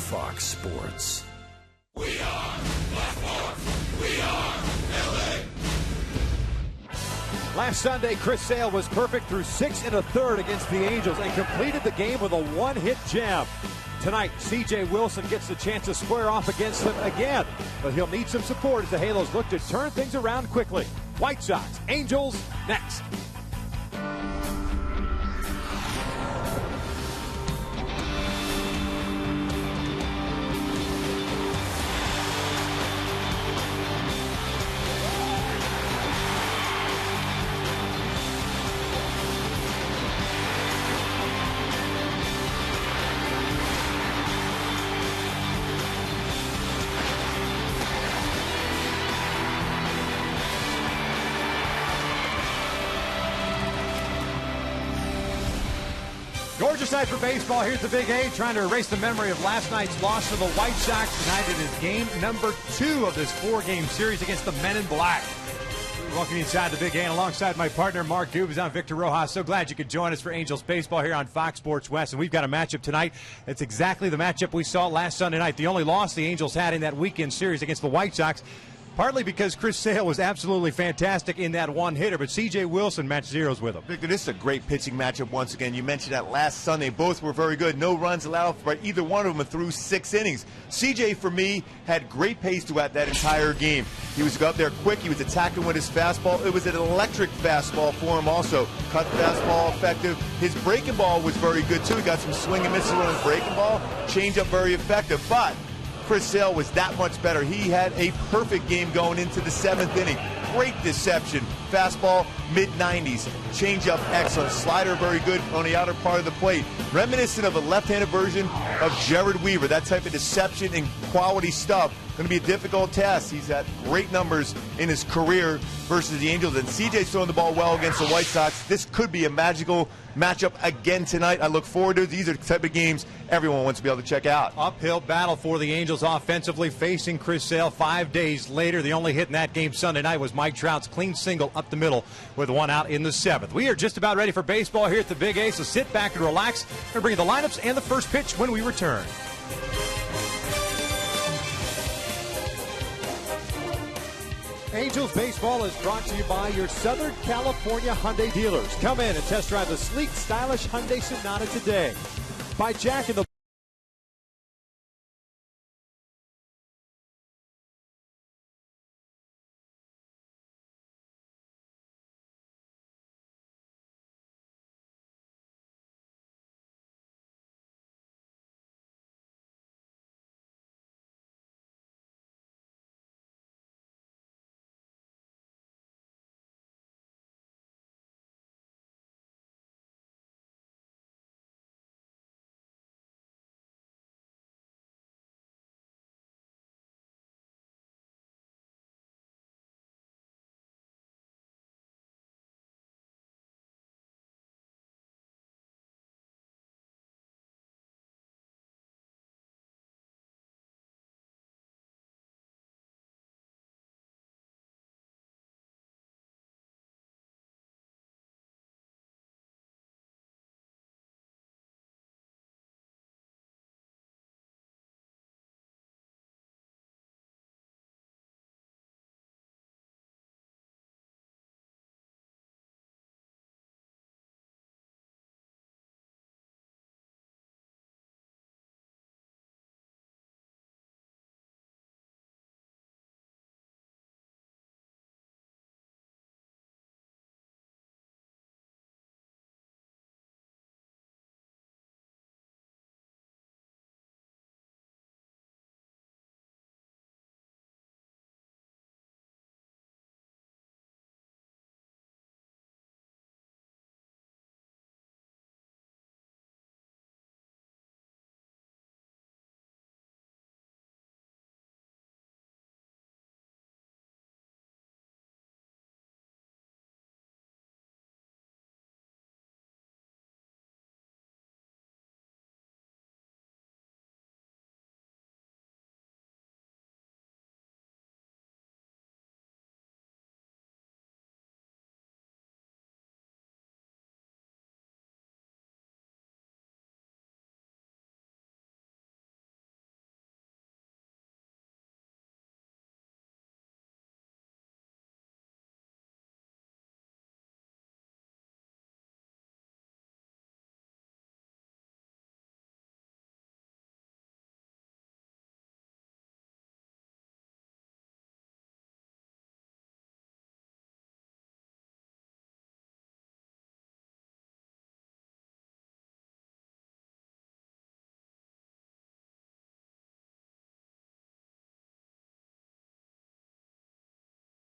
Fox Sports. We are Fox Sports. We are LA. Last Sunday, Chris Sale was perfect through 6 1/3 against the Angels and completed the game with a one-hit gem. Tonight, C.J. Wilson gets the chance to square off against them again, but he'll need some support as the Halos look to turn things around quickly. White Sox, Angels, next. Gorgeous night for baseball here at the Big A, trying to erase the memory of last night's loss to the White Sox. Tonight it is game number 2 of this 4-game series against the Men in Black. Welcome inside the Big A, and alongside my partner Mark Dubas, I'm Victor Rojas. So glad you could join us for Angels baseball here on Fox Sports West, and we've got a matchup tonight. It's exactly the matchup we saw last Sunday night. The only loss the Angels had in that weekend series against the White Sox, partly because Chris Sale was absolutely fantastic in that one-hitter, but C.J. Wilson matched zeros with him. Victor, this is a great pitching matchup once again. You mentioned that last Sunday. Both were very good. No runs allowed by either one of them through 6 innings. C.J., for me, had great pace throughout that entire game. He was up there quick. He was attacking with his fastball. It was an electric fastball for him also. Cut fastball effective. His breaking ball was very good, too. He got some swing and misses on his breaking ball. Changeup very effective. But Chris Sale was that much better. He had a perfect game going into the 7th inning. Great deception. Fastball, mid-90s. Changeup, excellent. Slider, very good on the outer part of the plate. Reminiscent of a left-handed version of Jared Weaver. That type of deception and quality stuff. Going to be a difficult task. He's had great numbers in his career versus the Angels. And CJ's throwing the ball well against the White Sox. This could be a magical matchup again tonight. I look forward to it. These are the type of games everyone wants to be able to check out. Uphill battle for the Angels offensively, facing Chris Sale 5 days later. The only hit in that game Sunday night was Mike Trout's clean single up the middle with 1 out in the 7th. We are just about ready for baseball here at the Big A, so sit back and relax. We're bringing the lineups and the first pitch when we return. Angels baseball is brought to you by your Southern California Hyundai dealers. Come in and test drive the sleek, stylish Hyundai Sonata today. By Jack in the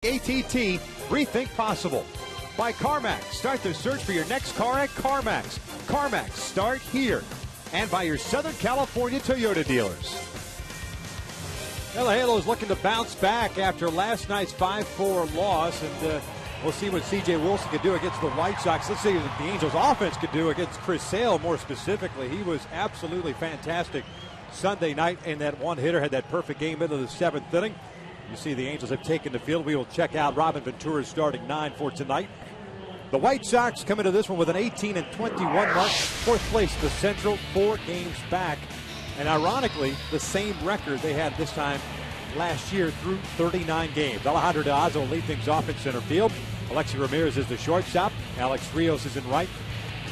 ATT, rethink possible. By CarMax, start the search for your next car at CarMax. CarMax, start here. And by your Southern California Toyota dealers. Well, the Halos looking to bounce back after last night's 5-4 loss, and we'll see what C.J. Wilson could do against the White Sox. Let's see what the Angels offense could do against Chris Sale more specifically. He was absolutely fantastic Sunday night in that one hitter, had that perfect game into the 7th inning. You see the Angels have taken the field. We will check out Robin Ventura's starting 9 for tonight. The White Sox come into this one with an 18-21 mark, 4th place in the Central, 4 games back. And ironically, the same record they had this time last year through 39 games. Alejandro De Azo will lead things off in center field. Alexi Ramirez is the shortstop. Alex Rios is in right.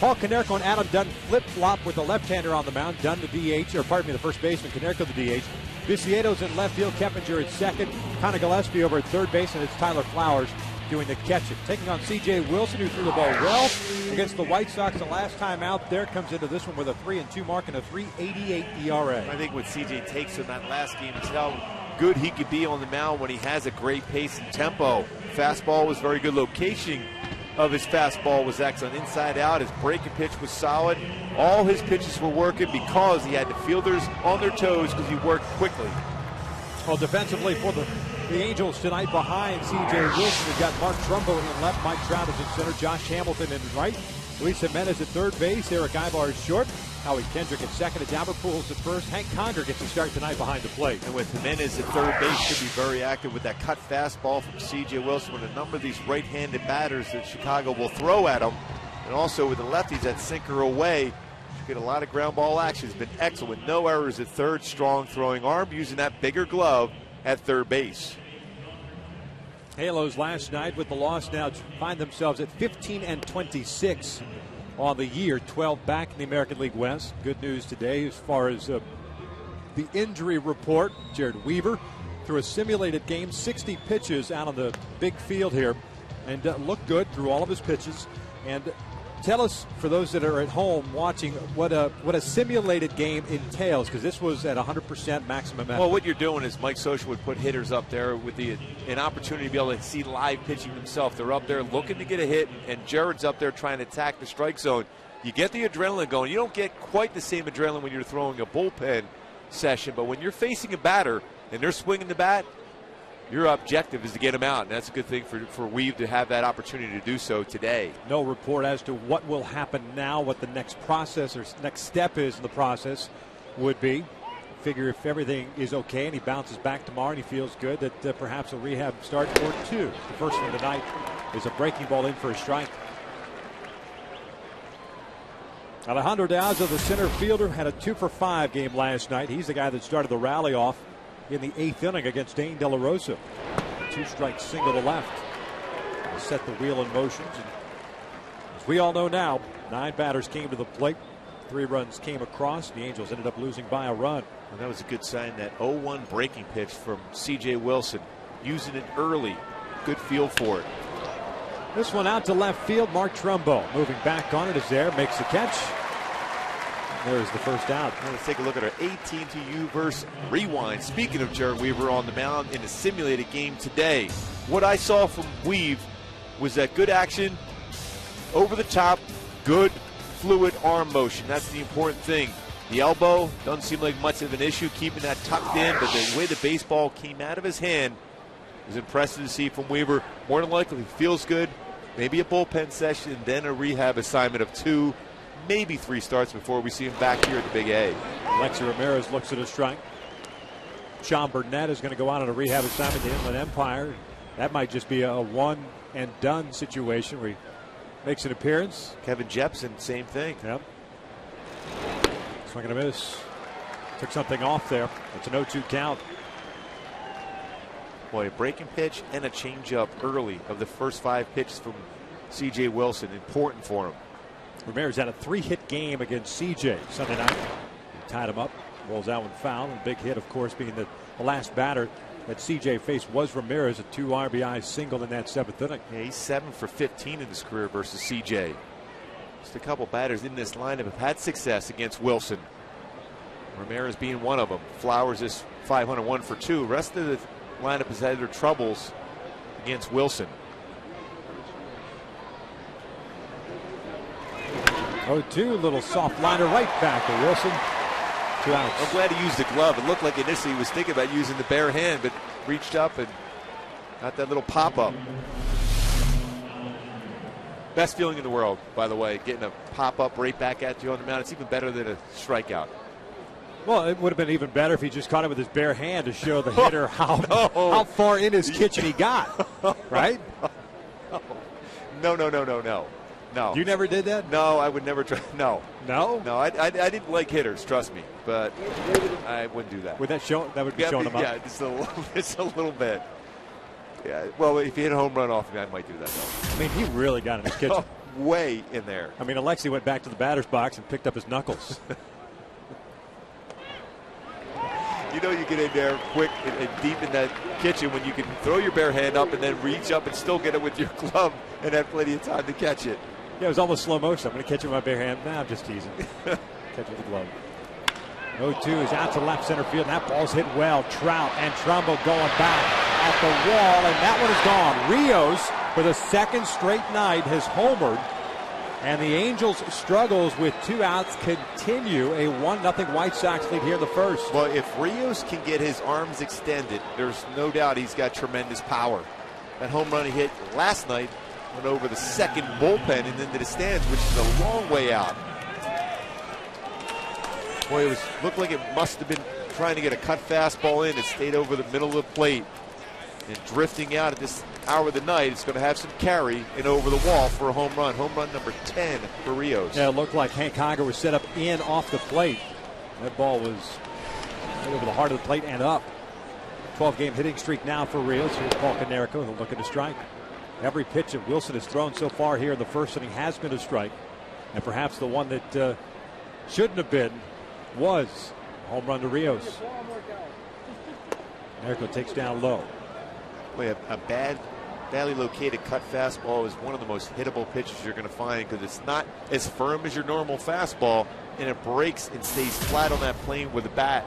Paul Konerko and Adam Dunn flip-flop with the left-hander on the mound. Dunn the DH, or pardon me, the first baseman, Konerko the DH. Vicieto's in left field, Keppinger at second. Conor Gillespie over at third base, and it's Tyler Flowers doing the catching. Taking on C.J. Wilson, who threw the ball well against the White Sox the last time out there. Comes into this one with a 3-2 mark and a 3.88 ERA. I think what C.J. takes from that last game is how good he could be on the mound when he has a great pace and tempo. Fastball was very good. Location of his fastball was excellent. Inside out, his breaking pitch was solid. All his pitches were working because he had the fielders on their toes because he worked quickly. Well, defensively for the Angels tonight behind C.J. Wilson, we've got Mark Trumbo in left, Mike Trout is in center, Josh Hamilton in right, Luis Jimenez at third base, Eric Ibar is short, Howie Kendrick at second, and Albert Pujols at first. Hank Conger gets to start tonight behind the plate. And with Jimenez at third base, should be very active with that cut fastball from C.J. Wilson with a number of these right-handed batters that Chicago will throw at him. And also with the lefties, that sinker away. Get a lot of ground ball action. Has been excellent. No errors at third. Strong throwing arm, using that bigger glove at third base. Halos last night with the loss now find themselves at 15-26 on the year, 12 back in the American League West. Good news today as far as the injury report. Jared Weaver threw a simulated game, 60 pitches out on the big field here, and looked good through all of his pitches. And tell us, for those that are at home watching, what a simulated game entails, because this was at 100% maximum effort. Well, what you're doing is Mike Scioscia would put hitters up there with an opportunity to be able to see live pitching themselves. They're up there looking to get a hit, and Jared's up there trying to attack the strike zone. You get the adrenaline going. You don't get quite the same adrenaline when you're throwing a bullpen session, but when you're facing a batter and they're swinging the bat, your objective is to get him out, and that's a good thing for Weave to have that opportunity to do so today. No report as to what will happen now, what the next process or next step is in the process would be. Figure if everything is okay and he bounces back tomorrow and he feels good, that perhaps a rehab start or two. The first one tonight is a breaking ball in for a strike. Alejandro De Azo, the center fielder, had a 2-for-5 game last night. He's the guy that started the rally off in the 8th inning against Dane De La Rosa. 2-strike single to left. They set the wheel in motion. And as we all know now, 9 batters came to the plate. 3 runs came across. The Angels ended up losing by a run. And that was a good sign, that 0-1 breaking pitch from C.J. Wilson. Using it early. Good feel for it. This one out to left field. Mark Trumbo moving back on it is there. Makes the catch. There's the first out. Now let's take a look at our AT&T U-verse rewind. Speaking of Jared Weaver on the mound in a simulated game today, what I saw from Weave was that good action, over the top, good fluid arm motion. That's the important thing. The elbow doesn't seem like much of an issue, keeping that tucked in, but the way the baseball came out of his hand was impressive to see from Weaver. More than likely, feels good. Maybe a bullpen session, and then a rehab assignment of 2, maybe 3 starts before we see him back here at the Big A. Alexi Ramirez looks at a strike. Sean Burnett is going to go out on a rehab assignment to Inland Empire. That might just be a one-and-done situation where he makes an appearance. Kevin Jepson, same thing. Yep. Swing and a miss. Took something off there. It's an 0-2 count. Boy, a breaking pitch and a changeup early of the first 5 pitches from C.J. Wilson. Important for him. Ramirez had a 3-hit game against C.J. Sunday night. He tied him up, rolls out one foul, and big hit, of course, being the last batter that C.J. faced was Ramirez, a 2 RBI single in that 7th inning. Yeah, he's 7 for 15 in his career versus C.J. Just a couple batters in this lineup have had success against Wilson. Ramirez being one of them. Flowers is 501 for 2. Rest of the lineup has had their troubles against Wilson. 0-2, little soft liner right back to Wilson. 2 outs. I'm glad he used the glove. It looked like initially he was thinking about using the bare hand, but reached up and got that little pop-up. Best feeling in the world, by the way, getting a pop-up right back at you on the mound. It's even better than a strikeout. Well, it would have been even better if he just caught it with his bare hand to show the hitter how far in his kitchen he got, right? No. You never did that? No, I would never try. No. No? No, I didn't like hitters, trust me, but I wouldn't do that. Would that show? That would be showing him up? Yeah, just a little bit. Yeah, well, if you hit a home run off me, I might do that, though. I mean, he really got in his kitchen. Way in there. I mean, Alexi went back to the batter's box and picked up his knuckles. You know you get in there quick and deep in that kitchen when you can throw your bare hand up and then reach up and still get it with your glove and have plenty of time to catch it. Yeah, it was almost slow motion. I'm going to catch it with my bare hand. Nah, I'm just teasing. Catch it with the glove. 0-2 is out to left center field, and that ball's hit well. Trout and Trumbo going back at the wall, and that one is gone. Rios, for the second straight night, has homered, and the Angels' struggles with 2 outs continue. A 1-0 White Sox lead here in the first. Well, if Rios can get his arms extended, there's no doubt he's got tremendous power. That home run he hit last night went over the second bullpen and into the stands, which is a long way out. Boy, it looked like it must have been trying to get a cut fastball in. It stayed over the middle of the plate. And drifting out at this hour of the night, it's going to have some carry and over the wall for a home run. Home run number 10 for Rios. Yeah, it looked like Hank Conger was set up in off the plate. That ball was over the heart of the plate and up. 12-game hitting streak now for Rios. Here's Paul Konerko. He'll look at a strike. Every pitch that Wilson has thrown so far here in the first inning has been a strike. And perhaps the one that shouldn't have been was a home run to Rios. Konerko takes down low. Boy, a badly located cut fastball is one of the most hittable pitches you're going to find because it's not as firm as your normal fastball, and it breaks and stays flat on that plane with the bat.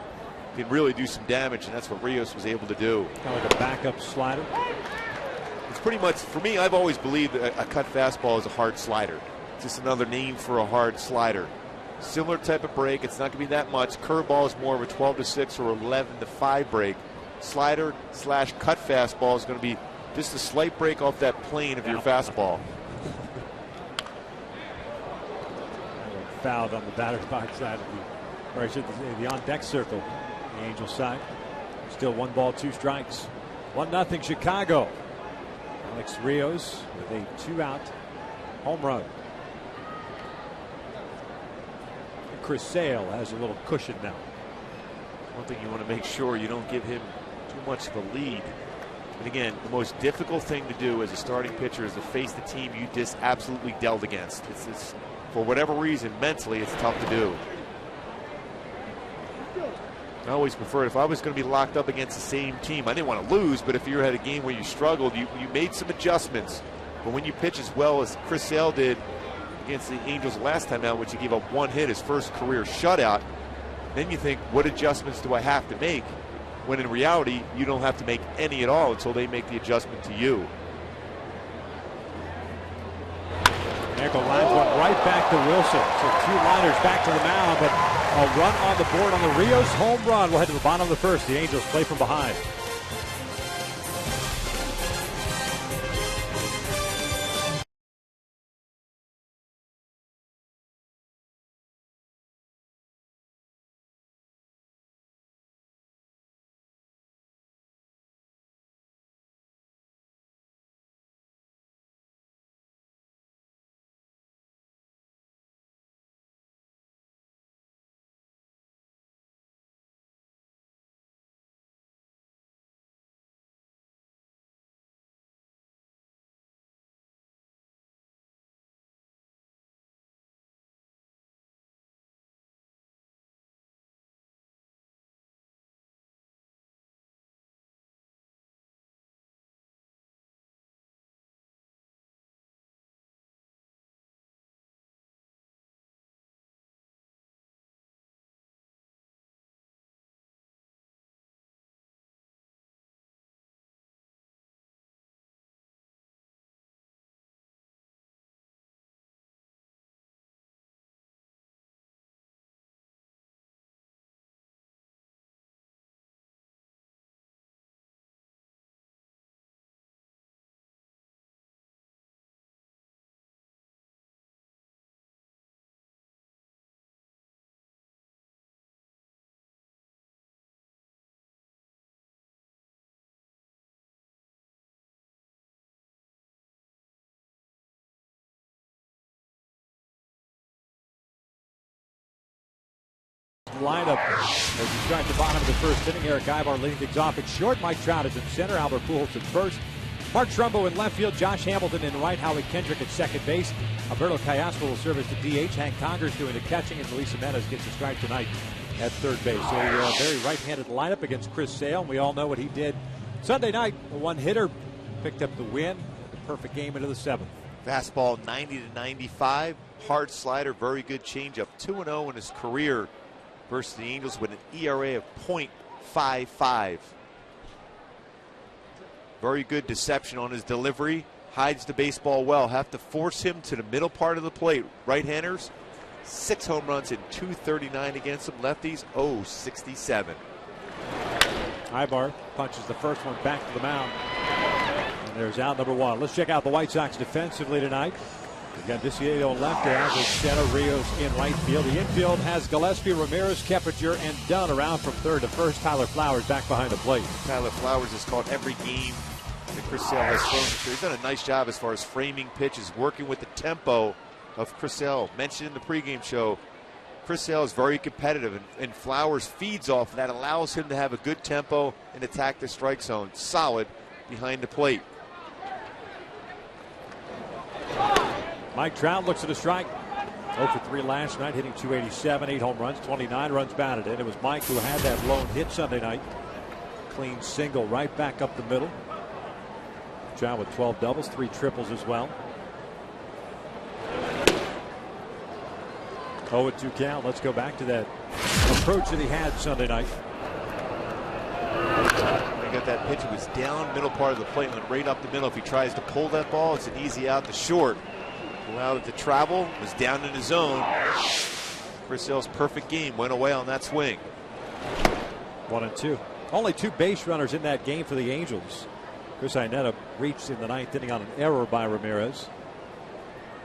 Can really do some damage, and that's what Rios was able to do. Kind of like a backup slider. It's pretty much, for me, I've always believed that a cut fastball is a hard slider. It's just another name for a hard slider. Similar type of break. It's not going to be that much. Curveball is more of a 12-6 or 11-5 break. Slider / cut fastball is going to be just a slight break off that plane of your fastball. Fouled on the batter's box side of the, or I should say, the on-deck circle. The Angels side. Still 1 ball, 2 strikes. 1-0 Chicago. Alex Rios with a 2-out home run. Chris Sale has a little cushion now. One thing you want to make sure you don't give him too much of a lead. And again, the most difficult thing to do as a starting pitcher is to face the team you just absolutely dealt against. It's for whatever reason, mentally, it's tough to do. I always preferred, if I was going to be locked up against the same team, I didn't want to lose, but if you had a game where you struggled, you made some adjustments. But when you pitch as well as Chris Sale did against the Angels last time out, which he gave up 1 hit, his first career shutout, then you think, what adjustments do I have to make? When in reality, you don't have to make any at all until they make the adjustment to you. Konerko lines one right back to Wilson. So 2 liners back to the mound, but a run on the board on the Rios home run. We'll head to the bottom of the first. The Angels play from behind. lineup as we start the bottom of the first inning. Eric Ivar leading things off at short. Mike Trout is in center. Albert Pujols at first. Mark Trumbo in left field. Josh Hamilton in right. Howie Kendrick at second base. Alberto Callaspo will serve as the DH. Hank Conger's doing the catching, and Luis Jimenez gets a strike tonight at third base. So a very right-handed lineup against Chris Sale. We all know what he did Sunday night. A one-hitter picked up the win. A perfect game into the seventh. Fastball 90 to 95. Hard slider, very good changeup. 2-0 in his career versus the Angels with an ERA of .55. Very good deception on his delivery. Hides the baseball well. Have to force him to the middle part of the plate. Right-handers, 6 home runs and 239 against them. Lefties, 067. Ibar punches the first one back to the mound. And there's out number one. Let's check out the White Sox defensively tonight. We've got Diciedo left, Alvarez center, Rios in right field. The infield has Gillespie, Ramirez, Keppinger, and Dunn around from third to first. Tyler Flowers back behind the plate. Tyler Flowers has caught every game that Chris Sale has thrown. So he's done a nice job as far as framing pitches, working with the tempo of Chris Sale. Mentioned in the pregame show, Chris Sale is very competitive, and Flowers feeds off that, allows him to have a good tempo and attack the strike zone. Solid behind the plate. Mike Trout looks at a strike. 0 for 3 last night, hitting .287, 8 home runs, 29 runs batted in. It was Mike who had that lone hit Sunday night. Clean single right back up the middle. Trout with 12 doubles, 3 triples as well. 0-2 count. Let's go back to that approach that he had Sunday night. When he got that pitch, it was down middle part of the plate, went right up the middle. If he tries to pull that ball, it's an easy out to short. Allowed it to travel, was down in his zone. Chris Sale's perfect game went away on that swing. 1-2. Only 2 base runners in that game for the Angels. Chris Iannetta reached in the ninth inning on an error by Ramirez.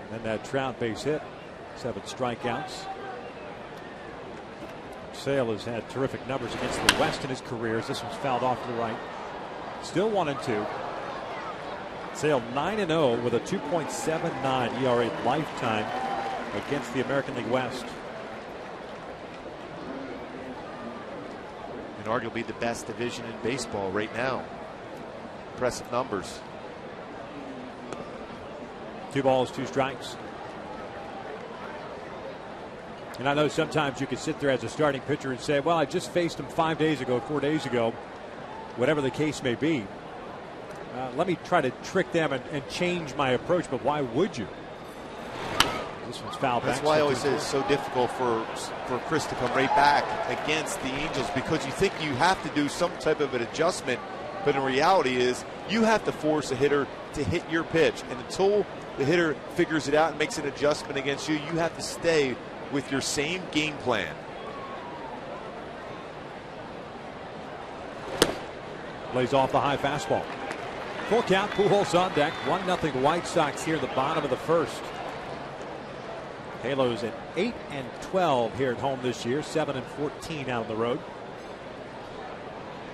And then that Trout base hit. 7 strikeouts. Sale has had terrific numbers against the West in his career. This one's fouled off to the right. Still 1-2. Sale 9-0 with a 2.79 ERA lifetime against the American League West. And arguably the best division in baseball right now. Impressive numbers. 2 balls, 2 strikes. And I know sometimes you can sit there as a starting pitcher and say, well, I just faced him 5 days ago, 4 days ago, whatever the case may be. Let me try to trick them and change my approach, but why would you? This one's fouled back. That's why I always say it's so difficult for Chris to come right back against the Angels, because you think you have to do some type of an adjustment, but in reality is you have to force a hitter to hit your pitch, and until the hitter figures it out and makes an adjustment against you, you have to stay with your same game plan. Lays off the high fastball. Full count, Pujols on deck. 1-0 White Sox here in the bottom of the first. Halos at 8-12 here at home this year. 7-14 out on the road.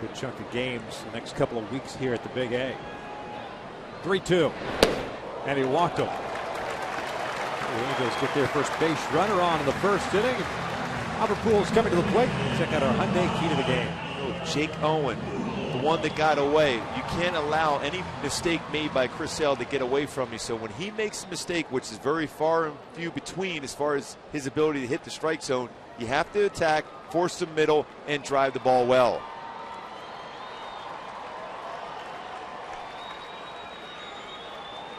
Good chunk of games the next couple of weeks here at the Big A. 3-2. And he walked him. The Angels get their first base runner on in the first inning. Albert Pujols coming to the plate. Check out our Hyundai key to the game. Jake Owen, the one that got away. You can't allow any mistake made by Chris Sale to get away from you. So when he makes a mistake, which is very far and few between as far as his ability to hit the strike zone, you have to attack, force the middle, and drive the ball well.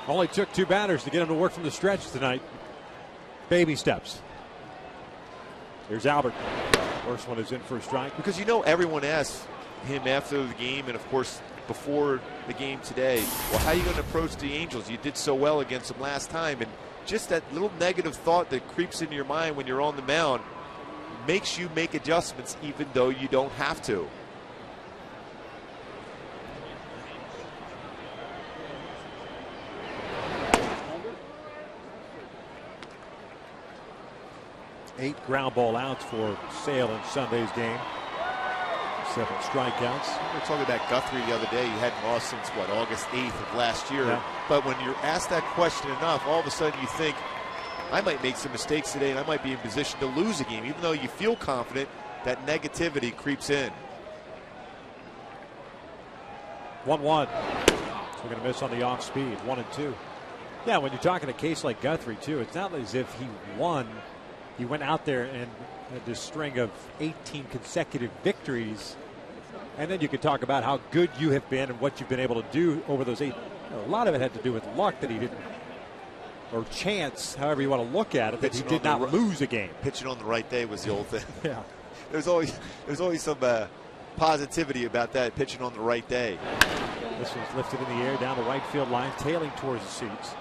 Only took 2 batters to get him to work from the stretch tonight. Baby steps. Here's Albert. First one is in for a strike. Because you know everyone asks him after the game, and of course before the game today, well, how are you going to approach the Angels? You did so well against them last time. And just that little negative thought that creeps into your mind when you're on the mound makes you make adjustments even though you don't have to. Eight ground ball outs for Sale in Sunday's game. 7 strikeouts. We were talking about Guthrie the other day. He hadn't lost since, what, August 8th of last year. Yeah. But when you're asked that question enough, all of a sudden you think, I might make some mistakes today and I might be in position to lose a game. Even though you feel confident, that negativity creeps in. 1-1. So we're going to miss on the off speed. 1-2. Yeah, when you're talking a case like Guthrie, too, it's not as if he won. He went out there and had this string of 18 consecutive victories. And then you could talk about how good you have been and what you've been able to do over those 8. A lot of it had to do with luck that he didn't, or chance, however you want to look at it, that he did not lose a game. Pitching on the right day was the old thing. Yeah. There's always some positivity about that, pitching on the right day. This one's lifted in the air down the right field line, tailing towards the seats.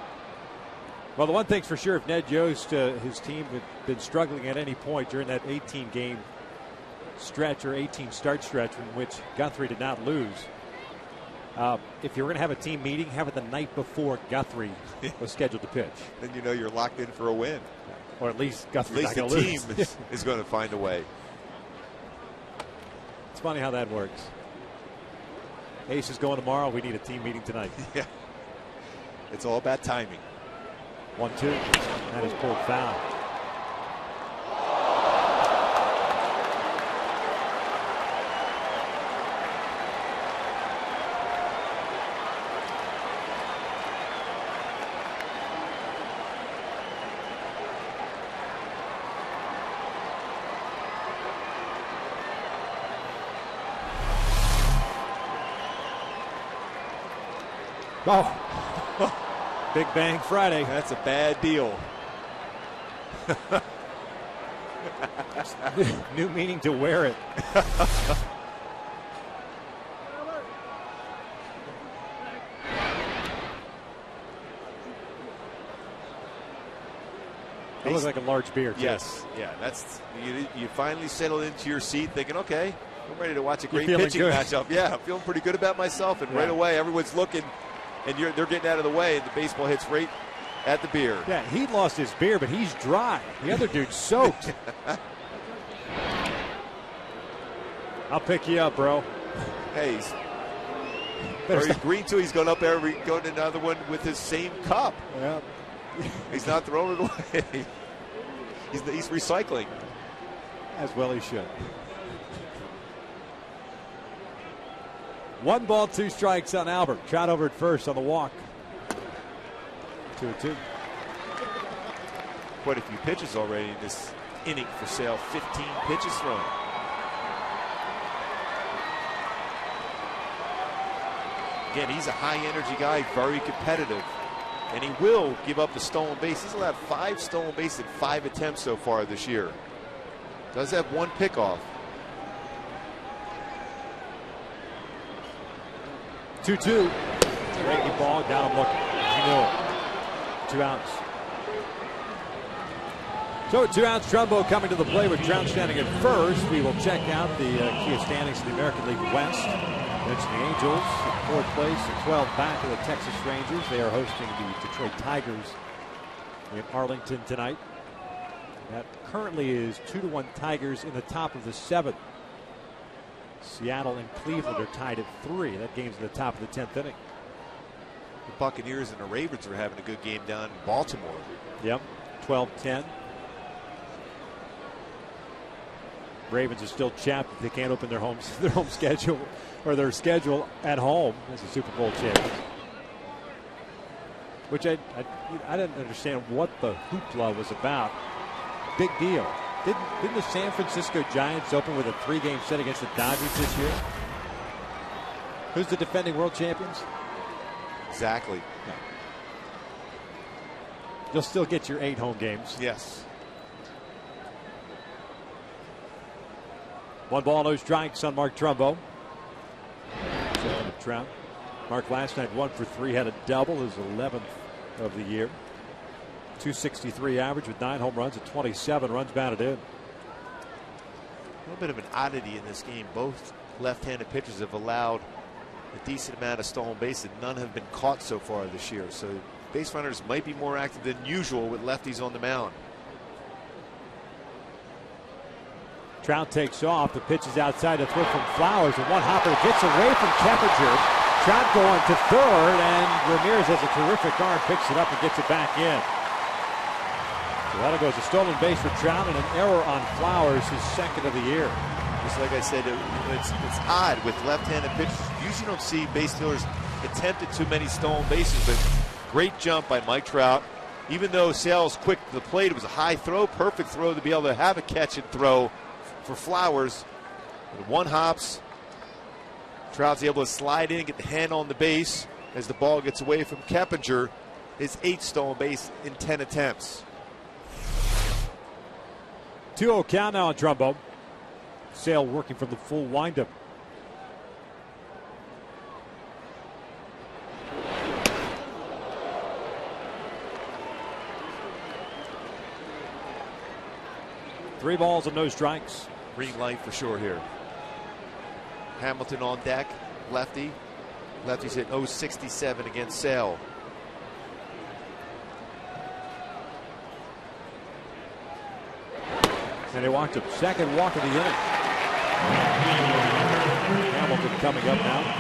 Well, the one thing's for sure, if Ned Yost, his team had been struggling at any point during that 18-game stretch or 18-start stretch in which Guthrie did not lose, if you're going to have a team meeting, have it the night before Guthrie was scheduled to pitch. Then you know you're locked in for a win. Or at least Guthrie's not not going to lose. team is going to find a way. It's funny how that works. Ace is going tomorrow. We need a team meeting tonight. Yeah. It's all about timing. 1-2. That is pulled foul. Oh, Big Bang Friday. That's a bad deal. New meaning to wear it. It looks like a large beer, too. Yes, yeah. That's you finally settle into your seat, thinking, okay, I'm ready to watch a great feeling pitching good. matchup. Yeah, I'm feeling pretty good about myself, and right away everyone's looking, and they're getting out of the way, and the baseball hits right at the beer. Yeah, he lost his beer, but he's dry. The other dude's soaked. I'll pick you up, bro. Hey, he's green too. He's going up there, going to another one with his same cup. Yeah. He's not throwing it away. He's recycling. As well he should. 1 ball, 2 strikes on Albert. Trout over at first on the walk. 2-2. Quite a few pitches already in this inning for Sale. 15 pitches thrown. Again, he's a high-energy guy, very competitive. And he will give up the stolen base. He's allowed 5 stolen bases in 5 attempts so far this year. Does have 1 pickoff. 2-2. Breaking ball, down looking. He knew it. 2 outs. So 2 outs, Trumbo coming to the plate with Trout standing at first. We will check out the Kia standings in the American League West. It's the Angels in 4th place and 12 back of the Texas Rangers. They are hosting the Detroit Tigers in Arlington tonight. That currently is 2-1 Tigers in the top of the 7th. Seattle and Cleveland are tied at 3. That game's in the top of the 10th inning. The Buccaneers and the Ravens are having a good game down in Baltimore. Yep, 12-10. Ravens are still chapped. They can't open their home schedule or their schedule at home as a Super Bowl champions. Which I didn't understand what the hoopla was about. Big deal. Didn't the San Francisco Giants open with a 3-game set against the Dodgers this year? Who's the defending world champions? Exactly. You'll still get your 8 home games. Yes. 1 ball, no strikes on Mark Trumbo. Trout. Mark last night 1 for 3, had a double, his 11th of the year. .263 average with 9 home runs and 27 runs batted in. A little bit of an oddity in this game. Both left-handed pitchers have allowed a decent amount of stolen bases. None have been caught so far this year. So base runners might be more active than usual with lefties on the mound. Trout takes off. The pitch is outside to throw from Flowers, and one hopper gets away from Keppinger. Trout going to third, and Ramirez has a terrific arm, picks it up and gets it back in. So that'll go as a stolen base for Trout and an error on Flowers, his second of the year. Just like I said, it's odd with left-handed pitchers. Usually don't see base stealers attempted too many stolen bases, but great jump by Mike Trout. Even though Sale's quick to the plate, it was a high throw, perfect throw to be able to have a catch and throw for Flowers. With one hops, Trout's able to slide in, get the hand on the base as the ball gets away from Keppinger. His 8th stolen base in 10 attempts. 2-0 count now on Trumbo. Sale working from the full windup. Three balls and no strikes. Green light for sure here. Hamilton on deck, lefty. Lefty's hit 0.67 against Sale. And he walked him. Second walk of the inning. Hamilton coming up now.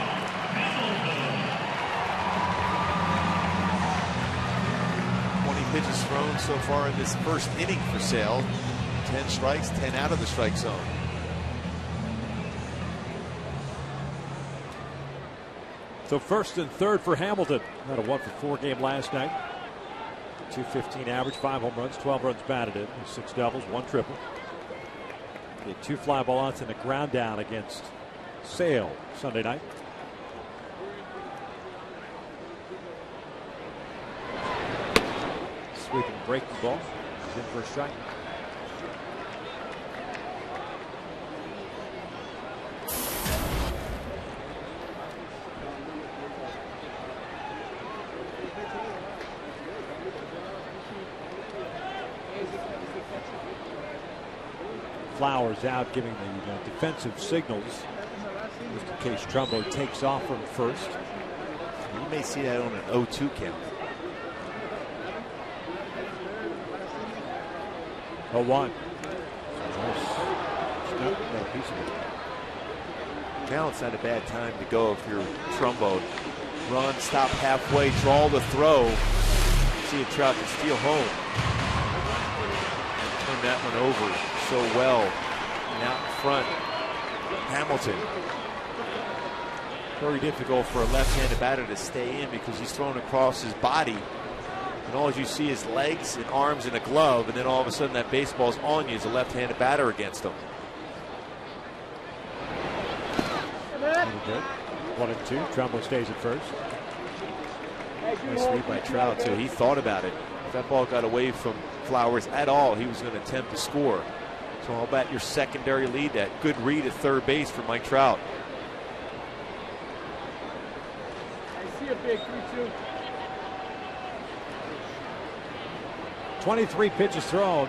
Pitches thrown so far in this first inning for Sale. 10 strikes, 10 out of the strike zone. So first and third for Hamilton. Had a 1-for-4 game last night. .215 average, 5 home runs, 12 runs batted in, 6 doubles, 1 triple. He had 2 fly ball outs and a ground down against Sale Sunday night. Sweeping breaking ball. He's in for a strike. Flowers out, giving the defensive signals just in case Trumbo takes off from first. You may see that on an 0-2 count. 0-1. Now it's not a bad time to go if you're Trumbo. Run, stop halfway, draw the throw. See a Trout can steal home. And turn that one over so well. And out in front, Hamilton. Very difficult for a left-handed batter to stay in because he's thrown across his body. And all you see is legs and arms and a glove, and then all of a sudden that baseball's on you as a left-handed batter against him. Good. 1-2. Trumbo stays at first. Nice read by Trout, too. He thought about it. If that ball got away from Flowers at all, he was going to attempt to score. So how about your secondary lead? That good read at third base for Mike Trout. I see a big 3-2. 23 pitches thrown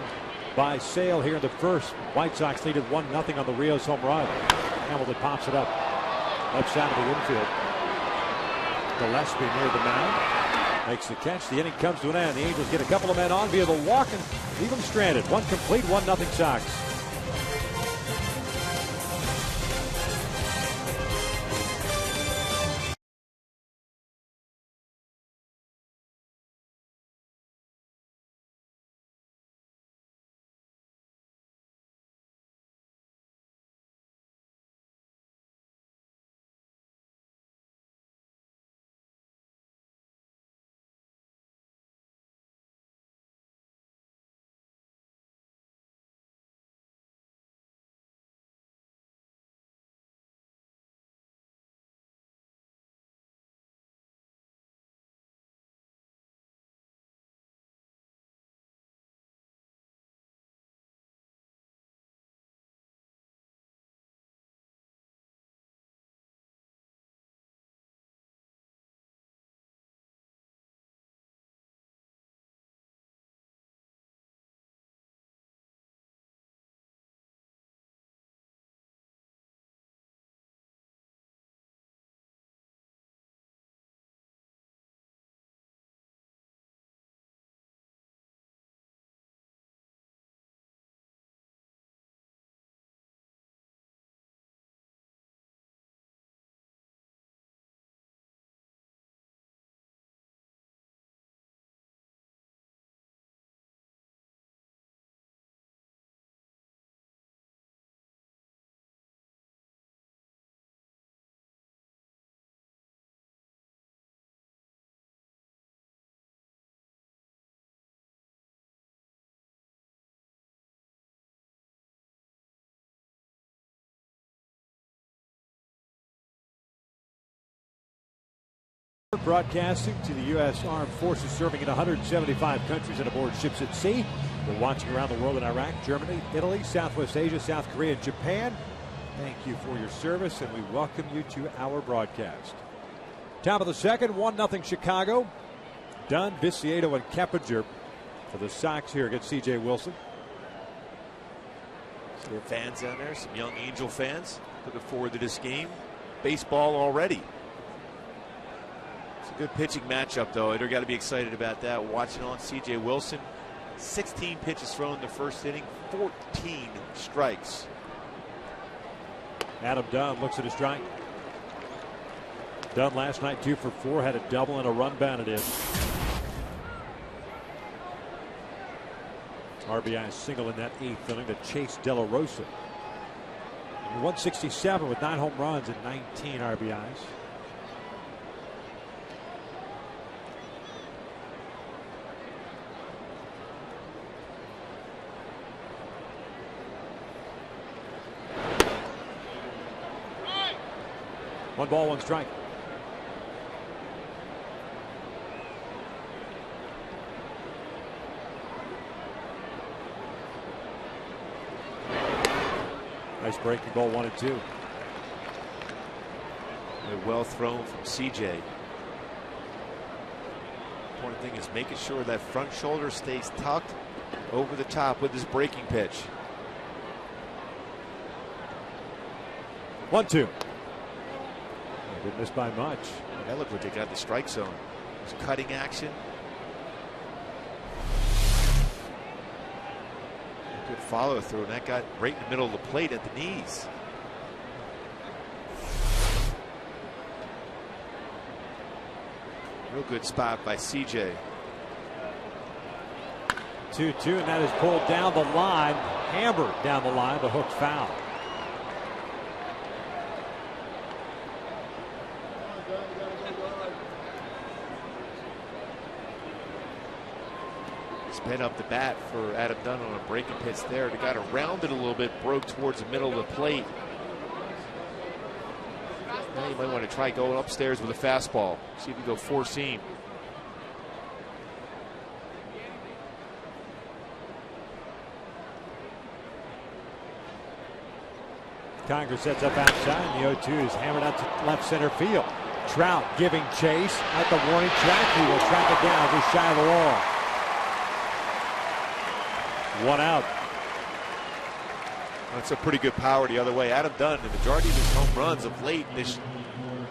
by Sale here in the first. White Sox lead at 1-0 on the Rios home run. Hamilton pops it up left side of the infield. Gillespie near the mound. Makes the catch. The inning comes to an end. The Angels get a couple of men on via the walk and leave them stranded. One complete, 1-0 Sox. broadcasting to the U.S. Armed Forces serving in 175 countries and aboard ships at sea. We're watching around the world in Iraq, Germany, Italy, Southwest Asia, South Korea, and Japan. Thank you for your service, and we welcome you to our broadcast. Top of the second, 1-0 Chicago. Dunn, Viciato, and Keppinger for the Sox here against C.J. Wilson. Some fans down there, some young Angel fans looking forward to this game. Baseball already. It's a good pitching matchup, though. They've got to be excited about that. Watching on C.J. Wilson, 16 pitches thrown in the first inning, 14 strikes. Adam Dunn looks at his strike. Dunn last night 2 for 4, had a double and a run batted in. RBI single in that 8th inning to Chase De La Rosa. 167 with 9 home runs and 19 RBIs. One ball, one strike. Nice breaking ball, 1-2. Well thrown from CJ. Important thing is making sure that front shoulder stays tucked over the top with his breaking pitch. 1-2. Didn't miss by much. That looked like they got the strike zone. It's cutting action. Good follow through, and that got right in the middle of the plate at the knees. Real good spot by CJ. 2-2, and that is pulled down the line, hammered down the line, the hook foul. Spin up the bat for Adam Dunn on a breaking pitch there. They got around it a little bit, broke towards the middle of the plate. Now you might want to try going upstairs with a fastball. See if you go 4-seam. Conger sets up outside, and the 0-2 is hammered out to left center field. Trout giving chase at the warning track. He will track it down just shy of the wall. 1 out. That's a pretty good power the other way. Adam Dunn, the majority of his home runs of late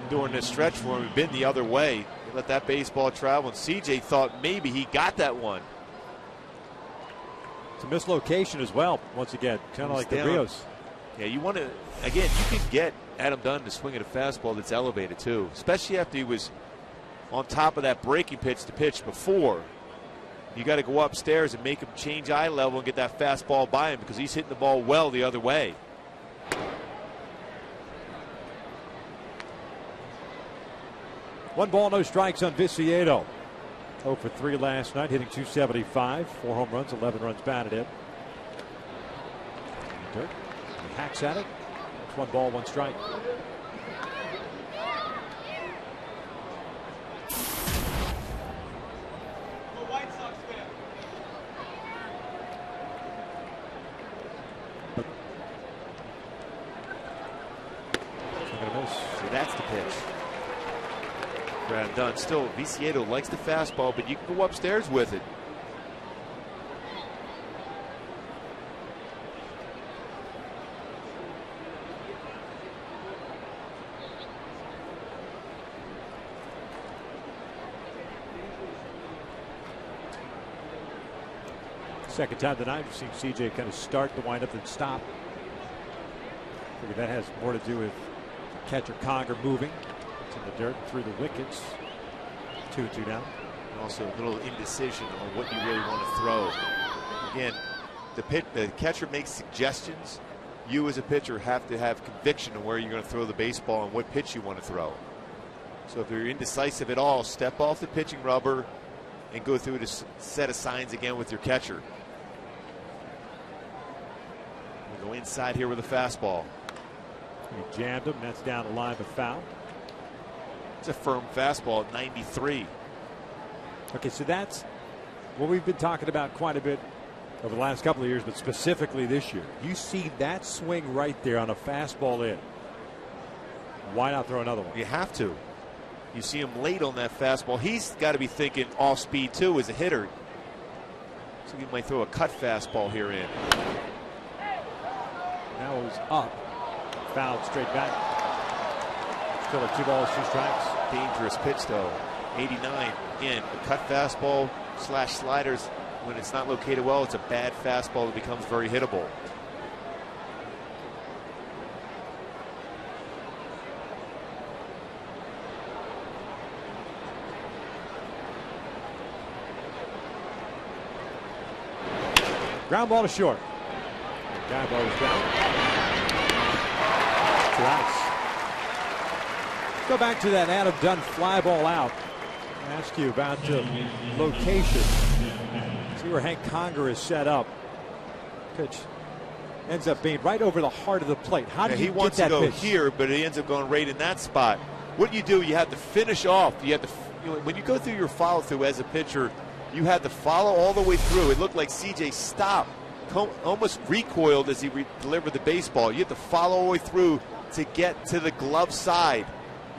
during this stretch for him have been the other way. He let that baseball travel, and CJ thought maybe he got that one. It's a mislocation as well, once again, kind of like the Rios. Yeah, you want to, again, you can get Adam Dunn to swing at a fastball that's elevated too, especially after he was on top of that breaking pitch to pitch before. You got to go upstairs and make him change eye level and get that fastball by him, because he's hitting the ball well the other way. One ball, no strikes on Viciato. 0 for 3 last night, hitting .275, 4 home runs, 11 runs batted in. Dirt. He hacks at it. It's 1 ball, 1 strike. So that's the pitch. Brad Dunn. Still, Viciato likes the fastball, but you can go upstairs with it. Second time tonight, we've seen CJ kind of start the windup and stop. I figure that has more to do with catcher Conger moving. It's in the dirt through the wickets. 2-2 now. And also a little indecision on what you really want to throw. Again, the catcher makes suggestions. You as a pitcher have to have conviction on where you're going to throw the baseball and what pitch you want to throw. So if you're indecisive at all, step off the pitching rubber and go through this set of signs again with your catcher. We'll go inside here with a fastball. He jammed him. That's down the line, but foul. It's a firm fastball at 93. Okay, so that's what we've been talking about quite a bit over the last couple of years, but specifically this year. You see that swing right there on a fastball in. Why not throw another one? You have to. You see him late on that fastball. He's got to be thinking off speed too as a hitter. So he might throw a cut fastball here in. That was up. Fouled straight back. Still at 2 balls, 2 strikes. Dangerous pitch though. 89. Again, a cut fastball / sliders. When it's not located well, it's a bad fastball that becomes very hittable. Ground ball to short. Guy ball is down. 2 outs. Go back to that Adam Dunn fly ball out. I'll ask you about the location. See where Hank Conger is set up. Pitch ends up being right over the heart of the plate. How do you he wants get that to go pitch? here, but he ends up going right in that spot. What you do, you have to finish off. You have to, when you go through your follow through as a pitcher, you have to follow all the way through. It looked like CJ stopped, almost recoiled as he delivered the baseball. You have to follow all the way through to get to the glove side.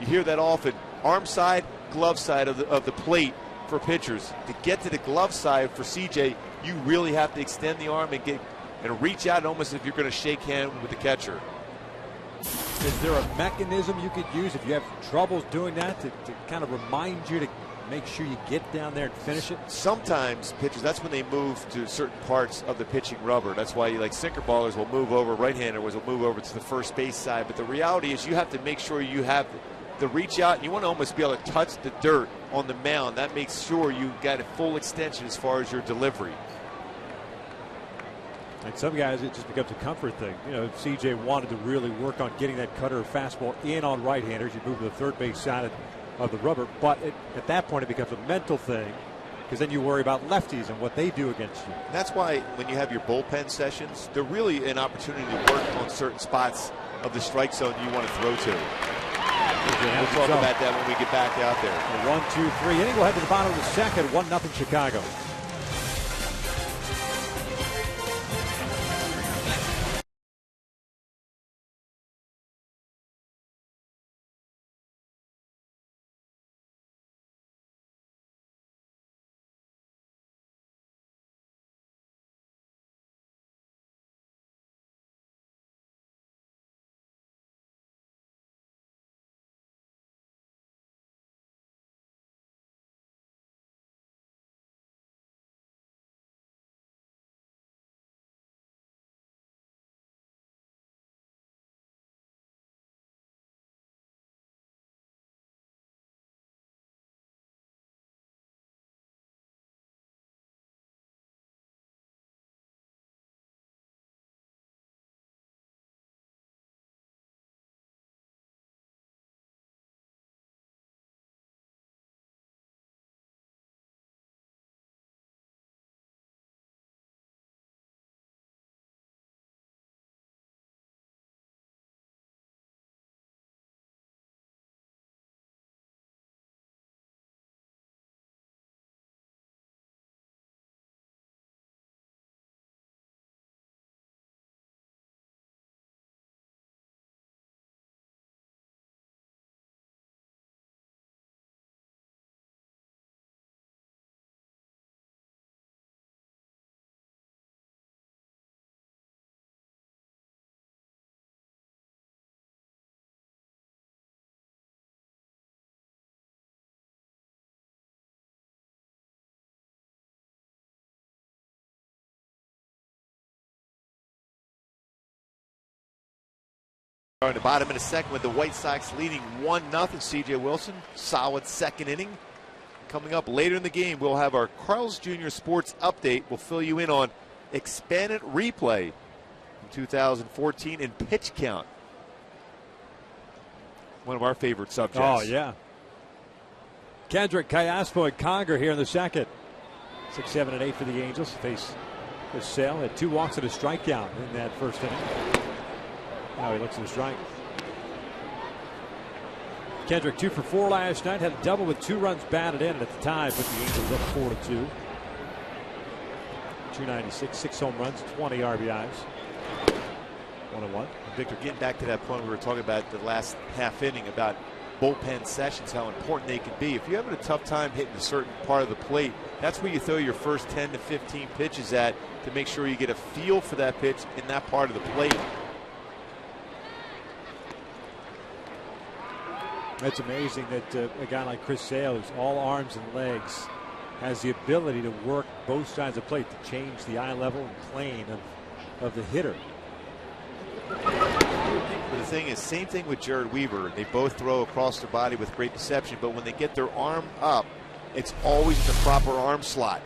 You hear that often. Arm side, glove side of the plate for pitchers. To get to the glove side for CJ, you really have to extend the arm and reach out almost if you're going to shake hands with the catcher. Is there a mechanism you could use if you have troubles doing that to kind of remind you to make sure you get down there and finish it? Sometimes pitchers, that's when they move to certain parts of the pitching rubber. That's why like sinker ballers will move over, right-handers will move over to the first base side. But the reality is you have to make sure you have the reach out, and you want to almost be able to touch the dirt on the mound. That makes sure you got a full extension as far as your delivery. And some guys, it just becomes a comfort thing. You know, if CJ wanted to really work on getting that cutter or fastball in on right-handers, you move to the third base side of the rubber. But at that point, it becomes a mental thing, because then you worry about lefties and what they do against you. That's why when you have your bullpen sessions, they're really an opportunity to work on certain spots of the strike zone you want to throw to. We'll talk about that when we get back out there. 1, 2, 3 inning. We'll head to the bottom of the second. 1-0 Chicago. In the bottom of the second with the White Sox leading 1-0. CJ Wilson, solid second inning. Coming up later in the game, we'll have our Carl's Jr. Sports Update. We'll fill you in on expanded replay from 2014 and pitch count. One of our favorite subjects. Oh, yeah. Kendrick, Callaspo, and Conger here in the second. 6, 7, and 8 for the Angels. Face Chris Sale had 2 walks and a strikeout in that first inning. Now he looks at the strike. Kendrick 2 for 4 last night. Had a double with 2 runs batted in, and at the time put the Angels up 4-2. 296, 6 home runs, 20 RBIs. 1-1. Victor, getting back to that point we were talking about the last half inning about bullpen sessions, how important they can be. If you're having a tough time hitting a certain part of the plate, that's where you throw your first 10 to 15 pitches at to make sure you get a feel for that pitch in that part of the plate. It's amazing that a guy like Chris Sale, who's all arms and legs, has the ability to work both sides of the plate to change the eye level and plane of the hitter. But the thing is, same thing with Jared Weaver. They both throw across their body with great deception, but when they get their arm up, it's always in the proper arm slot.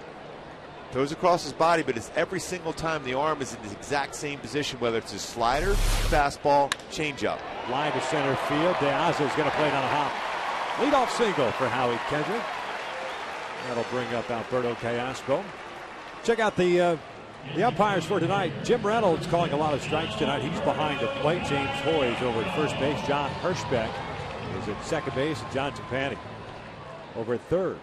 Throws across his body, but it's every single time the arm is in the exact same position, whether it's a slider, fastball, changeup. Line to center field. De Aza is going to play it on a hop. Leadoff single for Howie Kendrick. That'll bring up Alberto Callaspo. Check out the umpires for tonight. Jim Reynolds calling a lot of strikes tonight. He's behind the plate. James Hoy is over at first base. John Hirschbeck is at second base. And John Trapani over at third.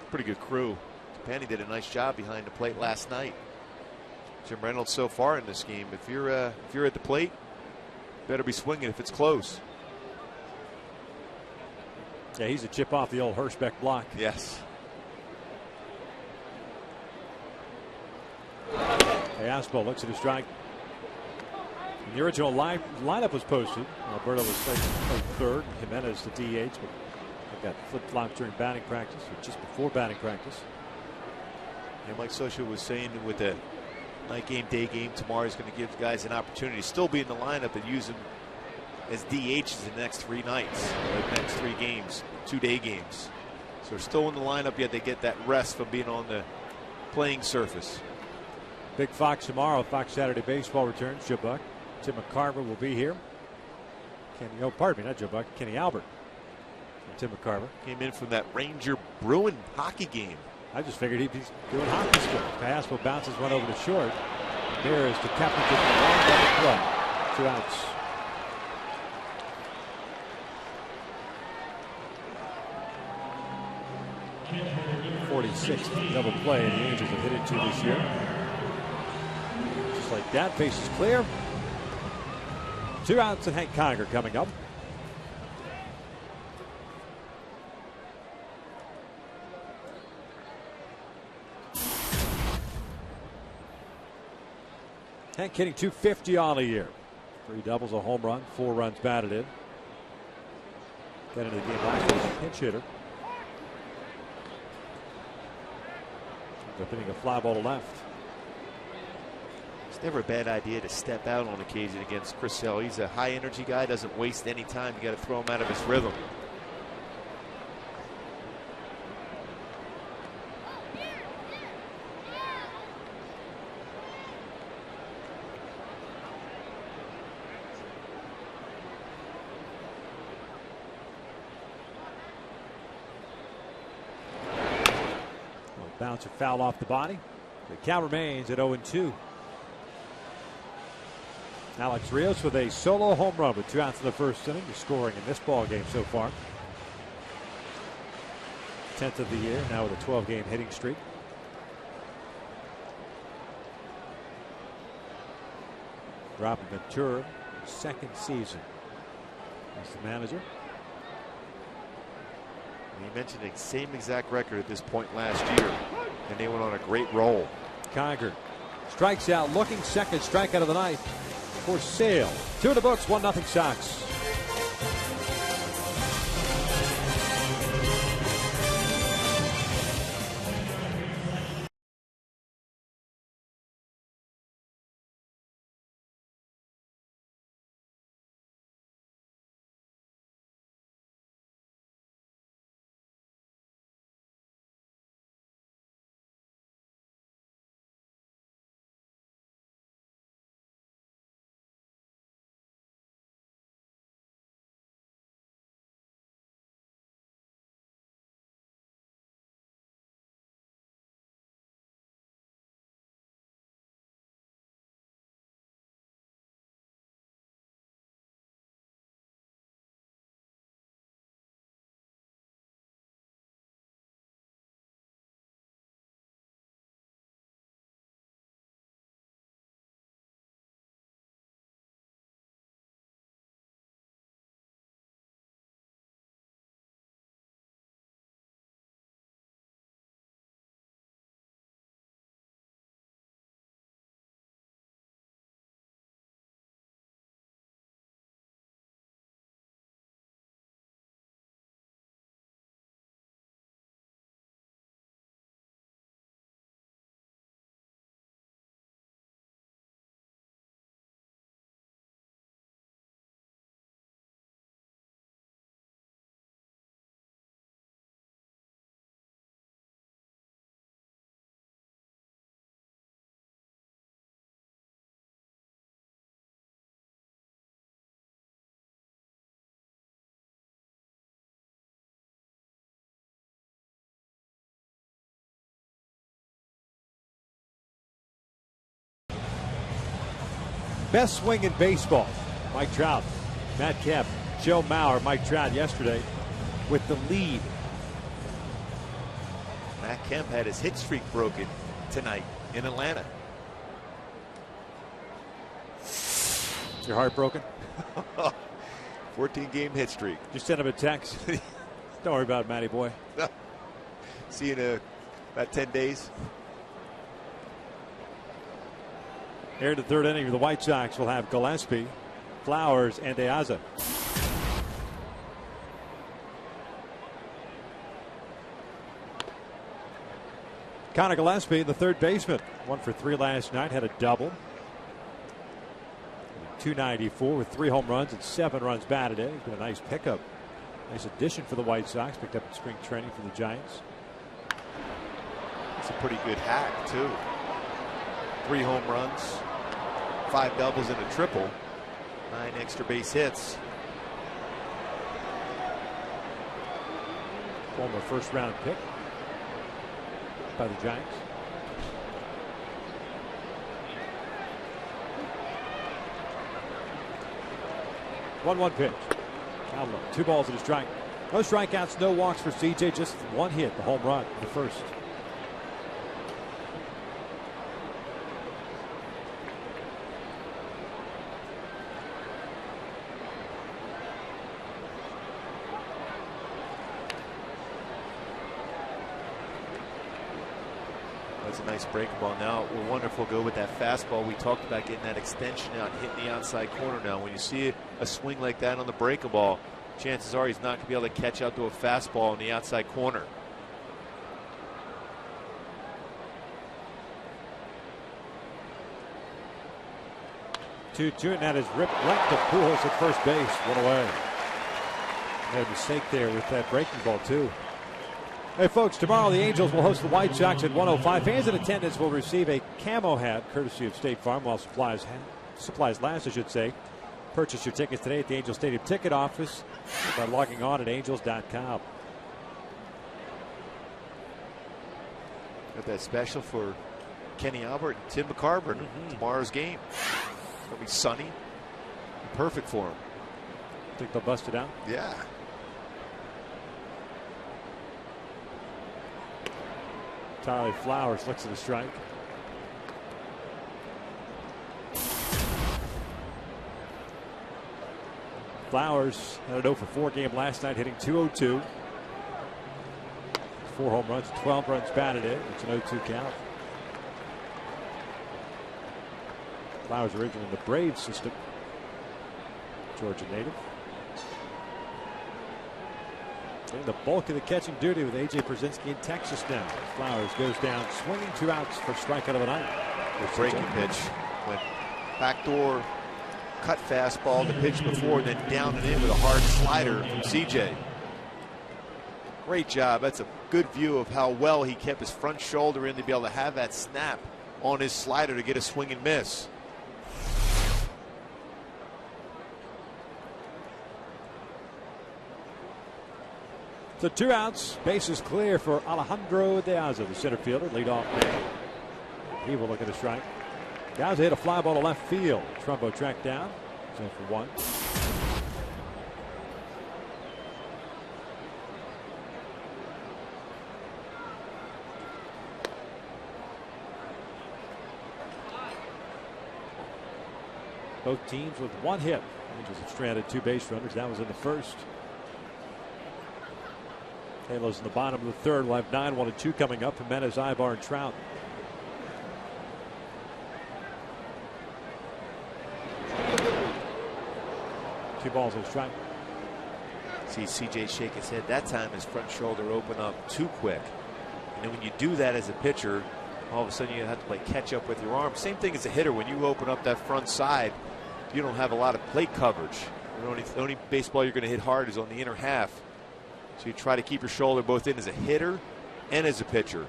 Pretty good crew. Trapani did a nice job behind the plate last night. Jim Reynolds so far in this game. If you're at the plate, better be swinging if it's close. Yeah, he's a chip off the old Hirschbeck block. Yes. Aspo looks at his strike. When the original lineup was posted, Alberto was playing third, Jimenez the DH, but they got flip-flops during batting practice, or just before batting practice. And Mike Scioscia was saying with the night game, day game tomorrow, he's going to give guys an opportunity to still be in the lineup and use them as DHs in the next 3 nights, or the next 3 games, 2-day games. So they're still in the lineup, yet they get that rest from being on the playing surface. Big Fox tomorrow. Fox Saturday Baseball returns. Joe Buck. Tim McCarver will be here. Pardon me, not Joe Buck. Kenny Albert. Tim McCarver. Came in from that Ranger Bruin hockey game. I just figured he'd be doing hockey skills. Caspo bounces one over to short. There is the captain to the long double play. 2 outs. .46th double play the Angels have hit it to this year. Just like that, base is clear. 2 outs and Hank Conger coming up. Hank hitting .250 on a year. 3 doubles, a home run, 4 runs batted in. Got into the game last week, pinch hitter. Ends up hitting a fly ball to left. It's never a bad idea to step out on occasion against Chris Sale. He's a high energy guy, doesn't waste any time. You got to throw him out of his rhythm. Bouncer foul off the body. The count remains at 0-2. Alex Rios with a solo home run with 2 outs in the first inning. The scoring in this ball game so far. 10th of the year, now with a 12-game hitting streak. Robin Ventura, second season as the manager. And he mentioned the same exact record at this point last year, and they went on a great roll. Conger strikes out, looking, second strikeout of the night for Sale. 2 in the books, 1-0 Sox. Best swing in baseball. Mike Trout, Matt Kemp, Joe Mauer, Mike Trout yesterday with the lead. Matt Kemp had his hit streak broken tonight in Atlanta. Your heart broken? 14-game hit streak. Just send him a text. Don't worry about it, Matty boy. See you in about 10 days. Here in the third inning, the White Sox will have Gillespie, Flowers, and De Aza. Connor Gillespie, the third baseman, 1 for 3 last night, had a double. 294 with 3 home runs and 7 runs batted in. He's been a nice pickup. Nice addition for the White Sox, picked up in spring training for the Giants. It's a pretty good hack, too. 3 home runs, 5 doubles and a triple, 9 extra base hits. Former first-round pick by the Giants. One pitch. Down low. 2 balls and a strike. No strikeouts, no walks for CJ. Just 1 hit, the home run, the first. That's a nice breaking ball. Now we're wondering if we'll go with that fastball. We talked about getting that extension out, hitting the outside corner. Now when you see a swing like that on the breaking ball, chances are he's not going to be able to catch out to a fastball in the outside corner. And that is ripped right to Pujols at first base. 1 away. Made a mistake there with that breaking ball too. Hey folks, tomorrow the Angels will host the White Sox at 1:05. Fans in attendance will receive a camo hat courtesy of State Farm while supplies last, I should say. Purchase your tickets today at the Angel Stadium ticket office by logging on at angels.com. Got that special for Kenny Albert and Tim McCarver tomorrow's game. It's going to be sunny. Perfect for him. Think they'll bust it out? Yeah. Tyler Flowers looks at the strike. Flowers had an 0 for 4 game last night, hitting .202. 4 home runs, 12 runs batted in. It's an 0-2 count. Flowers originally in the Braves system. Georgia native. Doing the bulk of the catching duty with A.J. Pierzynski in Texas now. Flowers goes down swinging, 2 outs for strikeout of the night. The breaking pitch went backdoor, cut fastball, the pitch before, then down and in with a hard slider from CJ. Great job. That's a good view of how well he kept his front shoulder in to be able to have that snap on his slider to get a swing and miss. So 2 outs, bases clear for Alejandro De Aza, the center fielder, leadoff man. He will look at a strike. De Aza hit a fly ball to left field. Trumbo tracked down. So for 1. Both teams with 1 hit. Angels have stranded 2 base runners. That was in the first. Halos in the bottom of the third. We'll have 9, 1 and 2 coming up. Jimenez, Ibar, and Trout. Two balls and a strike. See CJ shake his head. That time his front shoulder opened up too quick. And then when you do that as a pitcher, all of a sudden you have to play catch up with your arm. Same thing as a hitter. When you open up that front side, you don't have a lot of plate coverage. The only baseball you're going to hit hard is on the inner half. So you try to keep your shoulder both in as a hitter and as a pitcher.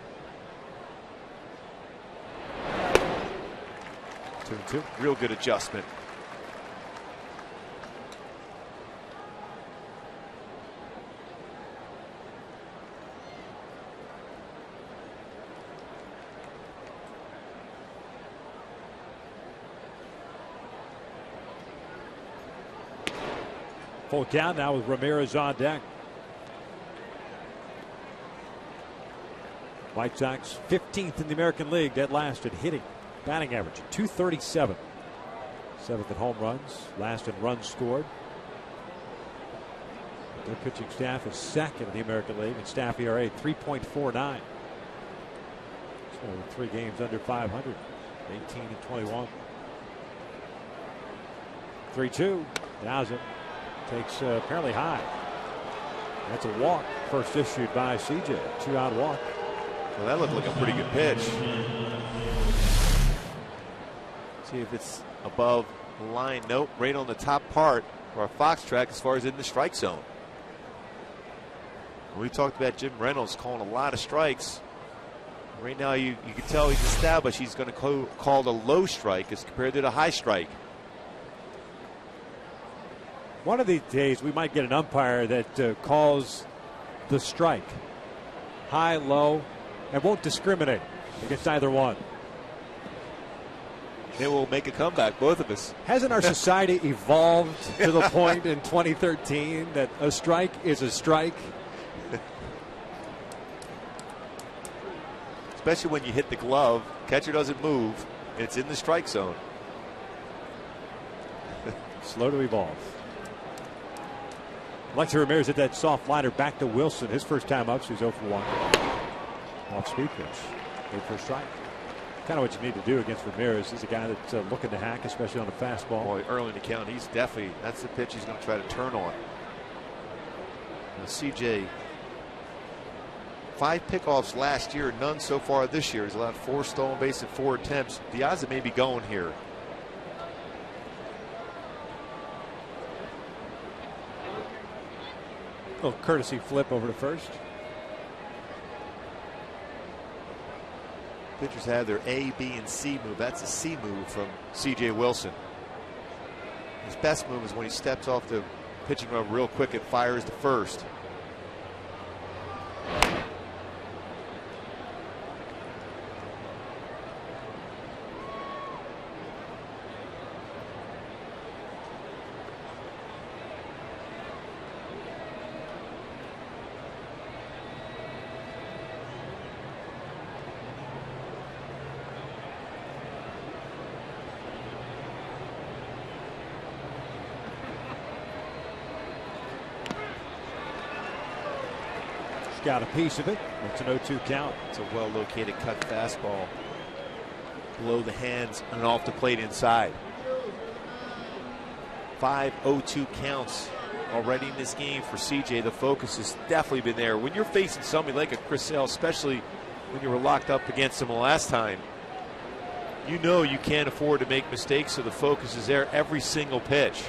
2-2. Real good adjustment. Full count now with Ramirez on deck. White Sox 15th in the American League, dead last at hitting. Batting average at .237. 7th at home runs, last in runs scored. Their pitching staff is second in the American League, and staff ERA 3.49. So 3 games under 500, 18 and 21. 3-2. Daza takes apparently high. That's a walk. First issued by CJ. 2-out walk. Well, that looked like a pretty good pitch. See if it's above the line. Nope, right on the top part of our Fox track as far as in the strike zone. We talked about Jim Reynolds calling a lot of strikes. Right now, you can tell he's established he's going to call the low strike as compared to the high strike. One of these days, we might get an umpire that calls the strike high, low, and won't discriminate against either one. They will make a comeback, both of us. Hasn't our society evolved to the point in 2013 that a strike is a strike? Especially when you hit the glove, catcher doesn't move, and it's in the strike zone. Slow to evolve. Alexi Ramirez hit that soft liner back to Wilson. His first time up, so he's 0 for 1. Off speed pitch. Good for a strike. Kind of what you need to do against Ramirez. He's a guy that's looking to hack, especially on a fastball. Boy, early in the count, he's definitely, that's the pitch he's going to try to turn on. Now, CJ, 5 pickoffs last year, none so far this year. He's allowed 4 stolen base and 4 attempts. The odds may be going here. Little courtesy flip over to first. Pitchers have their A, B, and C move. That's a C move from C.J. Wilson. His best move is when he steps off the pitching run real quick and fires to first. Got a piece of it. It's an 0-2 count. It's a well-located cut fastball below the hands and off the plate inside. 5 0-2 counts already in this game for CJ. The focus has definitely been there. When you're facing somebody like a Chris Sale, especially when you were locked up against him the last time, you know you can't afford to make mistakes, so the focus is there every single pitch.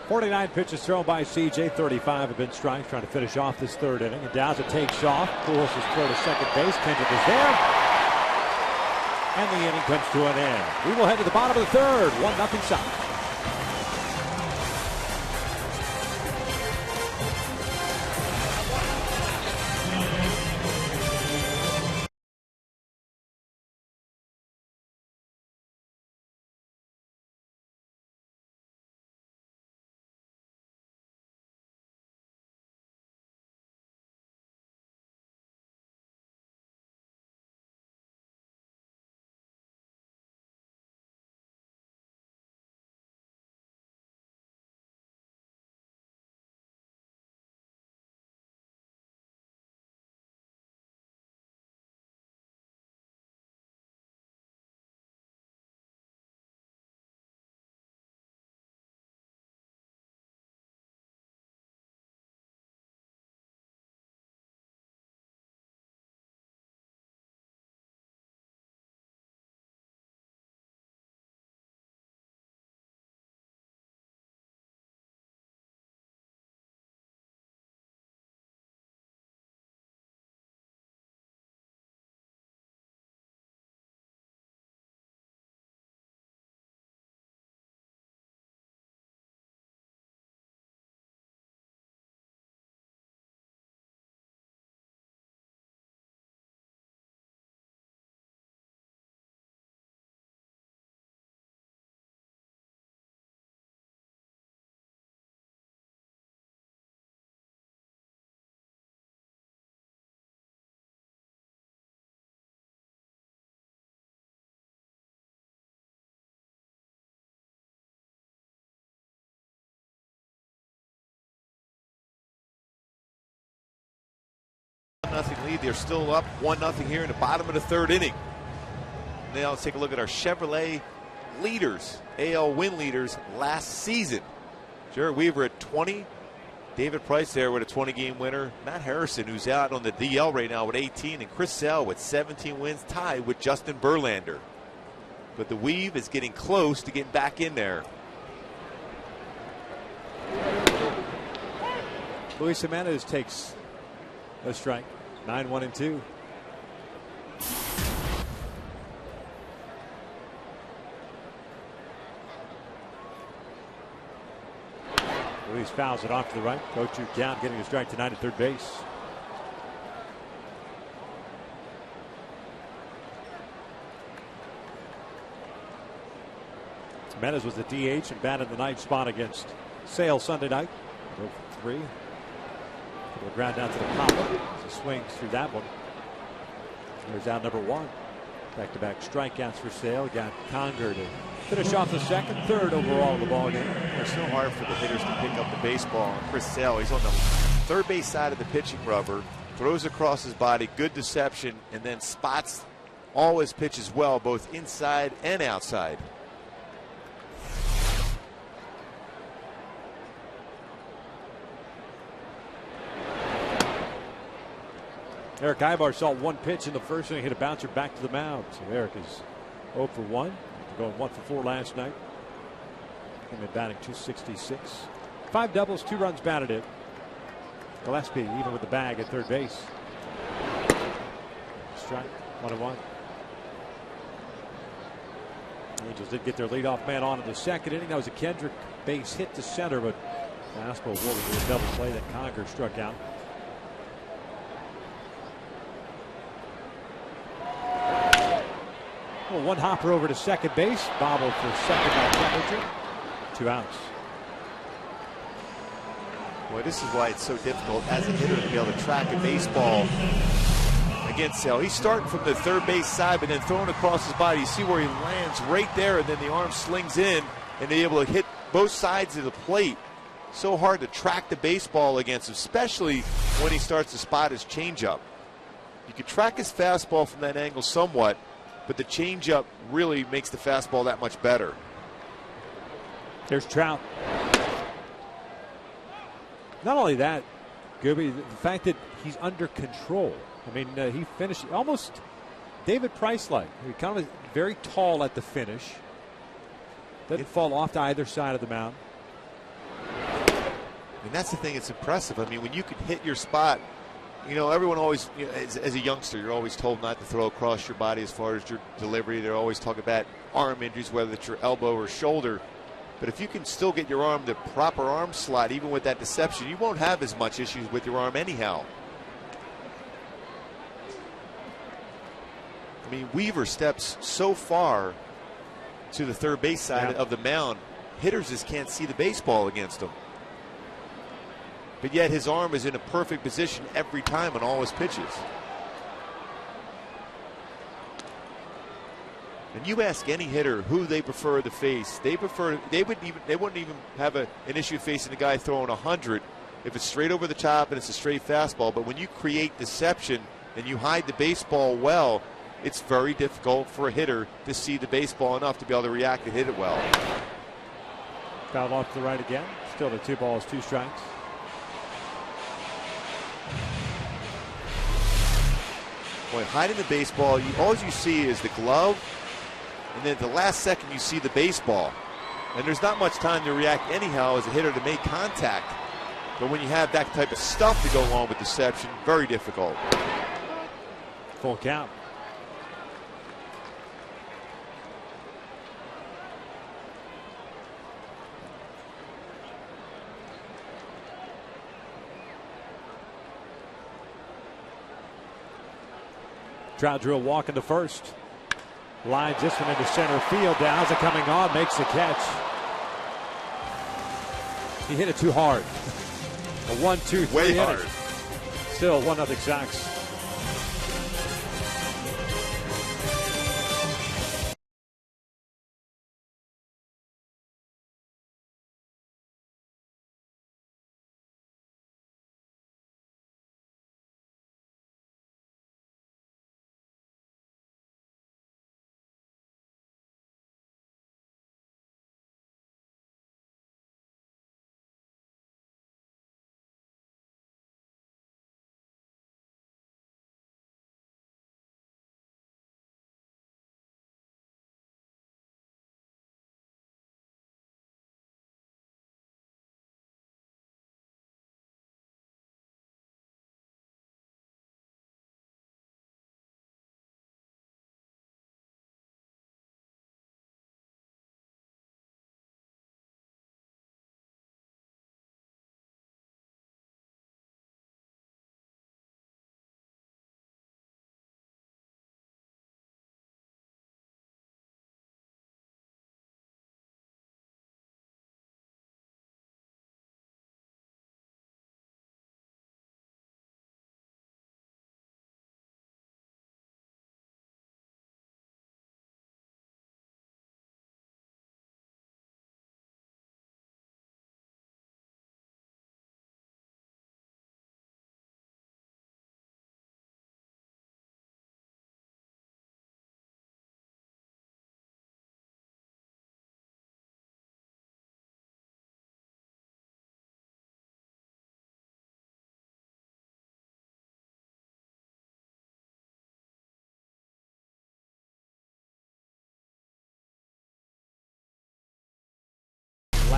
.49 pitches thrown by CJ. 35 have been strikes, trying to finish off this third inning. And Daza takes off, pulls his throw to second base. Kendrick is there. And the inning comes to an end. We will head to the bottom of the third. 1-0 Sox. They're still up 1-0 here in the bottom of the third inning. Now let's take a look at our Chevrolet leaders, AL win leaders last season. Jared Weaver at 20. David Price there with a 20-game winner. Matt Harrison, who's out on the DL right now with 18. And Chris Sale with 17 wins, tied with Justin Verlander. But the Weave is getting close to getting back in there. Luis Jimenez takes a strike. 9-1-2. Luis fouls it off to the right. 0-2 count, getting a strike tonight at third base. Jimenez was the DH and batted the ninth spot against Sale Sunday night. 0-3. Put the ground down to the pop as he swings through that one. There's out number one. Back-to-back strikeouts for Sale. Got Conger to finish off the second, third overall of the ball game. It's so hard for the hitters to pick up the baseball. Chris Sale, he's on the third base side of the pitching rubber, throws across his body, good deception, and then spots all his pitches well, both inside and outside. Eric Ibar saw one pitch in the first inning, hit a bouncer back to the mound. So Eric is 0 for 1. After going 1 for 4 last night. Came in batting .266. 5 doubles, 2 runs batted in. Gillespie even with the bag at third base. Strike, 1-1. Angels did get their leadoff man on in the second inning. That was a Kendrick base hit to center, but fastball rolled into a double play that Conger struck out. Well, one hopper over to second base. Bobbled for second by Clevenger. 2 outs. Boy, this is why it's so difficult as a hitter to be able to track a baseball against Sale. He's starting from the third base side, but then throwing across his body. You see where he lands right there, and then the arm slings in, and they're able to hit both sides of the plate. So hard to track the baseball against him, especially when he starts to spot his changeup. You can track his fastball from that angle somewhat, but the changeup really makes the fastball that much better. There's Trout. Not only that, Gooby, the fact that he's under control. I mean, he finished almost David Price-like. He kind of very tall at the finish. Doesn't fall off to either side of the mound. I mean, that's the thing. It's impressive. I mean, when you can hit your spot, you know, everyone always, you know, as a youngster, you're always told not to throw across your body as far as your delivery. They're always talking about arm injuries, whether it's your elbow or shoulder. But if you can still get your arm the proper arm slot, even with that deception, you won't have as much issues with your arm anyhow. I mean, Weaver steps so far to the third base side of the mound, hitters just can't see the baseball against him. But yet his arm is in a perfect position every time on all his pitches. And you ask any hitter who they prefer to face, they wouldn't even have an issue facing a guy throwing 100 if it's straight over the top and it's a straight fastball. But when you create deception and you hide the baseball well, it's very difficult for a hitter to see the baseball enough to be able to react and hit it well. Foul off to the right again. Still the 2 balls, 2 strikes. Boy, hiding the baseball, all you see is the glove, and then at the last second you see the baseball. And there's not much time to react anyhow as a hitter to make contact. But when you have that type of stuff to go along with deception, very difficult. Full count. Trout drew a walk in the first. Lines this one into center field. Downs coming on, makes the catch. He hit it too hard. A 1-2-3 Way inning. hard. Still 1-0 Sox.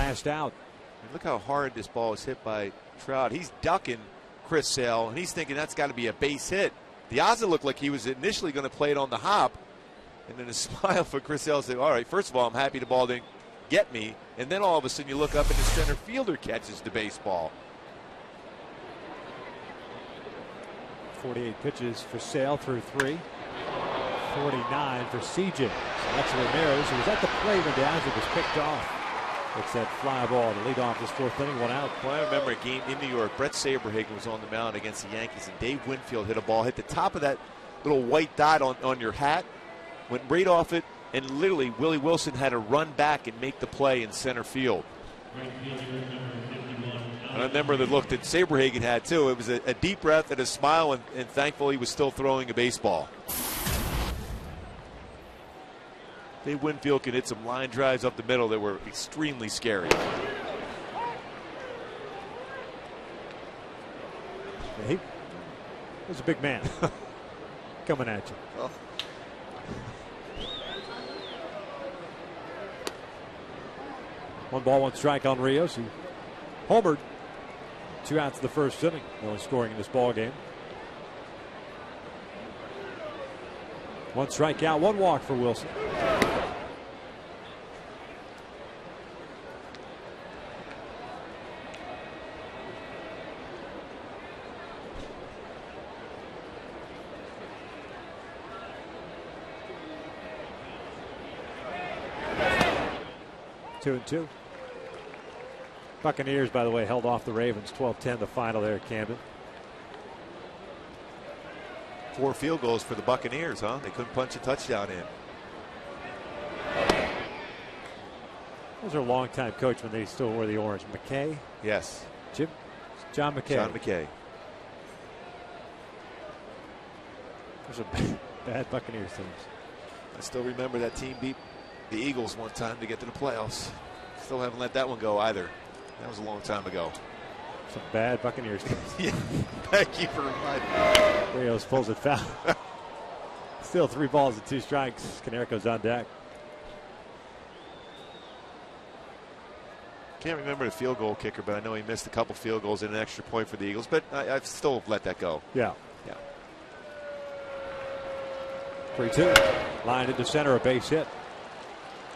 last out. Look how hard this ball is hit by Trout. He's ducking Chris Sale, and he's thinking that's got to be a base hit. Piazza looked like he was initially going to play it on the hop, and then a smile for Chris Sale said, all right, first of all, I'm happy the ball didn't get me, and then all of a sudden you look up and the center fielder catches the baseball. 48 pitches for Sale through 3. 49 for CJ. So that's Ramirez, who was at the plate when Piazza was picked off. It's that fly ball to lead off this 4th inning, 1 out. Well, I remember a game in New York. Brett Saberhagen was on the mound against the Yankees, and Dave Winfield hit a ball, hit the top of that little white dot on your hat, went right off it, and literally Willie Wilson had to run back and make the play in center field. And I remember the look that Saberhagen had, too. It was a deep breath and a smile, and thankfully he was still throwing a baseball. Dave Winfield can hit some line drives up the middle that were extremely scary. He was a big man coming at you. Oh. One ball, one strike on Rios, who homered. 2 outs in the 1st inning. The only scoring in this ball game. 1 strikeout, 1 walk for Wilson. Two and 2. Buccaneers, by the way, held off the Ravens 12-10 the final there at Camden. 4 field goals for the Buccaneers, huh? They couldn't punch a touchdown in. Those are a longtime coach when they still wore the orange. McKay? Yes. John McKay. John McKay. Those are bad Buccaneers teams. I still remember that team beat the Eagles one time to get to the playoffs. Still haven't let that one go either. That was a long time ago. Some bad Buccaneers teams. Yeah. Thank you for reminding me. Rios pulls it foul. Still 3 balls and 2 strikes. Canerco's on deck. Can't remember the field goal kicker, but I know he missed a couple field goals and an extra point for the Eagles, but I've still let that go. Yeah. Yeah. 3-2. Line into center, a base hit.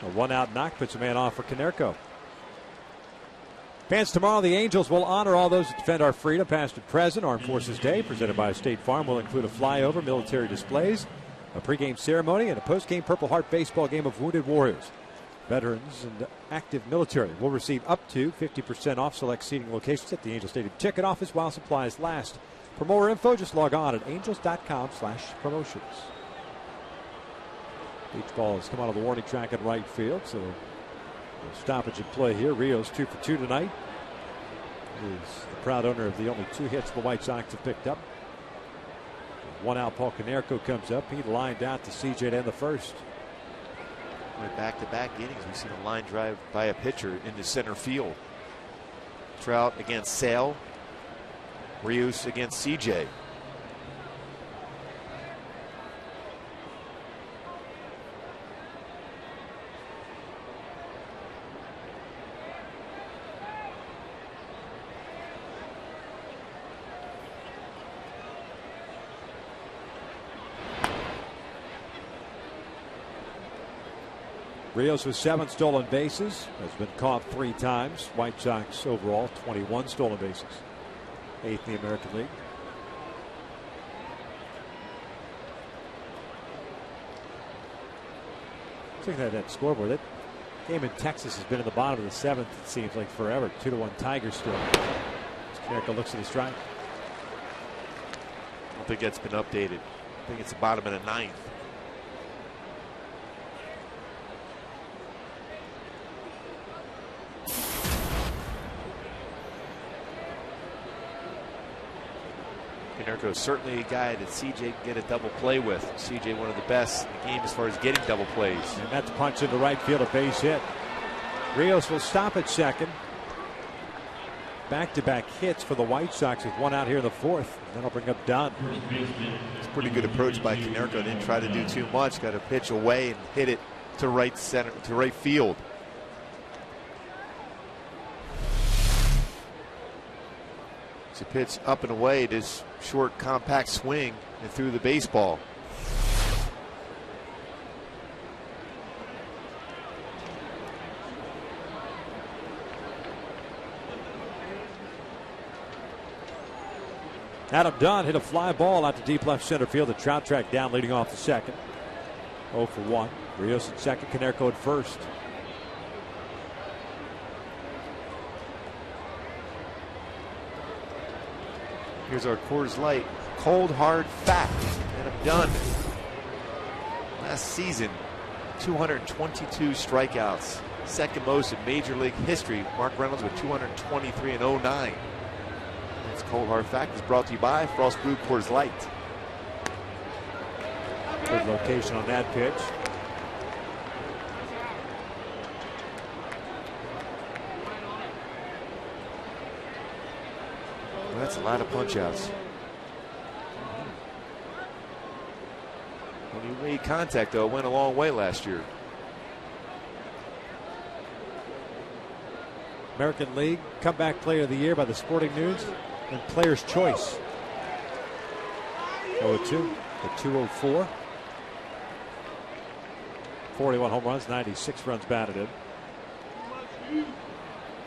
A 1-out knock puts a man off for Canerco. Fans, tomorrow the Angels will honor all those that defend our freedom, past and present. Armed Forces Day, presented by State Farm, will include a flyover, military displays, a pregame ceremony, and a postgame Purple Heart baseball game of Wounded Warriors. Veterans and active military will receive up to 50% off select seating locations at the Angel Stadium ticket office while supplies last. For more info, just log on at angels.com/promotions. Each ball has come out of the warning track at right field, so stoppage in play here. Rios 2 for 2 tonight. He's the proud owner of the only 2 hits the White Sox have picked up. 1 out, Paul Canerco comes up. He lined out to CJ to end the 1st. Back-to-back innings, we've seen a line drive by a pitcher into center field. Trout against Sale. Rios against CJ. Rios with 7 stolen bases, has been caught 3 times. White Sox overall 21 stolen bases, 8th in the American League. Looking at that scoreboard, that game in Texas has been in the bottom of the 7th, it seems like forever. 2-1 Tigers still. Canerco looks at the strike. I don't think that's been updated. I think it's the bottom of the 9th. Canerco is certainly a guy that CJ can get a double play with. CJ, one of the best in the game as far as getting double plays. And that's a punch into right field, a base hit. Rios will stop at second. Back-to-back hits for the White Sox with 1 out here in the 4th. That'll bring up Dunn. It's a pretty good approach by Canerco. Didn't try to do too much. Got to pitch away and hit it to right center, to right field. It's a pitch up and away, this short, compact swing, and threw the baseball. Adam Dunn hit a fly ball out to deep left center field. The Trout track down, leading off the second. 0 for 1. Rios at second, Konerko at first. Here's our Coors Light cold hard fact. Adam Dunn, last season, 222 strikeouts, second most in Major League history. Mark Reynolds with 223 in 09. This cold hard fact is brought to you by Frost Brew Coors Light. Good location on that pitch. Well, that's a lot of punch outs. When he made contact, though, it went a long way last year. American League Comeback Player of the Year by the Sporting News and Player's Choice. 0-2 for 204. 41 home runs, 96 runs batted in.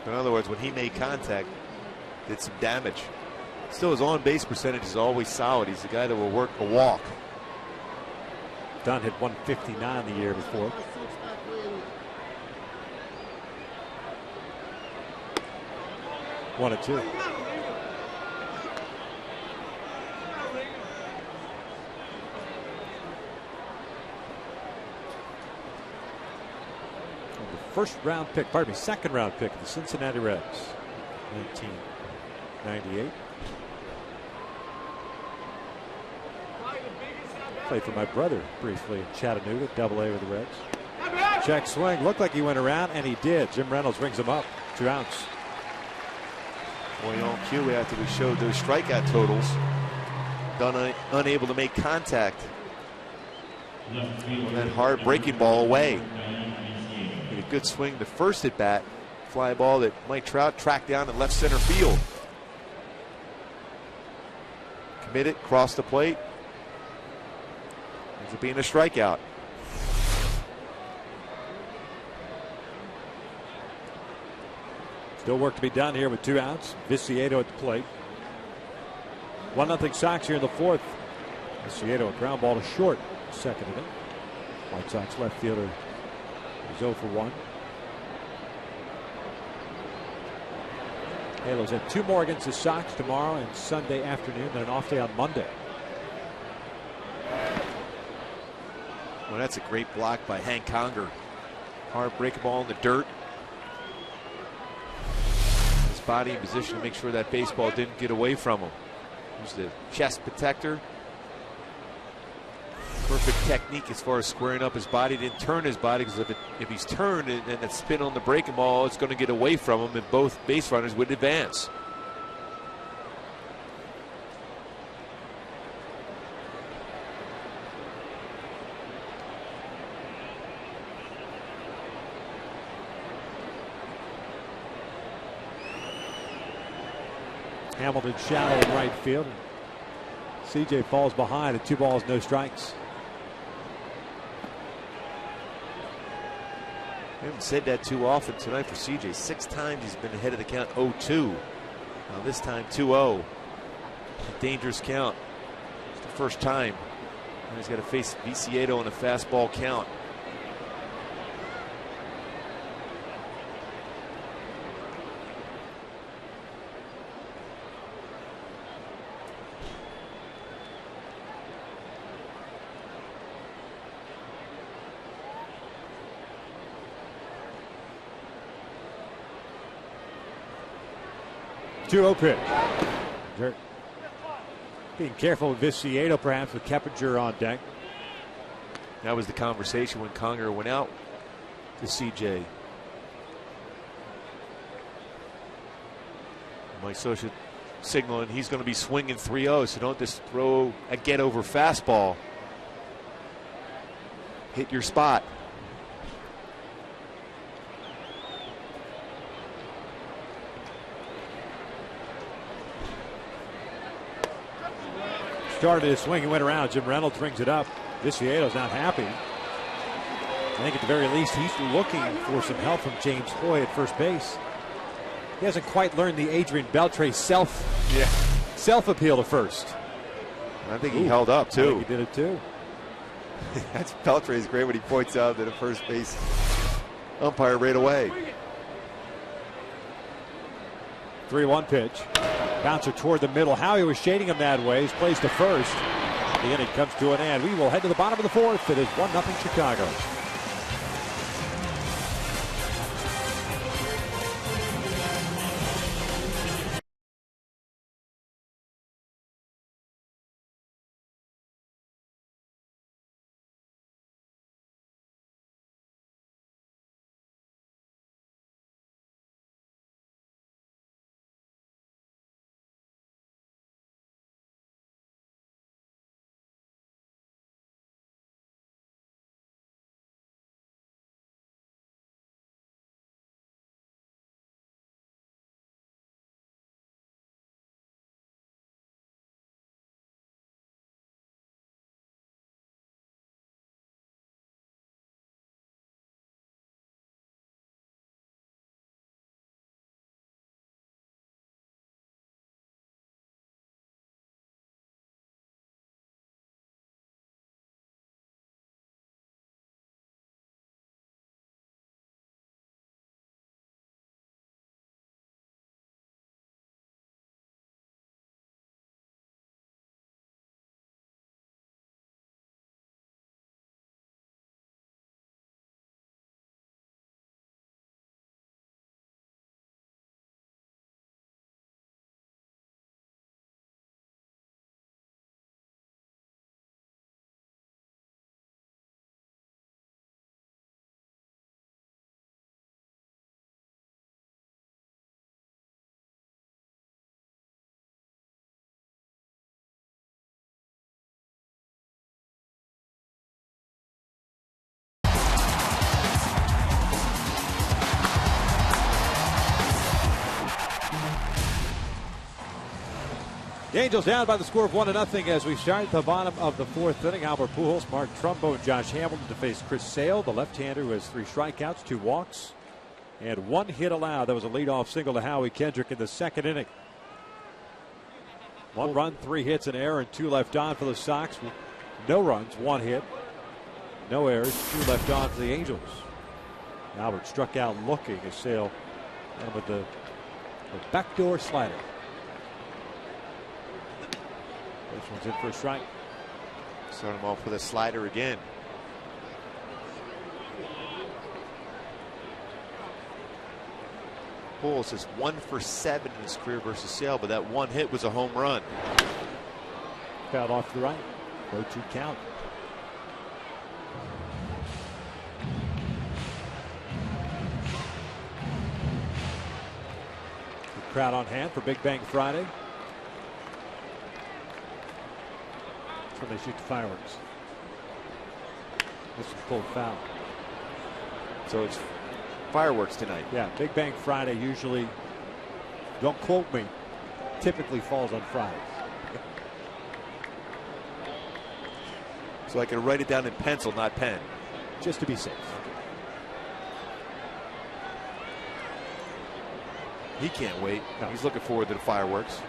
In other words, when he made contact, did some damage. Still, his on-base percentage is always solid. He's the guy that will work a walk. Dunn hit 159 the year before. One and two. First round pick, pardon me, second round pick of the Cincinnati Reds, 1998. Played for my brother briefly in Chattanooga, Double-A with the Reds. Check swing, looked like he went around, and he did. Jim Reynolds rings him up, 2 outs. Boy, on cue after we showed those strikeout totals, Dunn unable to make contact on that hard breaking ball away. He had a good swing the first at bat, fly ball that Mike Trout tracked down in left center field. Committed, crossed the plate. Ends up being a strikeout. Still work to be done here with 2 outs. Viciedo at the plate. 1-0 Sox here in the fourth. Viciedo, a ground ball to short, second inning. White Sox left fielder is 0 for 1. Halos have 2 more against the Sox tomorrow and Sunday afternoon, then an off day on Monday. Well, that's a great block by Hank Conger. Hard breaking ball in the dirt. His body in position to make sure that baseball didn't get away from him. Used the chest protector. Perfect technique as far as squaring up his body. Didn't turn his body, because if he's turned and that spin on the breaking ball, it's going to get away from him, and both base runners would advance. Hamilton shallow in right field. CJ falls behind at 2 balls, no strikes. I haven't said that too often tonight for CJ. 6 times he's been ahead of the count 0-2. Now this time 2-0. A dangerous count. It's the first time. And he's got to face Viciedo on a fastball count. Two-0 pitch. Being careful with Viciedo, perhaps, with Keppinger on deck. That was the conversation when Conger went out to CJ. Mike Scioscia signaling he's going to be swinging 3-0, so don't just throw a get-over fastball. Hit your spot. started his swing and went around. Jim Reynolds brings it up. Viciato's not happy. I think at the very least he's looking for some help from James Hoy at first base. He hasn't quite learned the Adrian Beltre self-appeal to first. I think he held up, too. I think he did it, too. That's Beltre is great when he points out to the first base umpire right away. 3-1 pitch. Bouncer toward the middle. Howie was shading him that way. He's placed to first. The inning comes to an end. We will head to the bottom of the fourth. It is 1-0 Chicago. The Angels down by the score of 1-0 as we start the bottom of the fourth inning. Albert Pujols, Mark Trumbo, and Josh Hamilton to face Chris Sale, the left-hander who has 3 strikeouts, 2 walks, and 1 hit allowed. That was a leadoff single to Howie Kendrick in the second inning. 1 run, 3 hits, an error, and 2 left on for the Sox. No runs, 1 hit, no errors, 2 left on for the Angels. Albert struck out looking as Sale with the backdoor slider. This one's in for a strike. Start him off with a slider again. Pujols is 1 for 7 in his career versus Sale, but that 1 hit was a home run. Fouled off to the right. 0-2 count. The crowd on hand for Big Bang Friday. When they shoot the fireworks. This is full foul. So it's fireworks tonight. Yeah, Big Bang Friday usually, don't quote me, typically falls on Fridays. So I can write it down in pencil, not pen. Just to be safe. He can't wait. No. He's looking forward to the fireworks.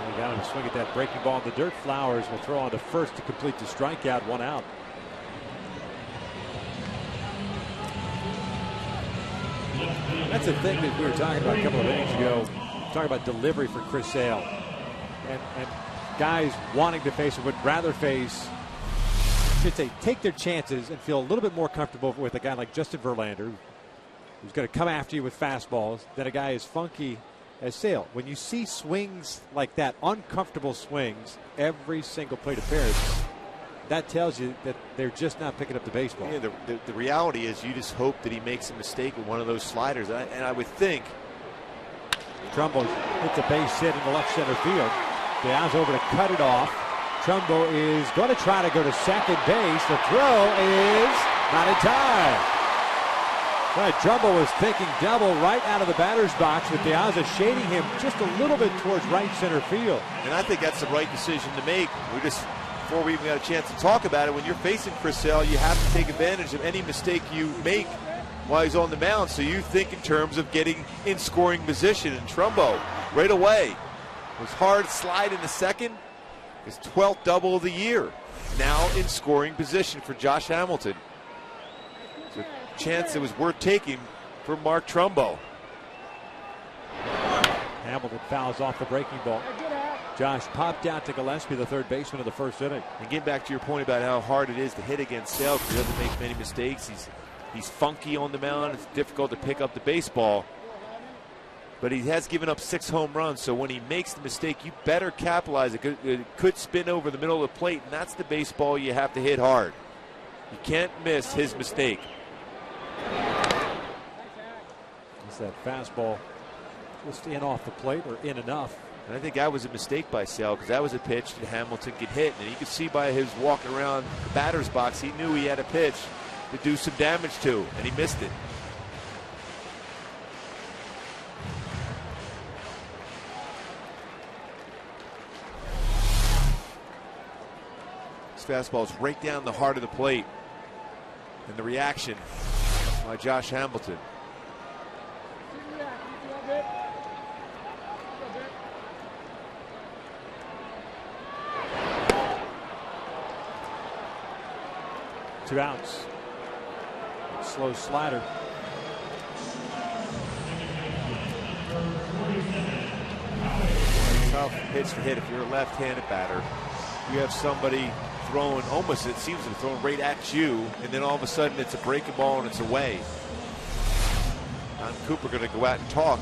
He got him to swing at that breaking ball in the dirt. Flowers will throw on to first to complete the strikeout. 1 out. That's the thing that we were talking about a couple of innings ago. Talking about delivery for Chris Sale. And guys wanting to face or would rather face, I should say, take their chances and feel a little bit more comfortable with a guy like Justin Verlander, who's going to come after you with fastballs, than a guy as funky as Sale. When you see swings like that, uncomfortable swings, every single plate appearance, that tells you that they're just not picking up the baseball. Yeah, the reality is you just hope that he makes a mistake with one of those sliders. And I would think. Trumbo hits a base hit in the left center field. Diaz over to cut it off. Trumbo is going to try to go to second base. The throw is not in time. Right, Trumbo was thinking double right out of the batter's box with De Aza shading him just a little bit towards right center field. And I think that's the right decision to make. Before we even got a chance to talk about it, when you're facing Chris Sale, you have to take advantage of any mistake you make while he's on the mound. So you think in terms of getting in scoring position. And Trumbo, right away, was hard slide in the second. His 12th double of the year. Now in scoring position for Josh Hamilton. It's a chance that was worth taking for Mark Trumbo. Hamilton fouls off the breaking ball. Josh popped out to Gillespie, the third baseman of the first inning. And getting back to your point about how hard it is to hit against Sale, because he doesn't make many mistakes. He's funky on the mound. It's difficult to pick up the baseball. But he has given up 6 home runs, so when he makes the mistake, you better capitalize. It could spin over the middle of the plate, and that's the baseball you have to hit hard. You can't miss his mistake. Is that fastball just in off the plate or in enough? And I think that was a mistake by Sale, because that was a pitch that Hamilton could hit. And you could see by his walking around the batter's box, he knew he had a pitch to do some damage to, and he missed it. This fastball is right down the heart of the plate. And the reaction by Josh Hamilton. Two outs. Slow slider. Tough pitch to hit if you're a left-handed batter. You have somebody throwing almost, it seems to be throwing right at you, and then all of a sudden it's a breaking ball and it's away. Don Cooper going to go out and talk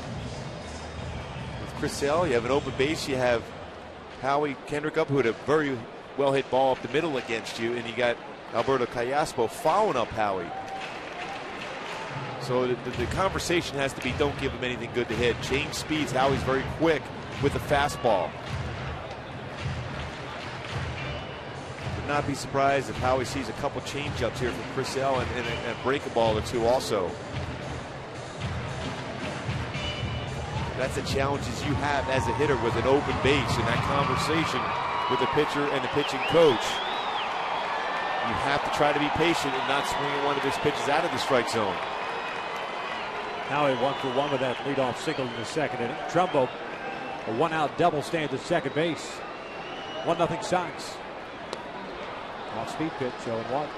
with Chris Sale. You have an open base. You have Howie Kendrick up, who had a very well hit ball up the middle against you, and you got Alberto Callaspo following up Howie. So the conversation has to be, don't give him anything good to hit. Change speeds. Howie's very quick with the fastball. Would not be surprised if Howie sees a couple change-ups here from Chris Sale and a breaking ball or two also. That's the challenges you have as a hitter with an open base, and that conversation with the pitcher and the pitching coach. You have to try to be patient and not swing at one of his pitches out of the strike zone. Howie 1-for-1 with that leadoff single in the second inning. Trumbo, a 1-out double, stands at second base. 1-0 Sox. Off-speed pitch, 0-1.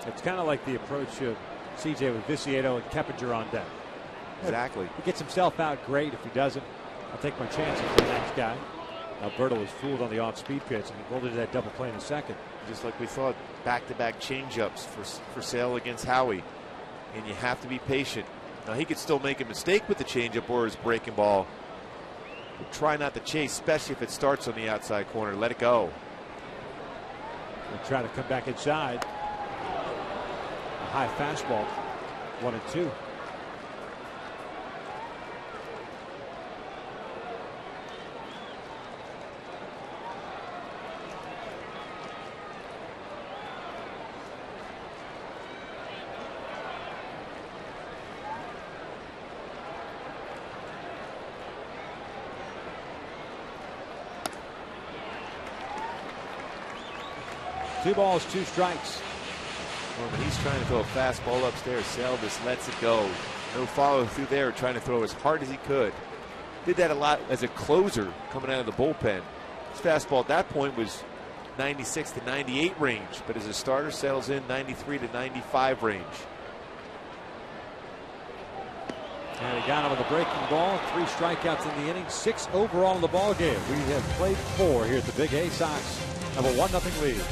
It's kind of like the approach of CJ with Viciedo and Keppinger on deck. Exactly. If he gets himself out, great. If he doesn't, I'll take my chances for the next guy. Alberto was fooled on the off-speed pitch, and he rolled into that double play in a second. Just like we thought, back-to-back change-ups for Sale against Howie. And you have to be patient. Now, he could still make a mistake with the change-up or his breaking ball. But try not to chase, especially if it starts on the outside corner. Let it go. He'll try to come back inside. A high fastball, 1-2. Two balls, two strikes. Well, when he's trying to throw a fastball upstairs, Sale just lets it go. No follow through there, trying to throw as hard as he could. Did that a lot as a closer coming out of the bullpen. His fastball at that point was 96 to 98 range, but as a starter, Sale's in 93 to 95 range. And he got him with a breaking ball. 3 strikeouts in the inning, 6 overall in the ball game. We have played 4 here at the Big A. Sox have a 1-0 lead.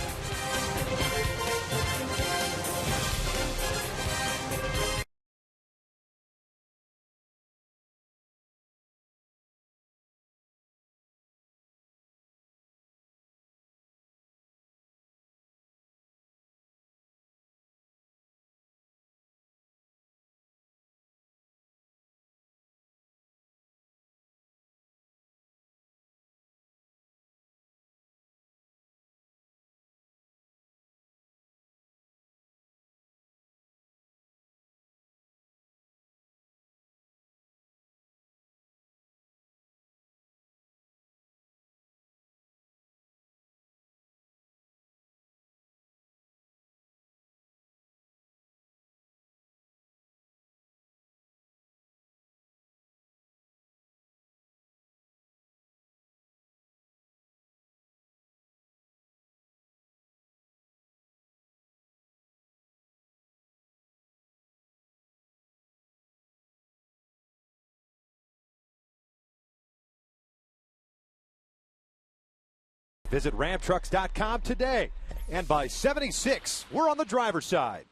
Visit ramtrucks.com today. And by 76, we're on the driver's side.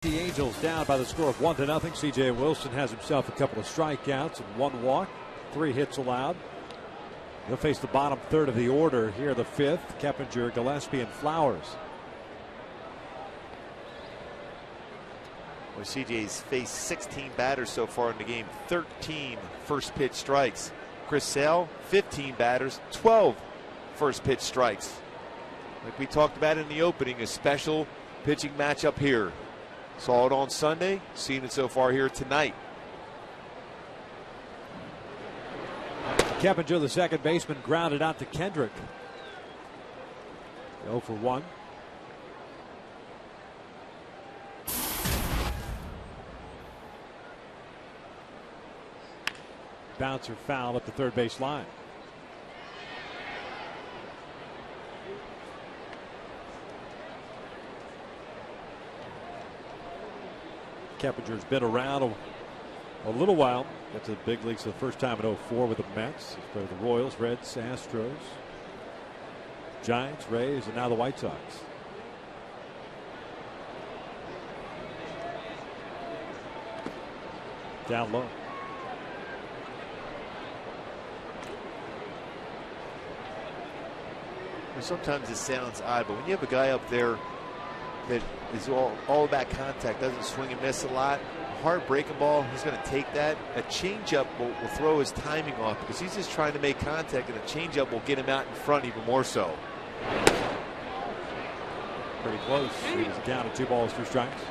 The Angels down by the score of 1-0. C.J. Wilson has himself a couple of strikeouts and 1 walk, 3 hits allowed. He'll face the bottom third of the order here, the 5th. Keppinger, Gillespie, and Flowers. Well, CJ's faced 16 batters so far in the game, 13 first pitch strikes. Chris Sale, 15 batters, 12 first pitch strikes. Like we talked about in the opening, a special pitching matchup here. Saw it on Sunday, seen it so far here tonight. Keppinger, the second baseman, grounded out to Kendrick. 0 for 1. Bouncer foul at the third base line. Keppinger's been around a little while. Got to the big leagues for the first time in 04 with the Mets. He's played with the Royals, Reds, Astros, Giants, Rays, and now the White Sox. Down low. Sometimes it sounds odd, but when you have a guy up there that is all about contact, doesn't swing and miss a lot, a hard breaking ball, he's going to take that. A changeup will throw his timing off because he's just trying to make contact, and a changeup will get him out in front even more so. Pretty close. He was down to 2 balls, 2 strikes.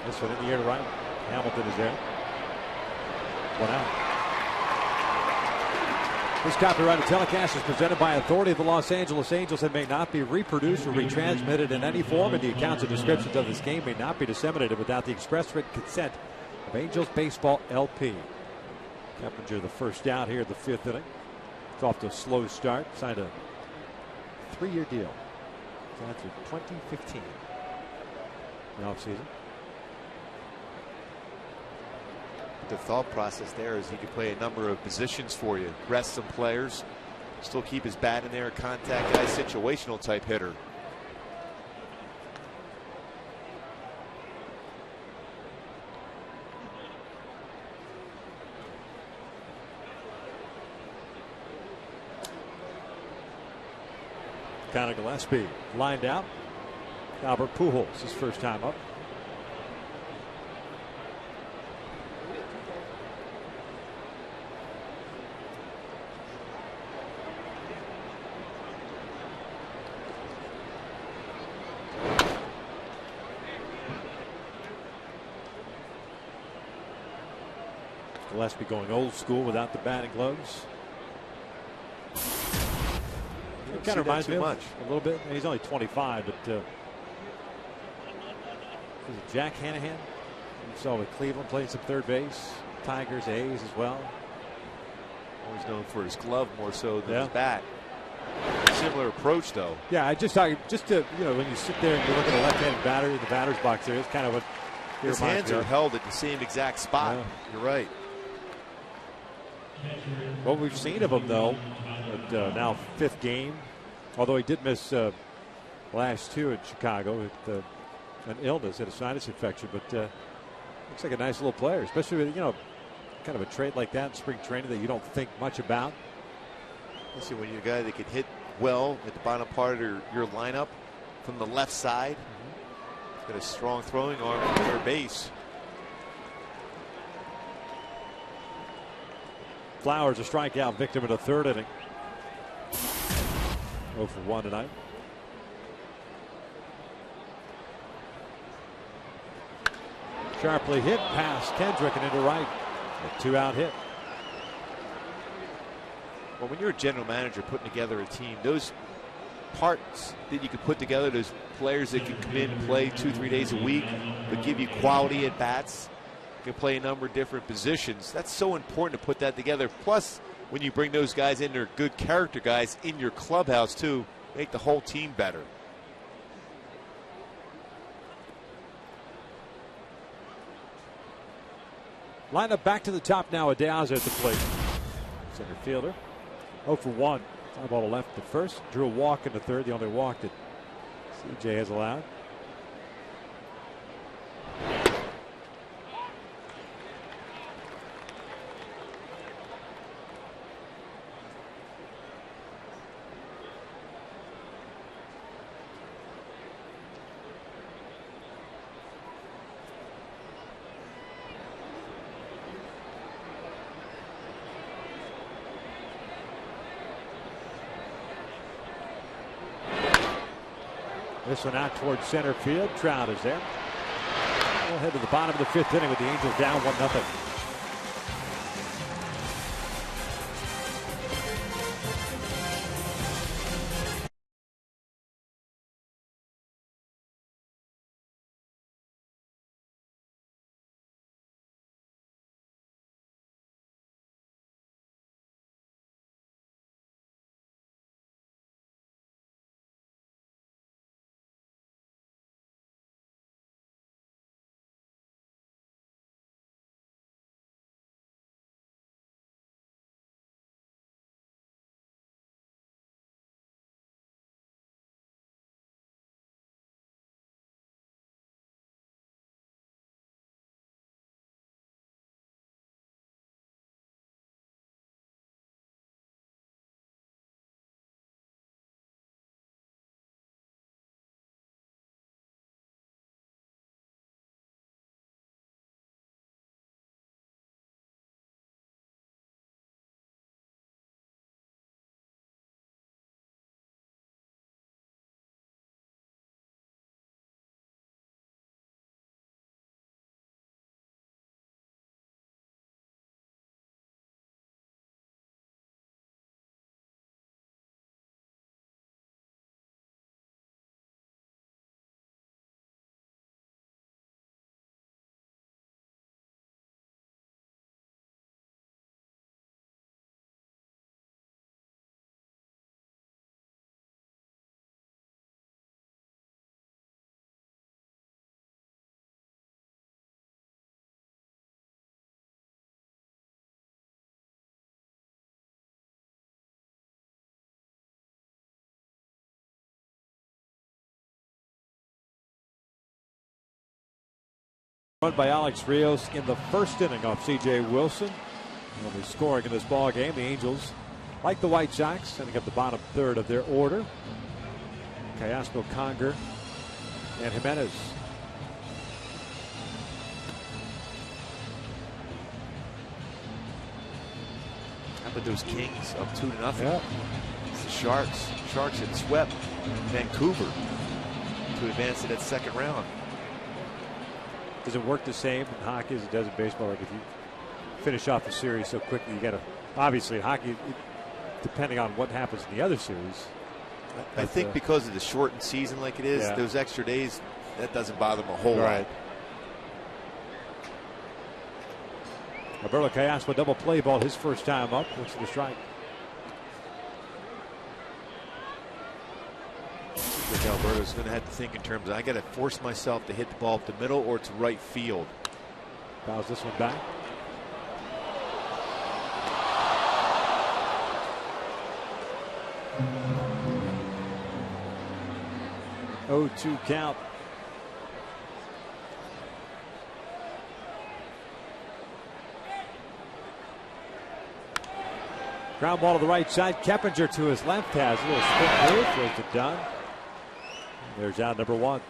This one in the air to right. Hamilton is there. 1 out. This copyrighted telecast is presented by authority of the Los Angeles Angels and may not be reproduced or retransmitted in any form, and the accounts and descriptions of this game may not be disseminated without the express written consent of Angels Baseball LP. Keppinger, the first out here, the 5th inning. It's off to a slow start. Signed a 3-year deal. Signed through 2015. The offseason. The thought process there is he could play a number of positions for you, rest some players, still keep his bat in there, a contact guy, situational type hitter. Connor Gillespie lined out. Albert Pujols, his first time up. Gillespie going old school without the batting gloves. It kind of reminds me of a little bit. He's only 25, but is it Jack Hanahan? You saw with Cleveland playing some third base. Tigers, A's as well. Always known for his glove more so than his bat. Similar approach, though. Yeah, I just thought, when you sit there and you look at a left-handed batter in the batter's box, there is kind of what his hands are held at the same exact spot. Yeah. You're right. What we've seen of him, though, now 5th game, although he did miss last 2 in Chicago with an illness and a sinus infection, but looks like a nice little player, especially with, kind of a trade like that in spring training that you don't think much about. Listen, when you're a guy that can hit well at the bottom part of your lineup from the left side, got a strong throwing arm from third base. Flowers a strikeout victim in the 3rd inning. 0 for 1 tonight. Sharply hit past Kendrick and into right. A 2-out hit. Well, when you're a general manager putting together a team, those parts that you can put together, those players that can come in and play 2-3 days a week, but give you quality at bats, can play a number of different positions. That's so important to put that together. Plus, when you bring those guys in, they're good character guys in your clubhouse too, make the whole team better. Lineup back to the top now. Adiaz at the plate. Center fielder. 0 for 1. Fly ball to left at first. Drew a walk in the third. The only walk that CJ has allowed. This one out towards center field. Trout is there. We'll head to the bottom of the 5th inning with the Angels down 1-0. Run by Alex Rios in the 1st inning off C.J. Wilson. Only scoring in this ball game. The Angels, like the White Sox, sending up the bottom 3rd of their order. Callaspo, Conger, and Jimenez. How about those Kings up 2-0? Yeah. It's the Sharks. Sharks had swept Vancouver to advance to that 2nd round. Does it work the same in hockey as it does in baseball? Like if you finish off a series so quickly, you got to, obviously in hockey, depending on what happens in the other series. I think because of the shortened season like it is, those extra days, that doesn't bother them a whole lot. Alberto Callaspo double play ball his first time up. Looks for the strike. I think Alberto's going to have to think in terms of, I got to force myself to hit the ball up the middle or to right field. Fouls this one back. Oh, 2 count. Ground ball to the right side. Keppinger to his left has a little spin move. Throws it down. There's out number 1.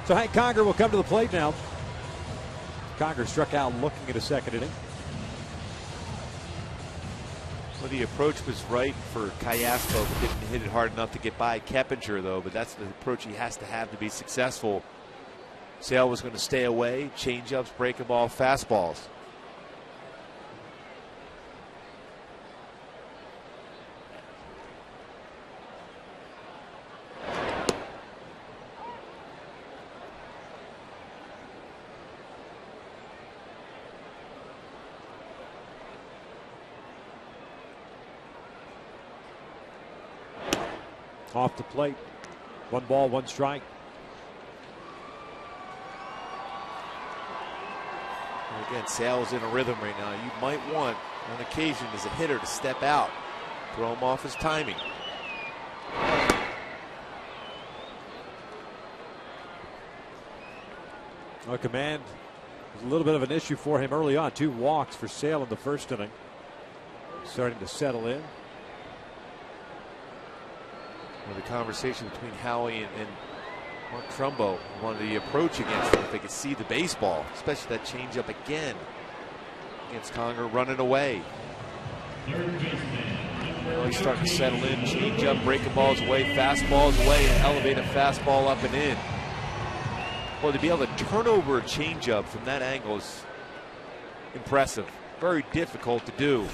So Hank Conger will come to the plate now. Conger struck out looking at a second inning. Well, the approach was right for Cayaspo, but didn't hit it hard enough to get by Keppinger, though. But that's the approach he has to have to be successful. Sale was going to stay away. Change-ups, breaking ball, fastballs. Off the plate. 1 ball, 1 strike. And again, Sale's in a rhythm right now. You might want, on occasion, as a hitter, to step out, throw him off his timing. Well, command was a little bit of an issue for him early on. 2 walks for Sale in the first inning. Starting to settle in. Well, the conversation between Howie and Mark Trumbo wanted the approach against him if they could see the baseball, especially that changeup again against Conger running away. Well, he's starting to settle in, changeup, breaking balls away, fastballs away, and elevate a fastball up and in. Well, to be able to turn over a changeup from that angle is impressive. Very difficult to do.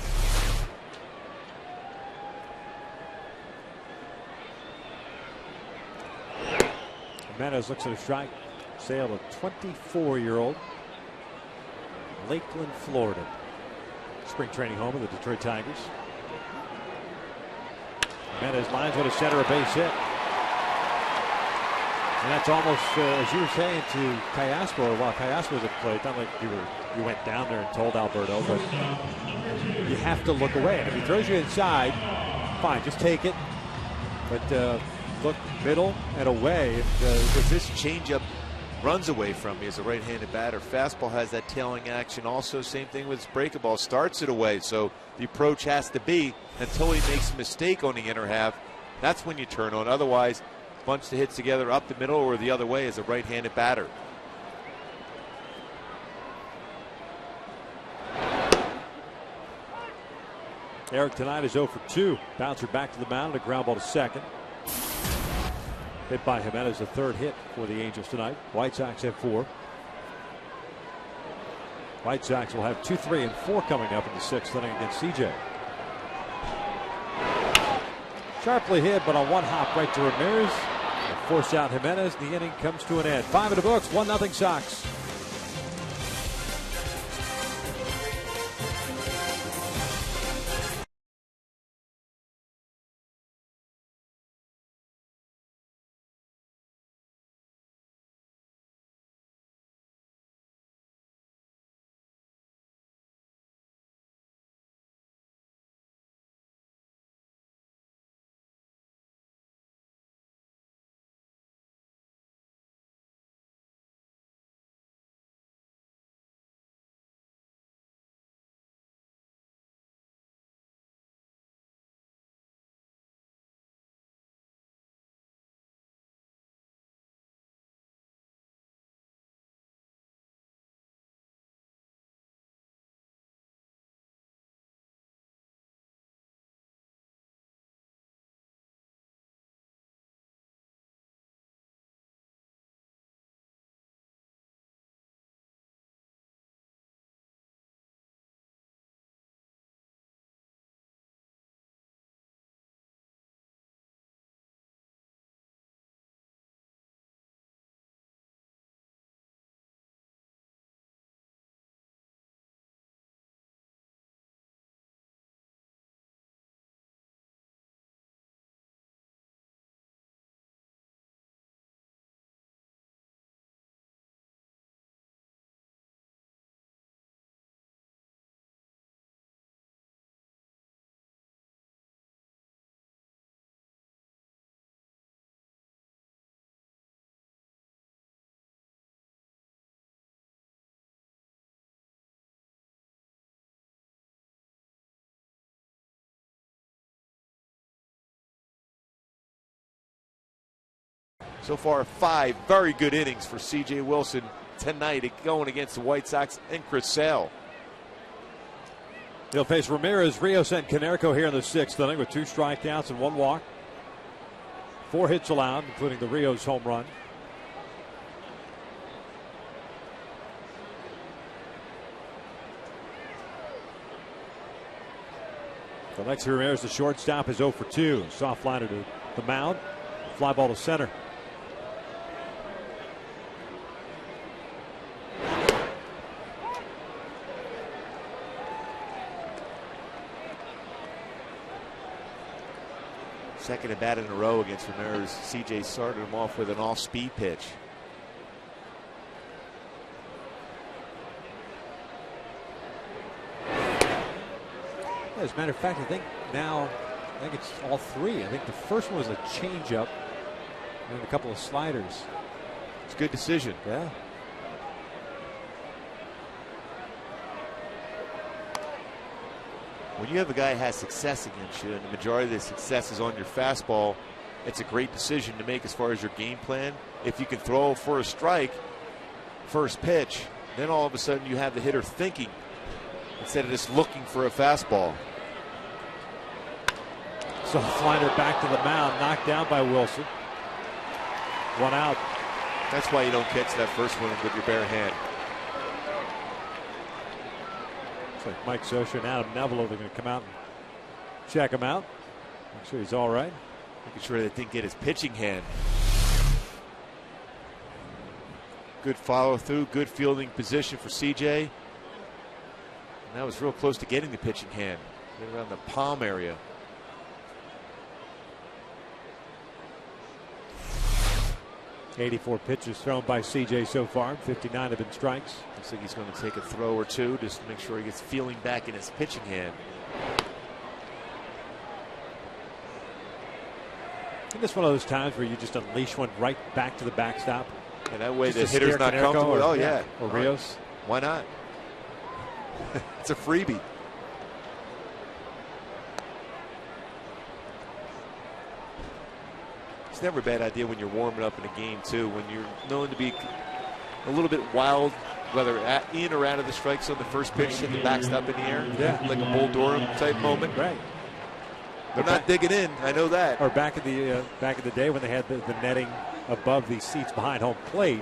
Jimenez looks at a strike. Sale, a 24-year-old. Lakeland, Florida. Spring training home of the Detroit Tigers. Jimenez lines with a center, a base hit. And that's almost, as you were saying to Cayaspo, while Cayaspo was at the plate, not like you went down there and told Alberto, but you have to look away. And if he throws you inside, fine, just take it. But look middle and away. Because this changeup runs away from me as a right-handed batter. Fastball has that tailing action also. Same thing with his breaking ball. Starts it away. So the approach has to be until he makes a mistake on the inner half. That's when you turn on. Otherwise, bunch the hits together up the middle or the other way as a right-handed batter. Eric tonight is 0 for 2. Bouncer back to the mound, a ground ball to second. Hit by Jimenez, the 3rd hit for the Angels tonight. White Sox have 4. White Sox will have 2, 3, and 4 coming up in the 6th inning against CJ. Sharply hit, but on one hop right to Ramirez. Force out Jimenez. The inning comes to an end. 5 in the books, 1-0 Sox. So far, 5 very good innings for C.J. Wilson tonight, going against the White Sox and Chris Sale. He'll face Ramirez, Rios, and Konerko here in the 6th inning with 2 strikeouts and 1 walk. 4 hits allowed, including the Rios home run. Alexi Ramirez, the shortstop, is 0 for 2. Soft liner to the mound. Fly ball to center. Second at bat in a row against Ramirez. CJ started him off with an off-speed pitch. As a matter of fact, I think it's all 3. I think the first one was a changeup and a couple of sliders. It's a good decision. Yeah. When you have a guy who has success against you and the majority of the success is on your fastball, it's a great decision to make as far as your game plan. If you can throw for a strike, first pitch, then all of a sudden you have the hitter thinking instead of just looking for a fastball. Soft liner back to the mound, knocked down by Wilson. 1 out. That's why you don't catch that first one with your bare hand. Looks like Mike Scioscia and Adam Neville are going to come out and check him out. Make sure he's all right. Making sure that didn't get his pitching hand. Good follow through, good fielding position for CJ. And that was real close to getting the pitching hand. Right around the palm area. '84 pitches thrown by CJ so far. 59 have been strikes. Looks like he's going to take a throw or two just to make sure he gets feeling back in his pitching hand. And this one of those times where you just unleash one right back to the backstop. And that way Just the to hitter's scare not Konerko comfortable. Oh, yeah. Or Rios. Why not? It's a freebie. It's never a bad idea when you're warming up in a game, too. When you're known to be a little bit wild, whether in or out of the strike zone, the first pitch hit the backstop in the air. Yeah. Like a Bull Durham type moment. Right. They're not digging in. I know that. Or back in the day when they had the netting above the seats behind home plate,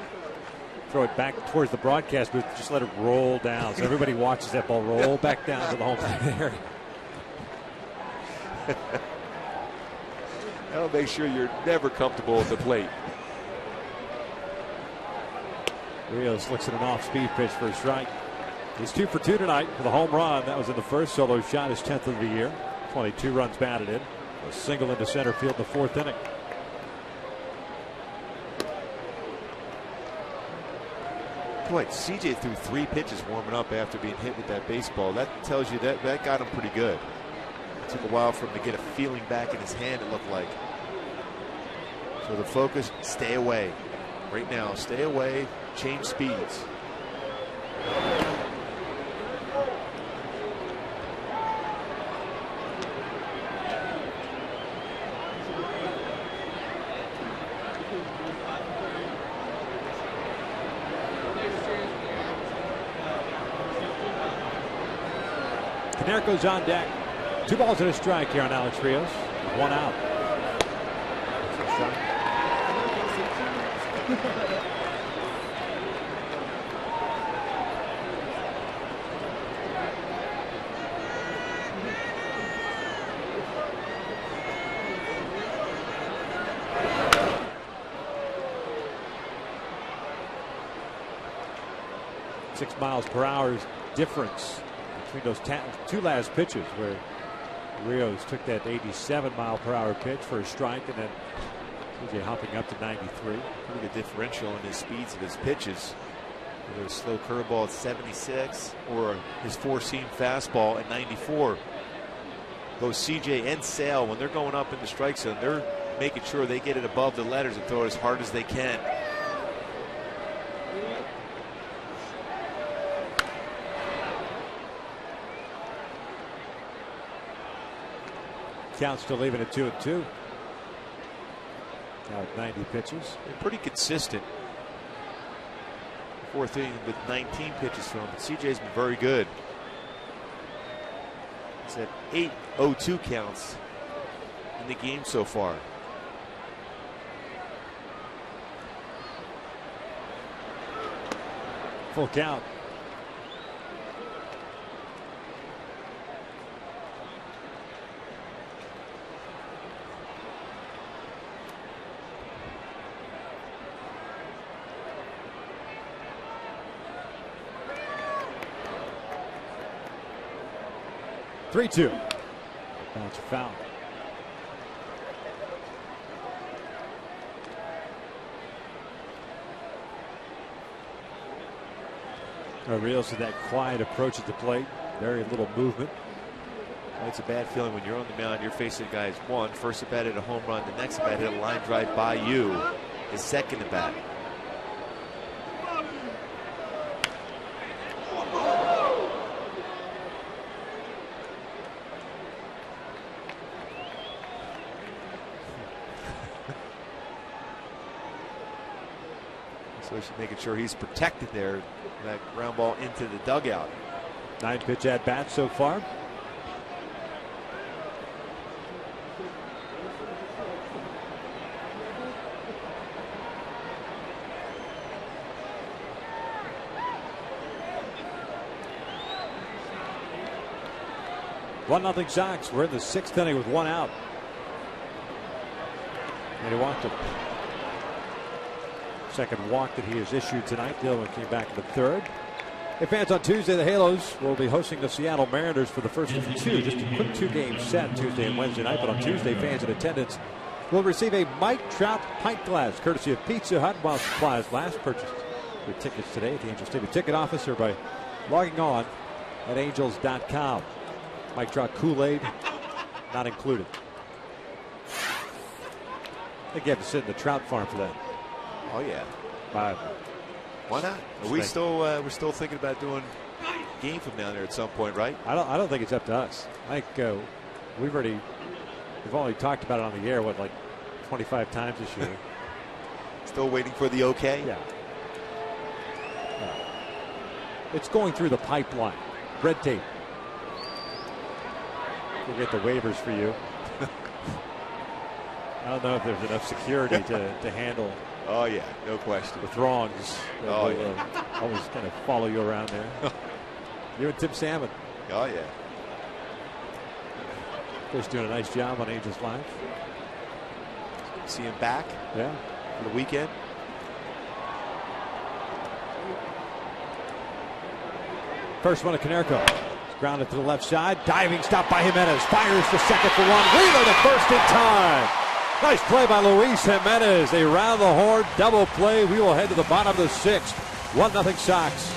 throw it back towards the broadcast booth, just let it roll down. So everybody watches that ball roll back down to the home plate area. That'll make sure you're never comfortable at the plate. Rios looks at an off-speed pitch for a strike. He's 2 for 2 tonight with a home run. That was in the first solo shot, his 10th of the year. 22 runs batted in. A single into center field in the 4th inning. Boy, CJ threw 3 pitches warming up after being hit with that baseball. That tells you that got him pretty good. It took a while for him to get a feeling back in his hand, it looked like. So the focus, stay away. Right now, stay away, change speeds. Konerko's on deck. 2 balls and a strike here on Alex Rios. 1 out. Six miles per hour difference between those 2 last pitches, where Rios took that 87-mile-per-hour pitch for a strike, and then CJ hopping up to 93. Pretty good differential in his speeds of his pitches. Whether a slow curveball at 76 or his 4-seam fastball at 94. Both CJ and Sale, when they're going up in the strike zone, they're making sure they get it above the letters and throw it as hard as they can. Count still leaving it 2-2. Now at 90 pitches. They're pretty consistent. Fourth inning with 19 pitches from him. But CJ's been very good. He's at 8 0-2 counts in the game so far. Full count. Three-two. Bounce foul. Rios with that quiet approach at the plate. Very little movement. Well, it's a bad feeling when you're on the mound. You're facing guys. One, first at bat hit a home run. The next at bat hit a line drive by you. His second at bat. So he's making sure he's protected there. That ground ball into the dugout. 9 pitch at bat so far. One nothing Sox. We're in the 6th inning with 1 out. And he walked him. Second walk that he has issued tonight. Dillon came back in the 3rd. Hey fans, on Tuesday the Halos will be hosting the Seattle Mariners for the first of 2. Just a quick 2-game set Tuesday and Wednesday night. But on Tuesday, fans in attendance will receive a Mike Trout pint glass courtesy of Pizza Hut while supplies last. Purchased your tickets today at the Angels Stadium ticket office or by logging on at angels.com. Mike Trout Kool-Aid not included. I think you have to sit in the Trout farm for that. Oh yeah. Why not? We're still thinking about doing a game from down there at some point, right? I don't think it's up to us. I think we've only talked about it on the air like 25 times this year. Still waiting for the okay. Yeah. It's going through the pipeline. Red tape. We'll get the waivers for you. I don't know if there's enough security to handle. Oh yeah, no question. The throngs. Oh yeah. Always kind of follow you around there. You and Tim Salmon. Oh yeah. Just doing a nice job on Angels Live. See him back. Yeah. For the weekend. First one to Konerko. It's grounded to the left side. Diving stop by Jimenez. Fires to second for 1. Wheeler to first in time. Nice play by Luis Jimenez. They round the horn. Double play. We will head to the bottom of the 6th. 1-0 Sox.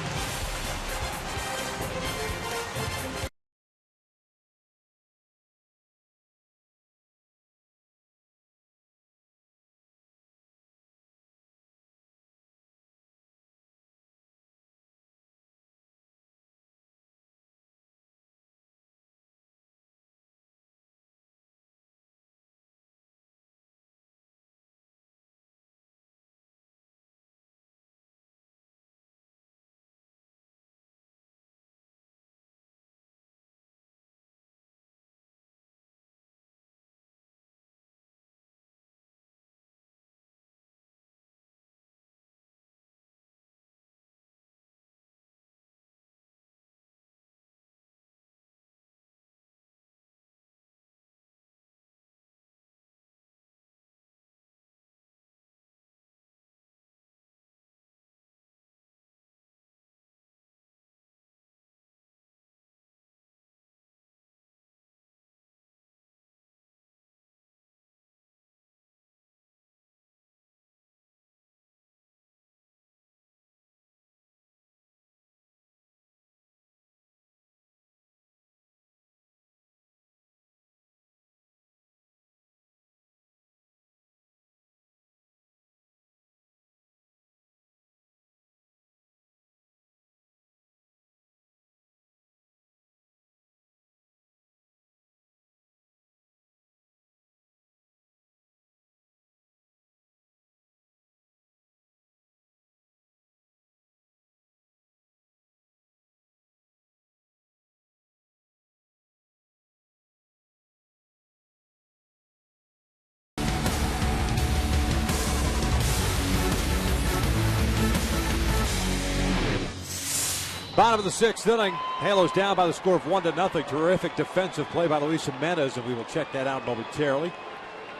Bottom of the sixth inning. Halos down by the score of 1-0. Terrific defensive play by Luis Jimenez, and we will check that out momentarily.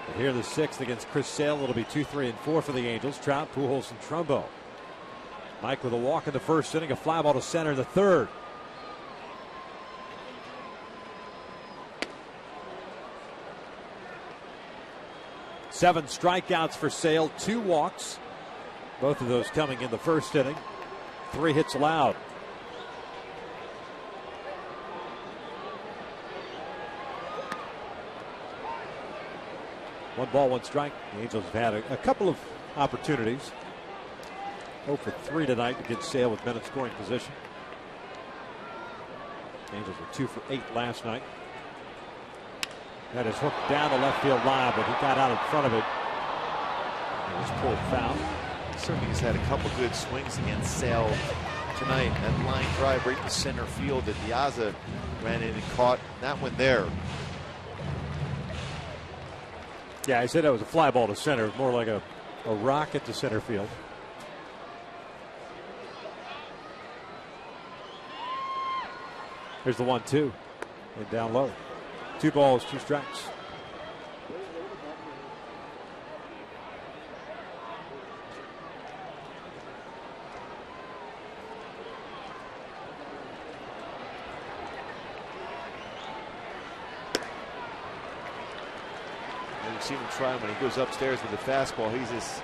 But here the sixth against Chris Sale. It'll be 2, 3, and 4 for the Angels. Trout, Pujols, and Trumbo. Mike with a walk in the first inning, a fly ball to center in the third. Seven strikeouts for Sale, 2 walks. Both of those coming in the first inning. 3 hits allowed. One ball, 1 strike. The Angels have had a couple of opportunities. 0 for 3 tonight against Sale with men in scoring position. The Angels were 2 for 8 last night. That is hooked down the left field line, but he got out in front of it. It was pulled foul. Certainly has had a couple good swings against Sale tonight. That line drive right to center field that Diaza ran in and caught that one there. Yeah, I said that was a fly ball to center. It was more like a rocket to center field. Here's the 1-2. And down low. 2 balls, 2 strikes. You've seen him try when he goes upstairs with the fastball. He's just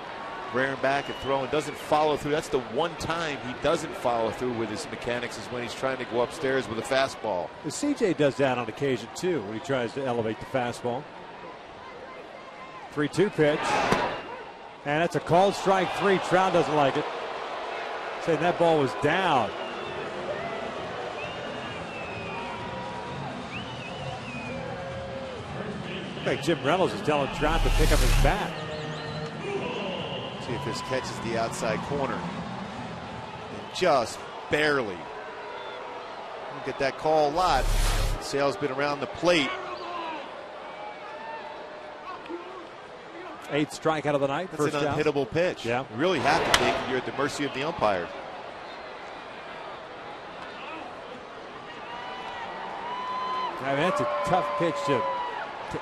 rearing back and throwing, doesn't follow through. That's the one time he doesn't follow through with his mechanics, is when he's trying to go upstairs with a fastball. The CJ does that on occasion too when he tries to elevate the fastball. 3-2 pitch. And it's a called strike 3. Trout doesn't like it. Saying that ball was down. I think Jim Reynolds is telling Trout to pick up his bat. See if this catches the outside corner. And just barely. We'll get that call a lot. Sale's been around the plate. 8th strikeout of the night. That's an unhittable pitch. Yeah. You really have to take it. You're at the mercy of the umpire. I mean, that's a tough pitch to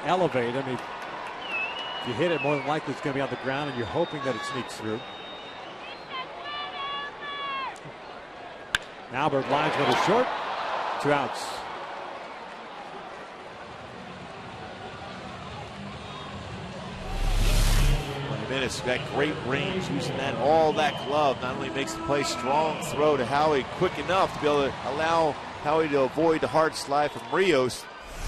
elevate. I mean, if you hit it, more than likely it's going to be on the ground, and you're hoping that it sneaks through. Albert lines with a short. 2 outs. Jimenez got great range using all that glove. Not only makes the play, strong throw to Howie, quick enough to be able to allow Howie to avoid the hard slide from Rios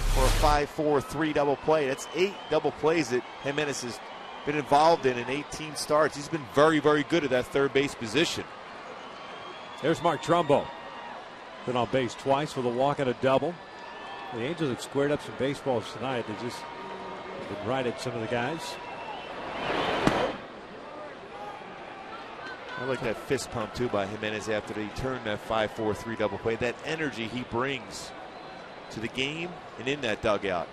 for a 5-4-3 double play. That's 8 double plays that Jimenez has been involved in 18 starts. He's been very, very good at that third base position. There's Mark Trumbo. Been on base twice with a walk and a double. The Angels have squared up some baseballs tonight. They just been right at some of the guys. I like that fist pump too by Jimenez after they turned that 5-4-3 double play. That energy he brings to the game and in that dugout.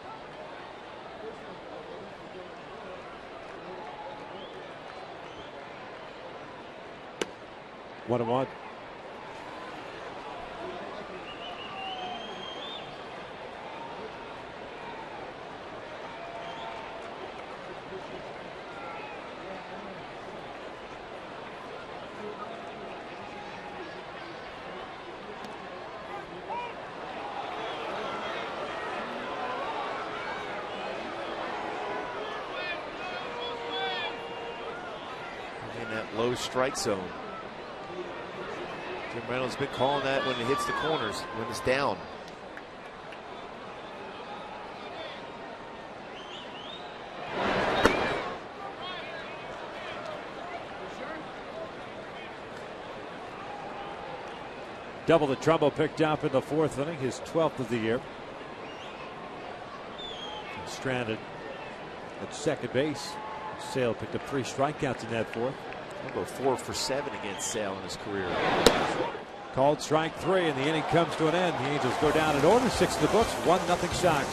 One and one. In that low strike zone. Jim Reynolds has been calling that when it hits the corners, when it's down. Double that Trumbo picked up in the 4th inning, his 12th of the year. Stranded at second base. Sale picked up 3 strikeouts in that 4th. I'll go 4 for 7 against Sale in his career. Called strike 3, and the inning comes to an end. The Angels go down in order, 6 in the books, 1-0 Sox.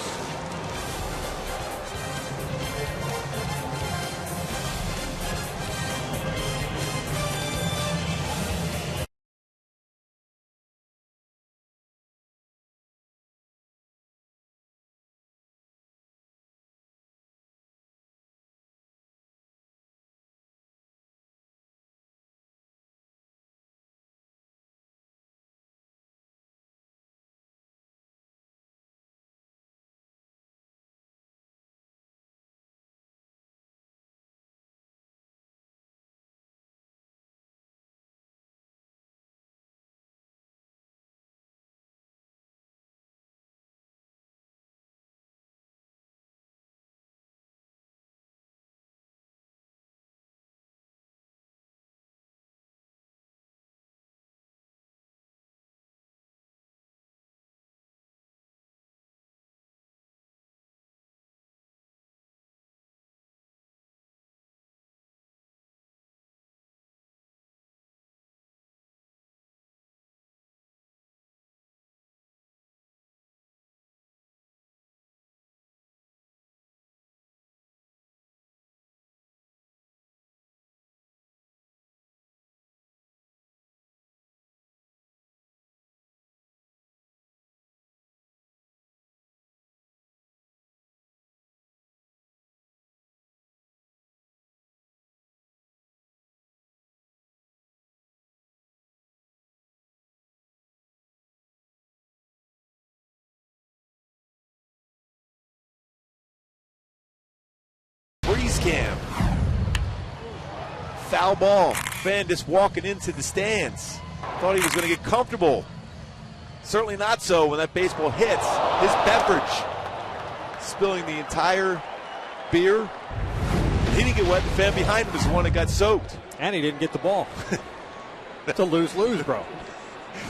cam. Foul ball. Bendis walking into the stands. Thought he was going to get comfortable. Certainly not so when that baseball hits his beverage. Spilling the entire beer. He didn't get wet. The fan behind him was the one that got soaked. And he didn't get the ball. It's a lose-lose, bro.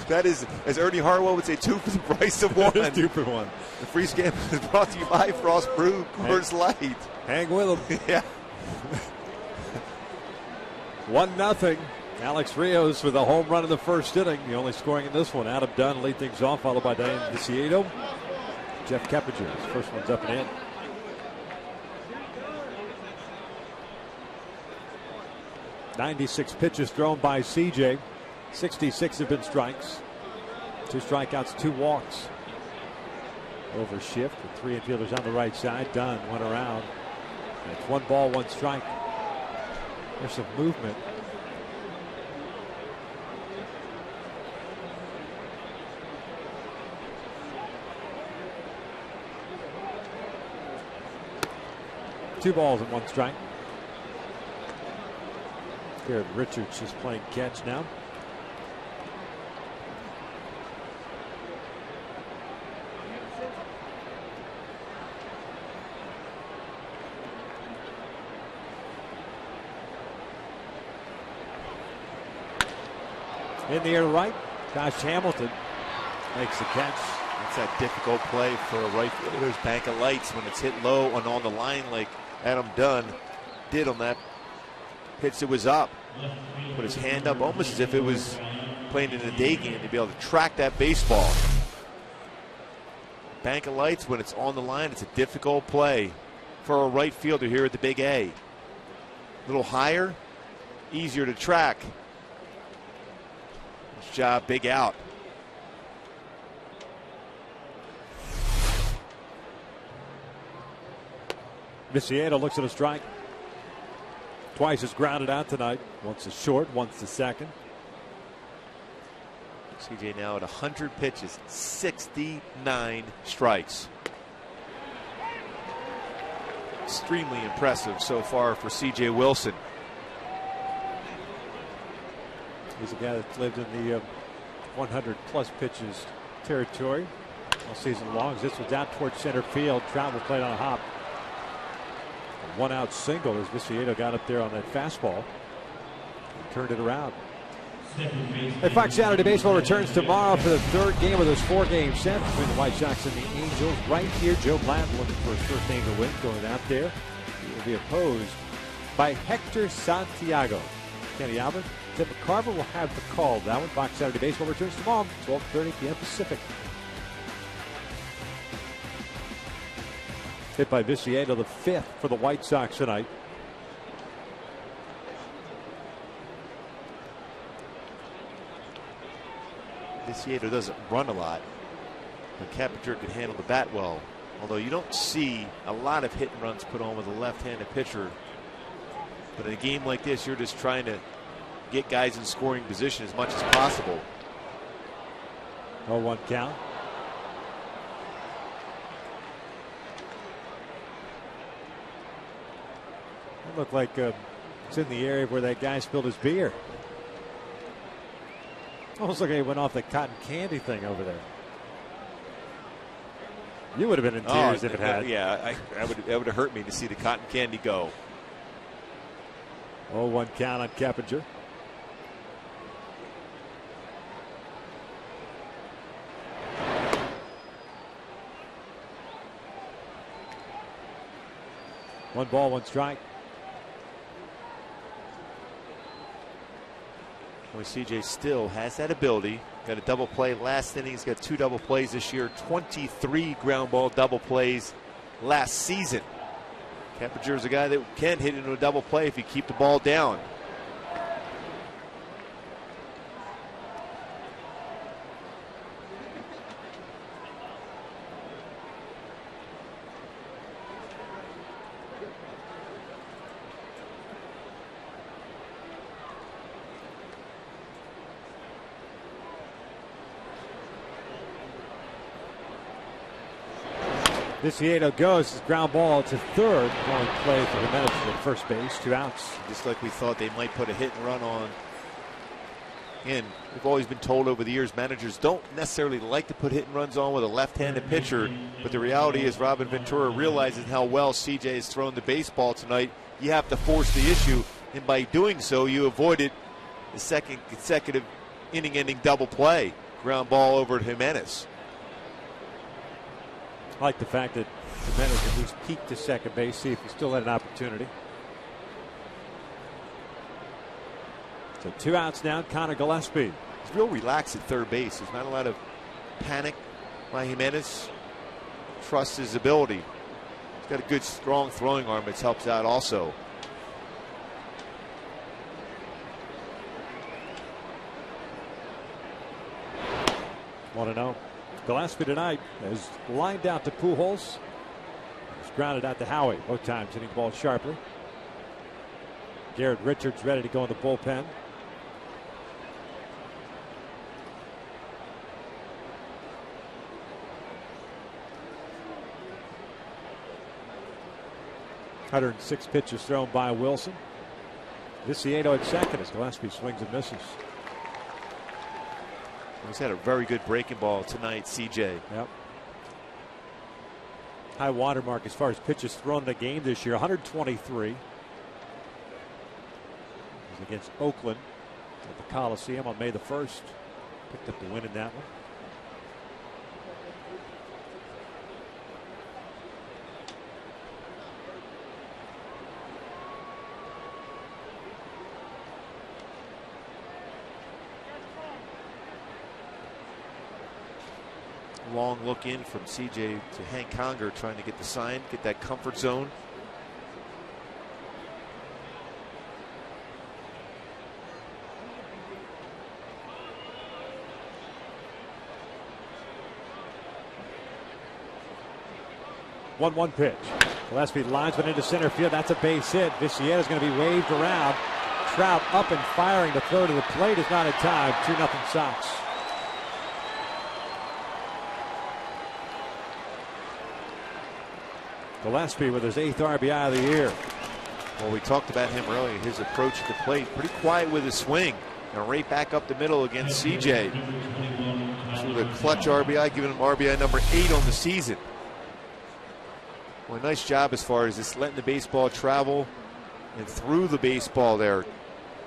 That is, as Ernie Harwell would say, 2 for the price of 1. 2 for 1. The free scam is brought to you by Frost Brew, Coors Light. Hang with him. Yeah. 1-0. Alex Rios with a home run in the first inning. The only scoring in this one. Adam Dunn lead things off, followed by Diane Viciedo. Jeff Keppinger. His first one's up and in. .96 pitches thrown by CJ. 66 have been strikes. 2 strikeouts, 2 walks. Over shift with 3 infielders on the right side. Dunn went around. It's 1 ball, 1 strike. There's some movement. Two balls and 1 strike. Garrett Richards is playing catch now. In the air to right, Josh Hamilton makes the catch. That's that difficult play for a right fielder's bank of lights when it's hit low and on the line like Adam Dunn did on that pitch that was up. Put his hand up almost as if it was playing in a day game to be able to track that baseball. Bank of lights, when it's on the line, it's a difficult play for a right fielder here at the Big A. A little higher, easier to track. Nice job, big out. Viciedo looks at a strike. Twice has grounded out tonight. Once is short, once the second. CJ now at 100 pitches, 69 strikes. Extremely impressive so far for CJ Wilson. He's a guy that's lived in the 100 plus pitches territory all season long. This was out towards center field. Trout will play on a hop. A 1-out single as Viciedo got up there on that fastball and turned it around. Hey, Fox Saturday Baseball returns tomorrow for the 3rd game of this 4-game set between the White Sox and the Angels. Right here, Joe Blatt looking for his first name to win, going out there. He will be opposed by Hector Santiago. Kenny Albert, Tim McCarver will have the call. That one, Fox Saturday Baseball returns tomorrow, 12:30 p.m. Pacific. Hit by Viciedo, the 5th for the White Sox tonight. Viciedo doesn't run a lot, but Keppinger can handle the bat well. Although you don't see a lot of hit and runs put on with a left-handed pitcher. But in a game like this, you're just trying to get guys in scoring position as much as possible. 0-1 count. It looked like it's in the area where that guy spilled his beer. Almost like he went off the cotton candy thing over there. You would have been in tears if it had. Yeah, that would have hurt me to see the cotton candy go. 0-1 count on Keppinger. One ball, 1 strike. Well, CJ still has that ability. Got a double play last inning. He's got 2 double plays this year. 23 ground ball double plays last season. Keppinger is a guy that can hit into a double play if you keep the ball down. Viciedo goes. His ground ball to third. Going play for Jimenez at first base. 2 outs. Just like we thought they might put a hit and run on. And we've always been told over the years managers don't necessarily like to put hit and runs on with a left-handed pitcher. But the reality is Robin Ventura realizes how well CJ has thrown the baseball tonight. You have to force the issue. And by doing so, you avoided the second consecutive inning-ending double play. Ground ball over to Jimenez. I like the fact that Jimenez at least peeked to second base, see if he still had an opportunity. So 2 outs now, Connor Gillespie. He's real relaxed at third base. There's not a lot of panic by Jimenez. Trusts his ability. He's got a good, strong throwing arm which helps out also. Want to know? Gillespie tonight has lined out to Pujols. He's grounded out to Howie. Both times hitting the ball sharply. Garrett Richards ready to go in the bullpen. (106 pitches thrown by Wilson. Viciedo at second as Gillespie swings and misses. He's had a very good breaking ball tonight, CJ. Yep. High watermark as far as pitches thrown in a game this year, 123. It was against Oakland at the Coliseum on May the 1st. Picked up the win in that one. Long look in from CJ to Hank Conger, trying to get the sign, get that comfort zone. One pitch. Gillespie lines one into center field. That's a base hit. Viciedo is going to be waved around. Trout up and firing to throw to the plate is not in time. 2-0 Sox. Gillespie with his 8th RBI of the year. Well, we talked about him earlier. His approach to the plate, pretty quiet with his swing. And right back up the middle against CJ. So the clutch RBI, giving him RBI number 8 on the season. Well, nice job as far as just letting the baseball travel and through the baseball there.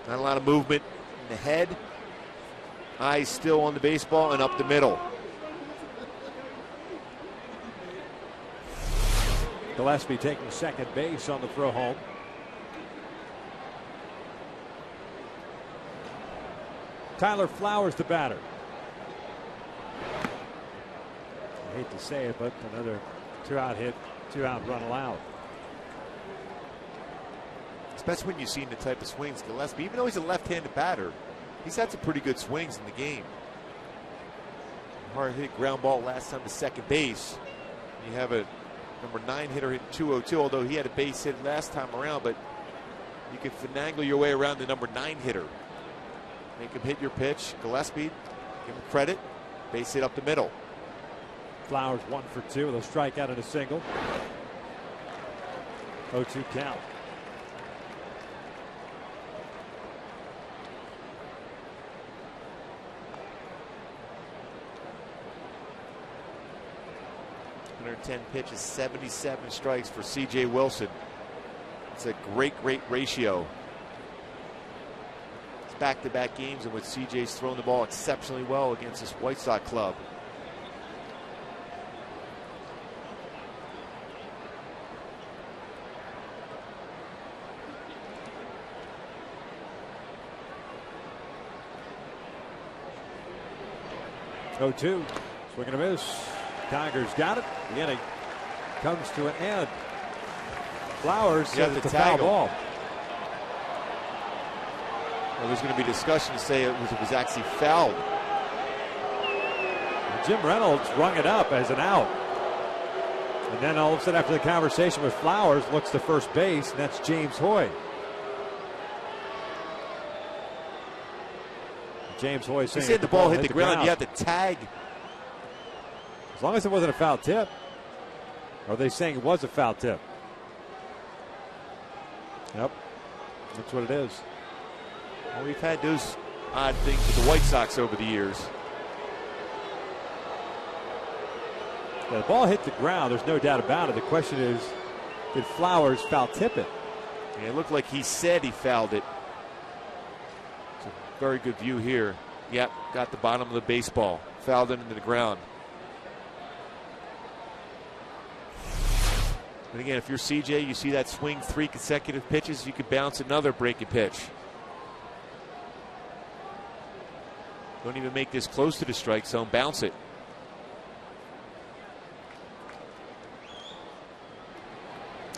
Not a lot of movement in the head. Eyes still on the baseball and up the middle. Gillespie taking second base on the throw home. Tyler Flowers, the batter. I hate to say it, but another 2-out hit, 2-out run allowed. Especially when you've seen the type of swings Gillespie, even though he's a left-handed batter, he's had some pretty good swings in the game. Hard hit ground ball last time to second base. You have a number 9 hitter hitting 202, although he had a base hit last time around, but you can finagle your way around the number 9 hitter. Make him hit your pitch. Gillespie, give him credit. Base hit up the middle. Flowers 1 for 2 with a strikeout and a single. 0-2 count. .10 pitches, 77 strikes for C.J. Wilson. It's a great ratio. It's back-to-back games in which C.J.'s thrown the ball exceptionally well against this White Sox club. (0-2). Swing and a miss. Conger's got it. The inning comes to an end. Flowers said it's a foul ball. Well, there's going to be discussion to say it was actually fouled. Jim Reynolds rung it up as an out. And then all of a sudden after the conversation with Flowers, looks to first base, and that's James Hoy. James Hoy saying he said the ball hit the ground. You have to tag. As long as it wasn't a foul tip. Are they saying it was a foul tip? Yep. That's what it is. Well, we've had those odd things with the White Sox over the years. Yeah, the ball hit the ground. There's no doubt about it. The question is, did Flowers foul tip it? Yeah, it looked like he said he fouled it. It's a very good view here. Yep, got the bottom of the baseball. Fouled it into the ground. But again, if you're CJ, you see that swing 3 consecutive pitches, you could bounce another breaking pitch. Don't even make this close to the strike zone. Bounce it.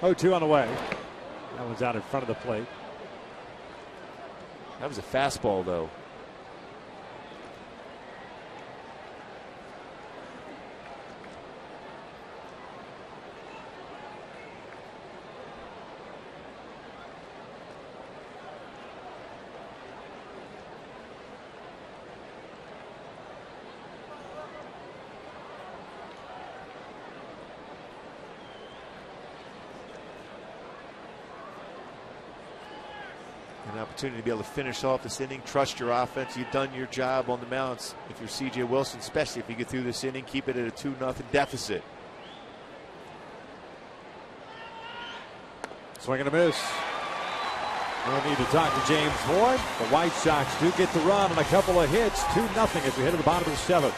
Oh, 2 on the way. That one's out in front of the plate. That was a fastball, though. An opportunity to be able to finish off this inning, trust your offense. You've done your job on the mounds. If you're C.J. Wilson, especially if you get through this inning, keep it at a 2-0 deficit. Swing and a miss. We'll need to talk to James Boyd. The White Sox do get the run on a couple of hits. 2-0 as we head to the bottom of the 7th.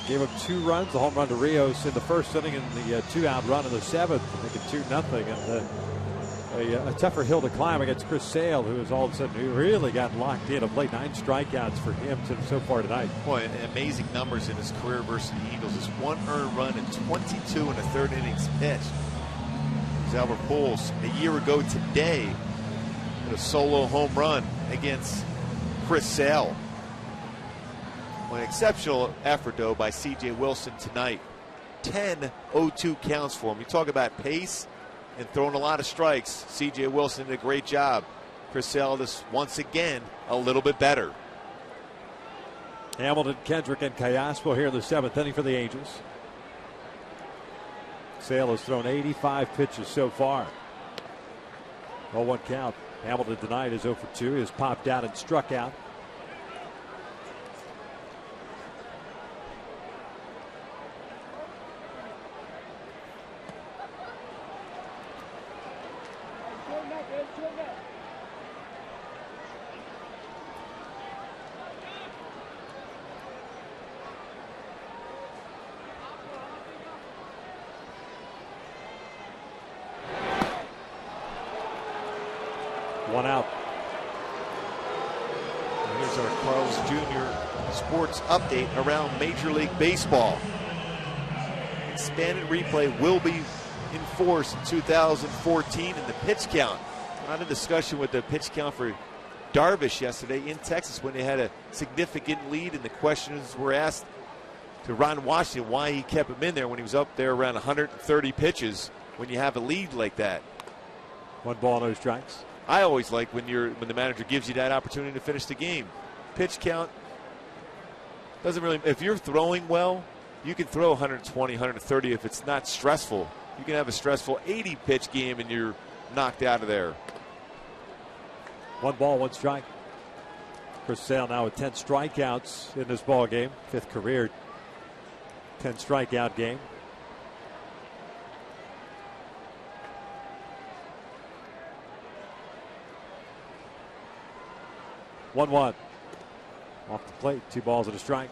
Gave up 2 runs, the home run to Rios in the first inning and the 2-out run in the 7th, making 2-0. And a tougher hill to climb against Chris Sale, who has all of a sudden really gotten locked in. Of late, 9 strikeouts for him so far tonight. Boy, amazing numbers in his career versus the Eagles. His 1 earned run and 22 in the 3rd innings pitched. It was Albert Pujols a year ago today with a solo home run against Chris Sale. An exceptional effort, though, by C.J. Wilson tonight. 10 0-2 counts for him. You talk about pace and throwing a lot of strikes. C.J. Wilson did a great job. Chris Sale is once again a little bit better. Hamilton, Kendrick, and Callaspo here in the 7th inning for the Angels. Sale has thrown 85 pitches so far. 0-1 count. Hamilton tonight is 0 for 2. He has popped out and struck out. Here's our Carl's Jr. sports update around Major League Baseball. Expanded replay will be enforced in 2014 in the pitch count. Not a discussion with the pitch count for Darvish yesterday in Texas when they had a significant lead, and the questions were asked to Ron Washington why he kept him in there when he was up there around 130 pitches when you have a lead like that. 1 ball, no strikes. I always like when the manager gives you that opportunity to finish the game. Pitch count doesn't really, if you're throwing well, you can throw 120, 130 if it's not stressful. You can have a stressful 80 pitch game and you're knocked out of there. 1 ball, 1 strike. Chris Sale now with 10 strikeouts in this ball game. 5th career 10 strikeout game. One off the plate, 2 balls and a strike.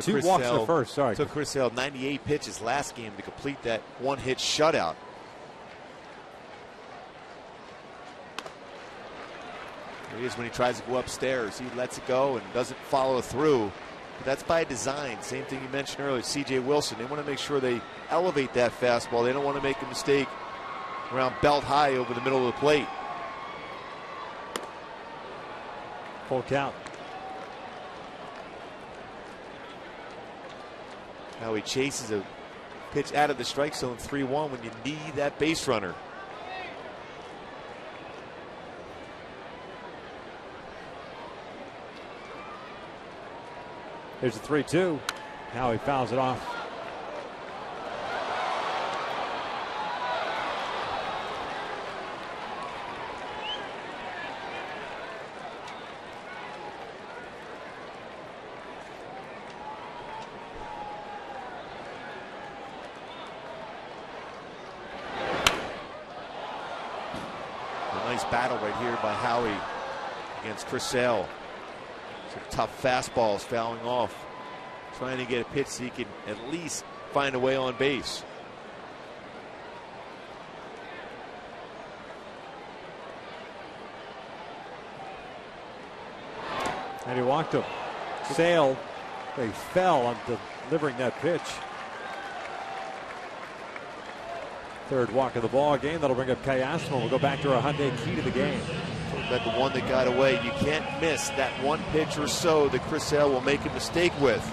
Two walks in the first. Sorry, took Chris Sale 98 pitches last game to complete that 1-hit shutout. Here he is when he tries to go upstairs. He lets it go and doesn't follow through. But that's by design. Same thing you mentioned earlier, C.J. Wilson. They want to make sure they elevate that fastball. They don't want to make a mistake around belt high over the middle of the plate. Full count. Now he chases a pitch out of the strike zone 3-1 when you need that base runner. Here's a 3-2. Now he fouls it off. Battle right here by Howie against Chris Sale. Some tough fastballs fouling off. Trying to get a pitch so he can at least find a way on base. And he walked him. Sale, they fell on delivering that pitch. 3rd walk of the ball game. That'll bring up Cayasmo. We'll go back to our Hyundai key to the game. But the one that got away, you can't miss that 1 pitch or so that Chris Sale will make a mistake with.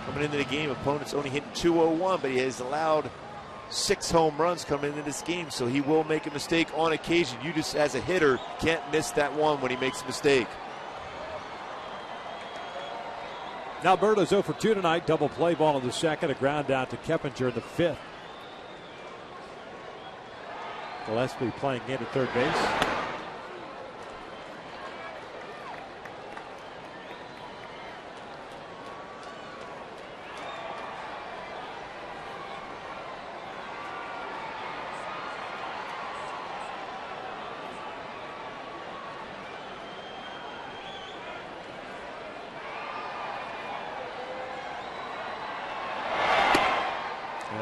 Coming into the game, opponent's only hitting .201, but he has allowed 6 home runs coming into this game, so he will make a mistake on occasion. You just, as a hitter, can't miss that one when he makes a mistake. Now Alberto's 0 for 2 tonight. Double play ball in the 2nd. A ground out to Keppinger in the 5th. Gillespie playing in at 3rd base.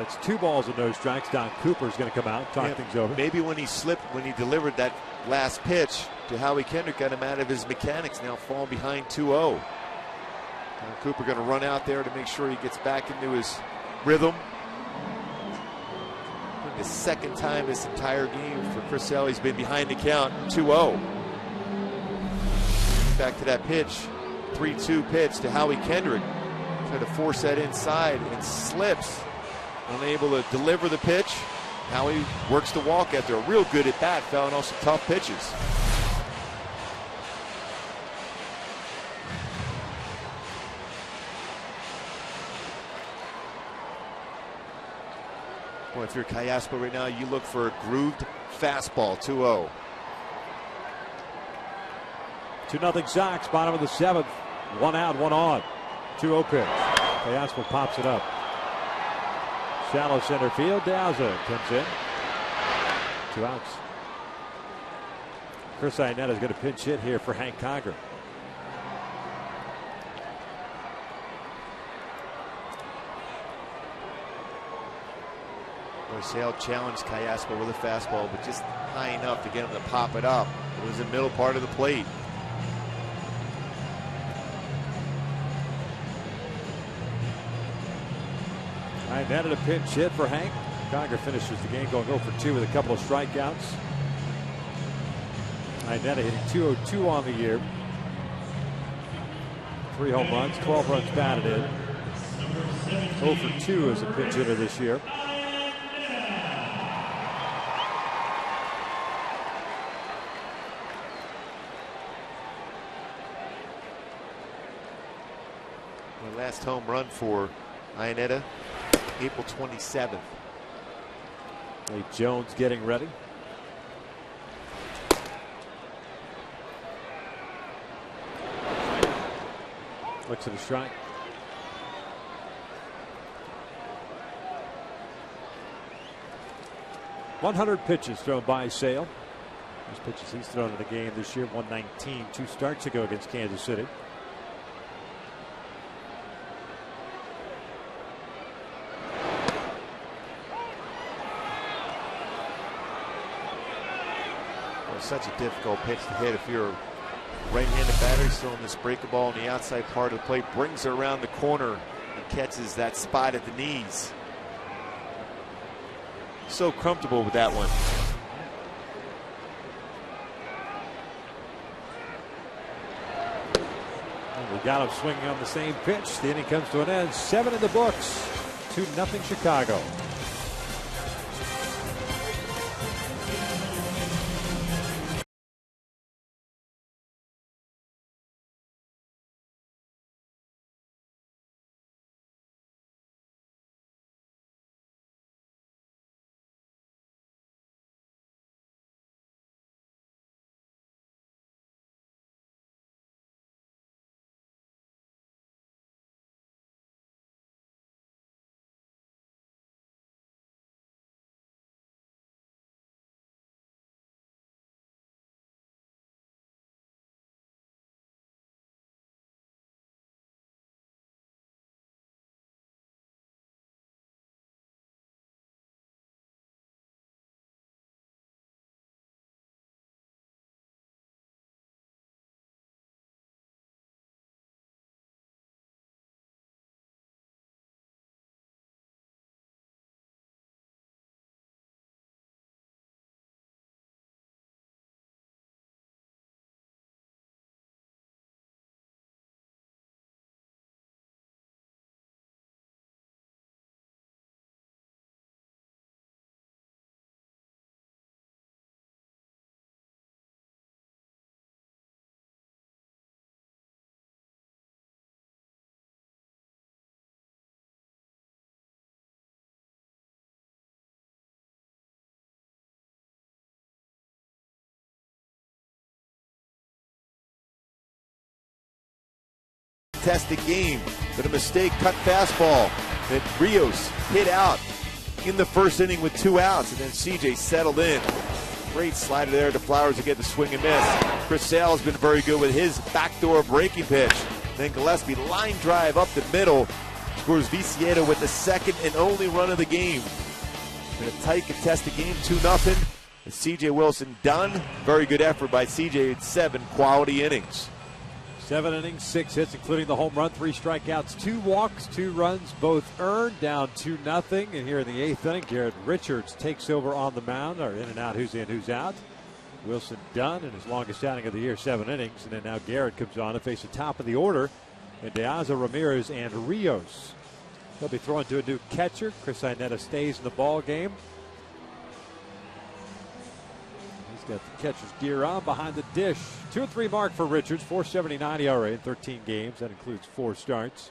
It's 2 balls and no strikes. Don Cooper's going to come out, talk things over. Maybe when he slipped, when he delivered that last pitch to Howie Kendrick, got him out of his mechanics, now falling behind 2-0. Don Cooper going to run out there to make sure he gets back into his rhythm. The 2nd time this entire game for Chris Sale, he's been behind the count, 2-0. Back to that pitch, 3-2 pitch to Howie Kendrick. Trying to force that inside and slips. Unable to deliver the pitch. Howie works the walk after a real good at bat, fouling off some tough pitches. Well, if you're Cayaspo right now, you look for a grooved fastball. 2-0. 2-0 Sox, bottom of the 7th. 1 out, 1 on. 2-0 pitch. Cayaspo pops it up. Shallow center field. Dowser comes in. 2 outs. Chris Iannetta is going to pinch hit here for Hank Conger. Sale challenged Callaspo with a fastball, but just high enough to get him to pop it up. It was the middle part of the plate. Iannetta a pinch hit for Hank. Conger finishes the game going 0 for 2 with a couple of strikeouts. Iannetta hitting .202 on the year. 3 home runs, 12 runs batted in. 0 for 2 as a pinch hitter this year. The last home run for Iannetta, April 27th. Lee Jones getting ready. Looks at a strike. .100 pitches thrown by Sale. Those pitches he's thrown in the game this year, 119, 2 starts ago against Kansas City. Such a difficult pitch to hit if you're a right-handed batter. He's throwing this breaker ball on the outside part of the plate, brings it around the corner and catches that spot at the knees. So comfortable with that one. And we got him swinging on the same pitch. The inning comes to an end. 7 in the books. 2-0 Chicago. Tested game, but a mistake cut fastball that Rios hit out in the first inning with 2 outs, and then CJ settled in. Great slider there to Flowers to get the swing and miss. Chris Sale has been very good with his backdoor breaking pitch. Then Gillespie line drive up the middle, scores Viciedo with the second and only run of the game. In a tight contested game, 2-0. CJ Wilson done. Very good effort by CJ in 7 quality innings. 7 innings, 6 hits, including the home run, 3 strikeouts, 2 walks, 2 runs, both earned, down 2-0. And here in the 8th inning, Garrett Richards takes over on the mound, or in and out, who's in, who's out. Wilson done in his longest outing of the year, 7 innings. And then now Garrett comes on to face the top of the order, and Deaza, Ramirez, and Rios. They'll be throwing to a new catcher. Chris Iannetta stays in the ball game. Got the catcher's gear on behind the dish. 2-3 mark for Richards, 4.79 ERA in 13 games. That includes 4 starts.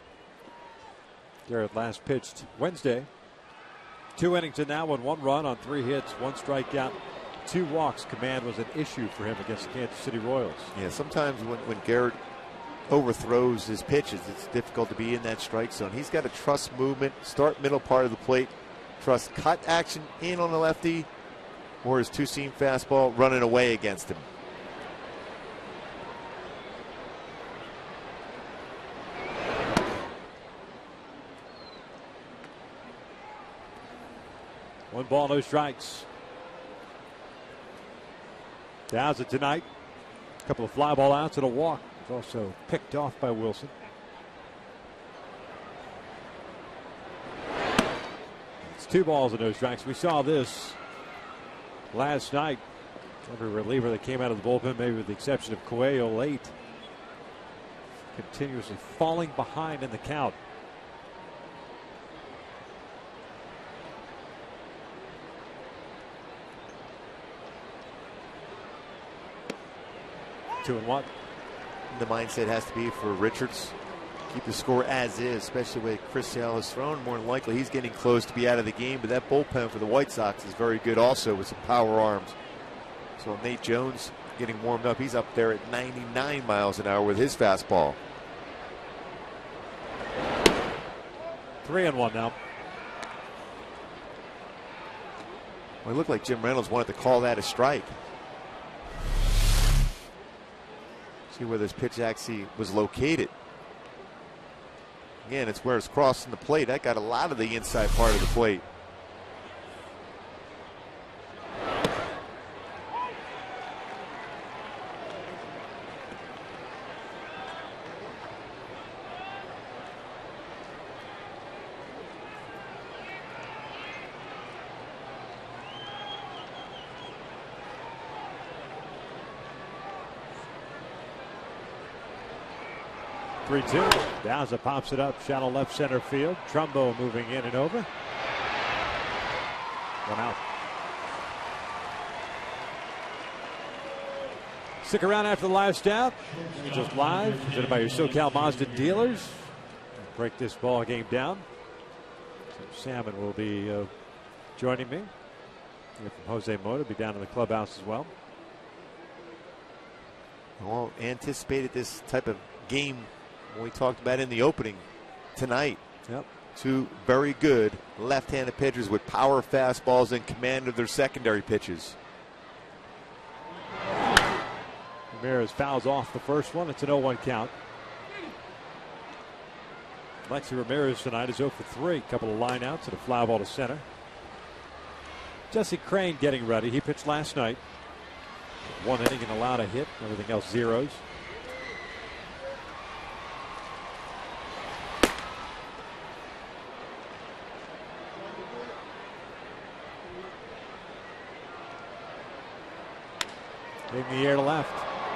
Garrett last pitched Wednesday. 2 innings in that one, 1 run on 3 hits, 1 strikeout, 2 walks. Command was an issue for him against the Kansas City Royals. Yeah, sometimes when Garrett overthrows his pitches, it's difficult to be in that strike zone. He's got to trust movement, start middle part of the plate, trust cut action in on the lefty, or his 2-seam fastball running away against him. 1 ball, no strikes. Downs it tonight. A couple of fly ball outs and a walk. Was also picked off by Wilson. It's 2 balls and no strikes. We saw this last night. Every reliever that came out of the bullpen, maybe with the exception of Coelho late, continuously falling behind in the count. Two and one. The mindset has to be for Richards. Keep the score as is, especially with Chris Sale has thrown. More than likely, he's getting close to be out of the game. But that bullpen for the White Sox is very good also with some power arms. So Nate Jones getting warmed up. He's up there at 99 miles an hour with his fastball. 3-1 now. Well, it looked like Jim Reynolds wanted to call that a strike. See where this pitch actually was located. Again, it's where it's crossing the plate. That got a lot of the inside part of the plate. Downs pops it up, shallow left center field. Trumbo moving in and over. 1 out. Stick around after the live stat. Angels Live, presented by your SoCal Mazda dealers. Break this ball game down. Salmon will be joining me. Here from Jose Mota, be down in the clubhouse as well. Well, anticipated this type of game when we talked about in the opening tonight. Yep. 2 very good left-handed pitchers with power fastballs and command of their secondary pitches. Ramirez fouls off the first one. It's an 0-1 count. Alexi Ramirez tonight is 0 for 3. A couple of lineouts and a fly ball to center. Jesse Crain getting ready. He pitched last night. 1 inning and allowed a hit. Everything else zeros. In the air to left.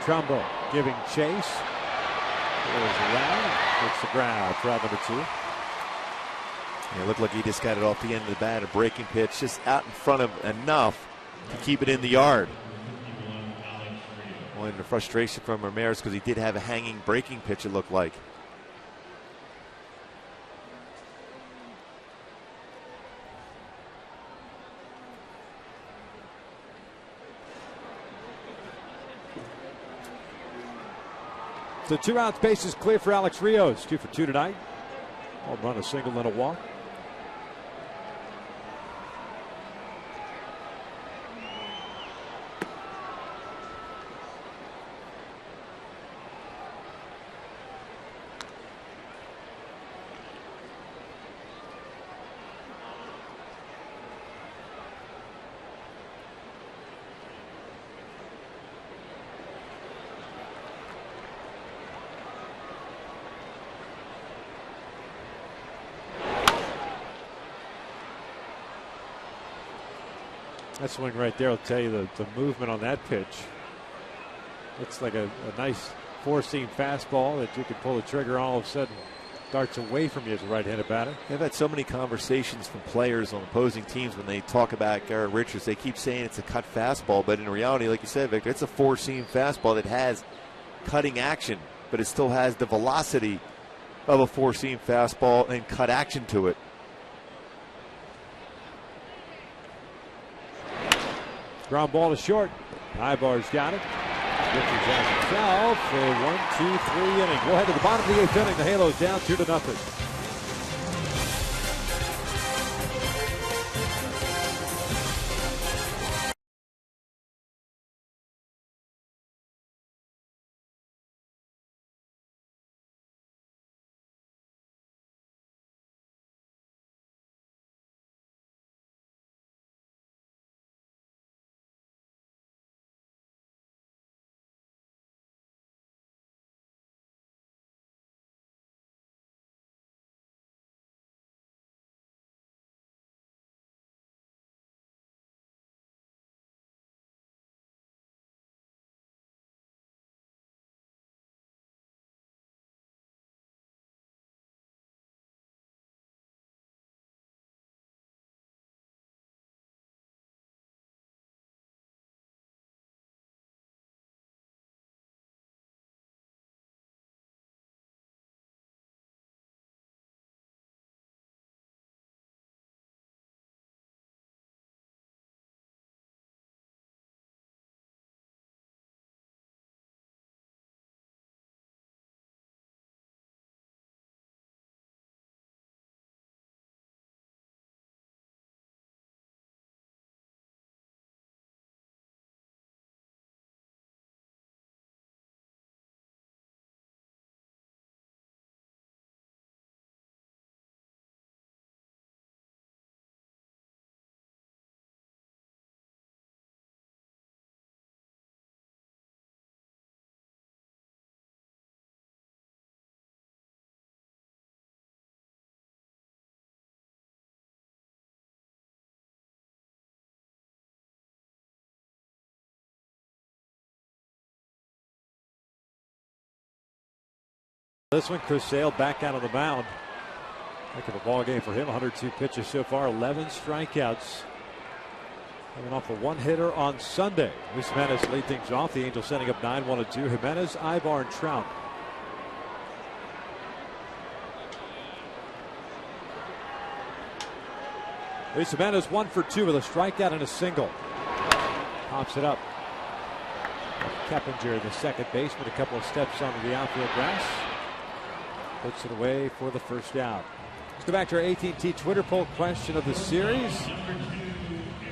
Trumbo giving chase. Goes around. Hits the ground. Round number 2. Yeah, it looked like he just got it off the end of the bat. A breaking pitch just out in front of enough to keep it in the yard. Well, and the frustration from Ramirez because he did have a hanging breaking pitch, it looked like. So 2 outs, bases clear for Alex Rios. 2 for 2 tonight. Home run, a single, and a walk. That swing right there will tell you the movement on that pitch. Looks like a nice 4-seam fastball that you could pull the trigger on, all of a sudden darts away from you as a right-handed batter. I've had so many conversations from players on opposing teams when they talk about Garrett Richards. They keep saying it's a cut fastball, but in reality, like you said, Victor, it's a 4-seam fastball that has cutting action, but it still has the velocity of a 4-seam fastball and cut action to it. Ground ball to short. Ibar's got it. Richards has himself for 1, 2, 3 inning. We'll head to the bottom of the 8th inning. The Halos down 2-0. This one, Chris Sale back out on the mound. Heck of a ball game for him. 102 pitches so far, 11 strikeouts. Coming off a one-hitter on Sunday. Luis Jimenez lead things off. The Angels setting up 9-1-2. Jimenez, Ibar, and Trout. Luis Jimenez 1 for 2 with a strikeout and a single. Pops it up. Keppinger, the second baseman, a couple of steps onto the outfield grass. Puts it away for the first out. Let's go back to our AT&T Twitter poll question of the series.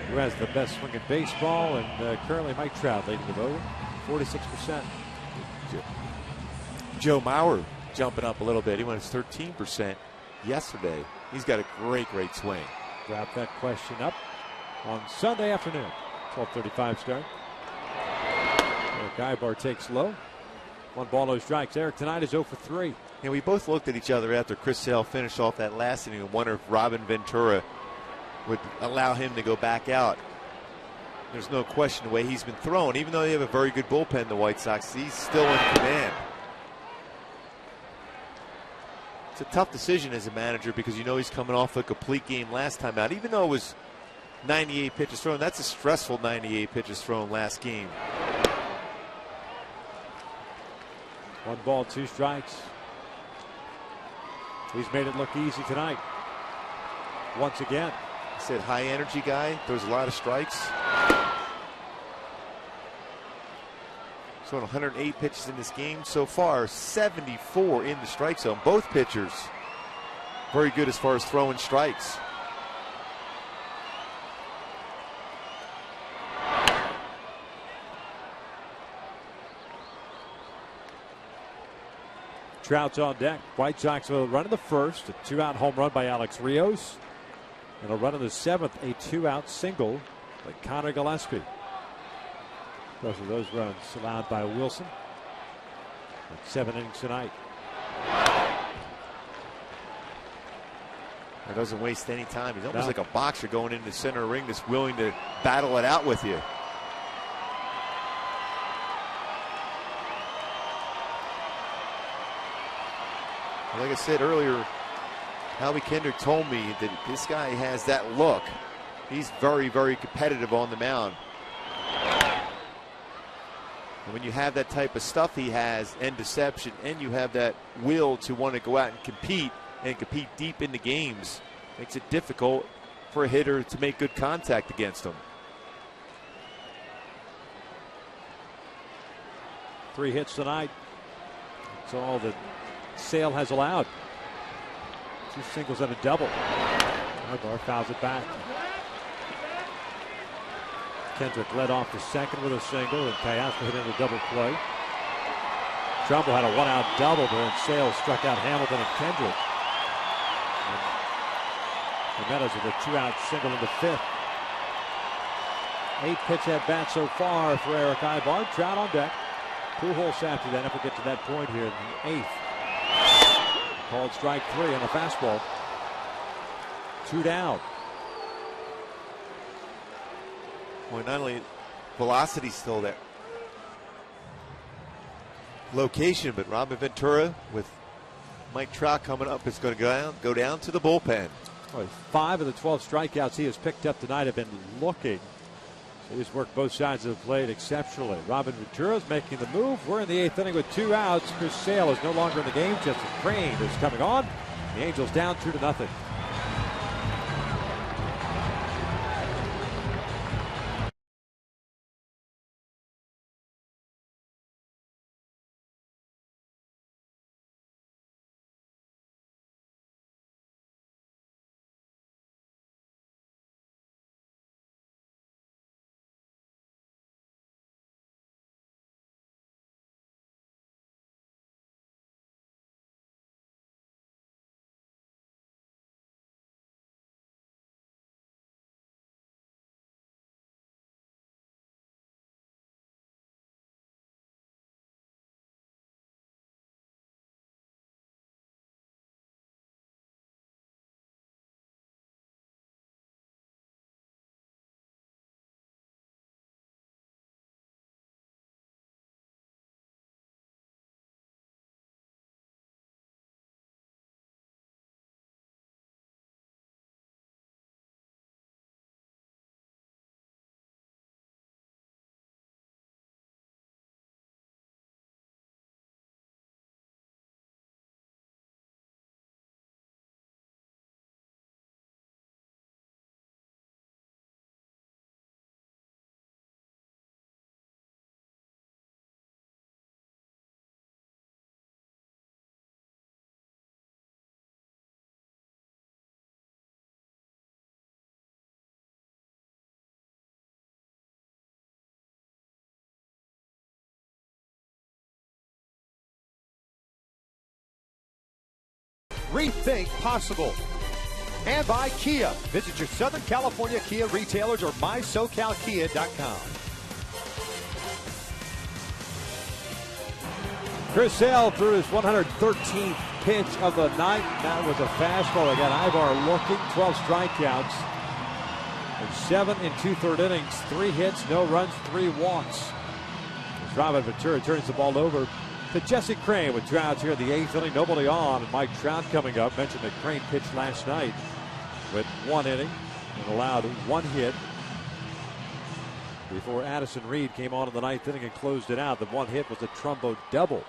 Who has the best swing in baseball? And currently Mike Trout leading the vote, 46%. Joe Mauer jumping up a little bit. He went 13% yesterday. He's got a great swing. Wrap that question up on Sunday afternoon, 12:35 start. Eric Ibar takes low. 1 ball, no strikes. Eric tonight is 0 for 3. And we both looked at each other after Chris Sale finished off that last inning and wondered if Robin Ventura would allow him to go back out. There's no question the way he's been thrown. Even though they have a very good bullpen, the White Sox, he's still in command. It's a tough decision as a manager because you know he's coming off a complete game last time out. Even though it was 98 pitches thrown, that's a stressful 98 pitches thrown last game. 1 ball, 2 strikes. He's made it look easy tonight. Once again. I said high energy guy, throws a lot of strikes. So 108 pitches in this game so far, 74 in the strike zone. Both pitchers very good as far as throwing strikes. Trout's on deck. White Sox will run in the first, a 2-out home run by Alex Rios. And a run in the 7th, a 2-out single by Connor Gillespie. Both of those runs allowed by Wilson. At 7 innings tonight. He doesn't waste any time. He's almost like a boxer going into the center of the ring that's willing to battle it out with you. Like I said earlier, Howie Kendrick told me that this guy has that look. He's very competitive on the mound. And when you have that type of stuff he has, and deception, and you have that will to want to go out and compete deep into games, makes it difficult for a hitter to make good contact against him. 3 hits tonight. That's all that Sale has allowed. 2 singles and a double. Ibar fouls it back. Kendrick led off to second with a single, and Teoscar hit in a double play. Trumbull had a 1-out double, but then Sale struck out Hamilton and Kendrick. And Jimenez with a 2-out single in the 5th. 8 pitch at bat so far for Eric Ibar. Trout on deck. Pujols after that, if we get to that point here in the 8th. Called strike 3 on the fastball. 2 down. Well, not only velocity still there, location, but Robin Ventura with Mike Trout coming up is going to go down to the bullpen. Well, 5 of the 12 strikeouts he has picked up tonight have been looking. So he's worked both sides of the plate exceptionally. Robin Ventura is making the move. We're in the 8th inning with 2 outs. Chris Sale is no longer in the game. Justin Crane is coming on. The Angels down 2-0. Rethink possible. And by Kia. Visit your Southern California Kia retailers or mysocalkia.com. Chris Sale threw his 113th pitch of the night. That was a fastball. They got Ivar looking, 12 strikeouts. In 7 2/3 innings, 3 hits, no runs, 3 walks. As Robin Ventura turns the ball over to Jesse Crain with 2 outs here in the 8th inning. Nobody on, and Mike Trout coming up. Mentioned that Crain pitched last night with 1 inning and allowed 1 hit before Addison Reed came on in the 9th inning and closed it out. The 1 hit was a Trumbo double.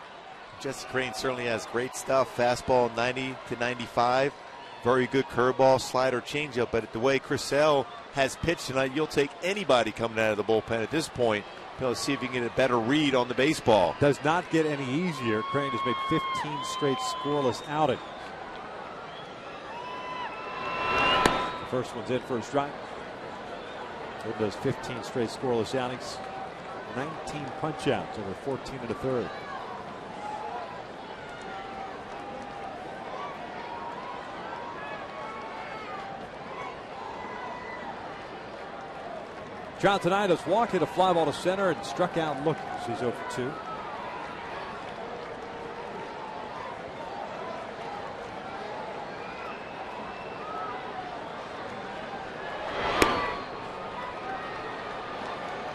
Jesse Crain certainly has great stuff. Fastball 90 to 95. Very good curveball, slider, changeup. But the way Chris Sale has pitched tonight, you'll take anybody coming out of the bullpen at this point to see if you can get a better read on the baseball. Does not get any easier. Crain has made 15 straight scoreless outings. The first one's in for a strike. It does 15 straight scoreless outings. 19 punch outs over 14 1/3. Trout tonight has walked, hit a fly ball to center and struck out looking. He's 0 for 2.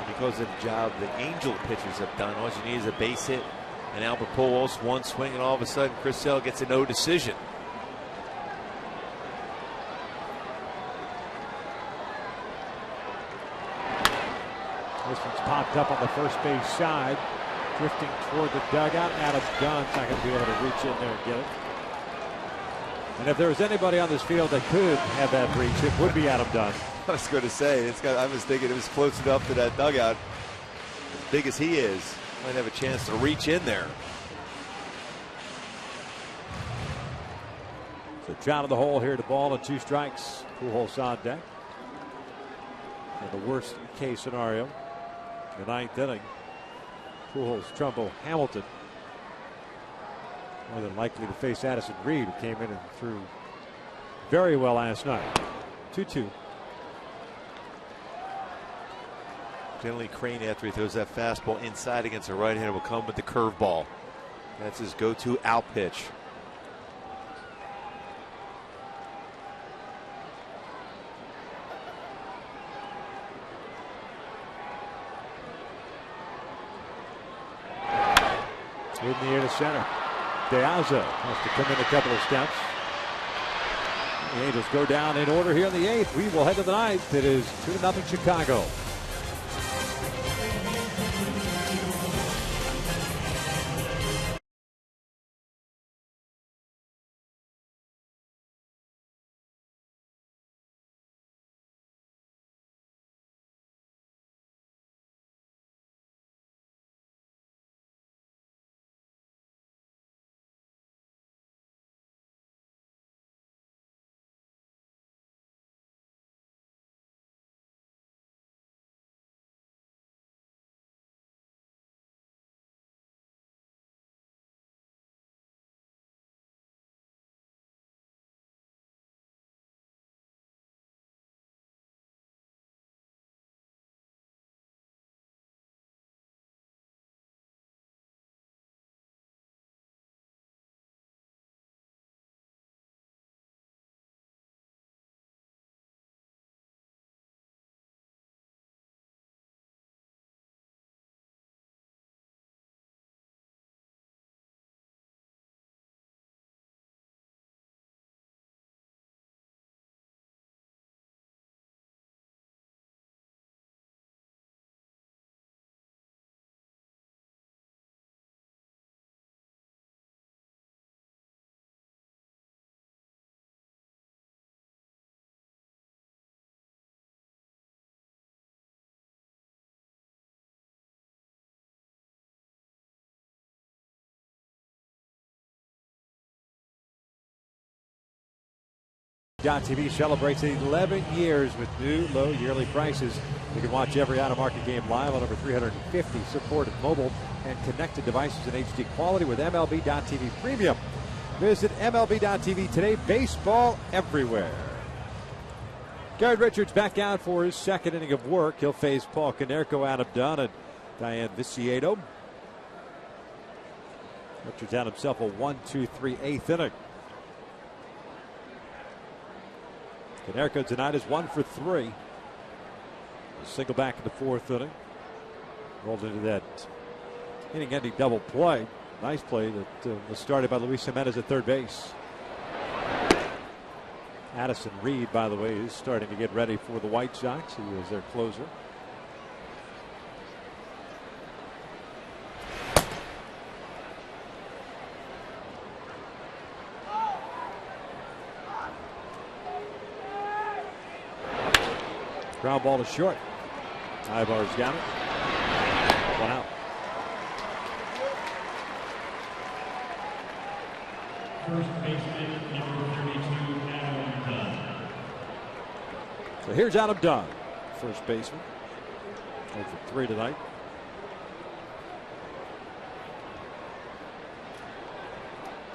Because of the job the Angel pitchers have done, all you need is a base hit and Albert Pujols one swing, and all of a sudden Chris Sale gets a no decision. This one's popped up on the first base side, drifting toward the dugout. Adam Dunn's not going to be able to reach in there and get it. And if there was anybody on this field that could have that reach, it would be Adam Dunn. I was going to say, I was thinking it was close enough to that dugout. As big as he is, might have a chance to reach in there. So Trout in the hole here to ball and 2 strikes. Pujols on deck. In the worst case scenario, the 9th inning, Pujols, Trumbo, Hamilton. More than likely to face Addison Reed, who came in and threw very well last night. 2-2. Generally, Crain, after he throws that fastball inside against a right-hander, will come with the curveball. That's his go-to out pitch. In the air to center. De Aza has to come in a couple of steps. The Angels go down in order here in the 8th. We will head to the 9th. It is 2-0 Chicago. TV celebrates 11 years with new low yearly prices. You can watch every out-of-market game live on over 350 supported mobile and connected devices in HD quality with MLB.TV Premium. Visit MLB.tv today. Baseball everywhere. Garrett Richards back out for his second inning of work. He'll face Paul Konerko, Adam Dunn, and Diane Viciedo. Richards had himself a 1-2-3 eighth inning. Konerko tonight is 1 for 3. A single back in the fourth inning. Rolled into that inning-ending double play. Nice play that was started by Luis Jimenez at third base. Addison Reed, by the way, is starting to get ready for the White Sox. He was their closer. Ground ball to short. Ibar's got it. One out. First baseman, number 32, Adam Dunn. So here's Adam Dunn, first baseman. 0 for 3 tonight.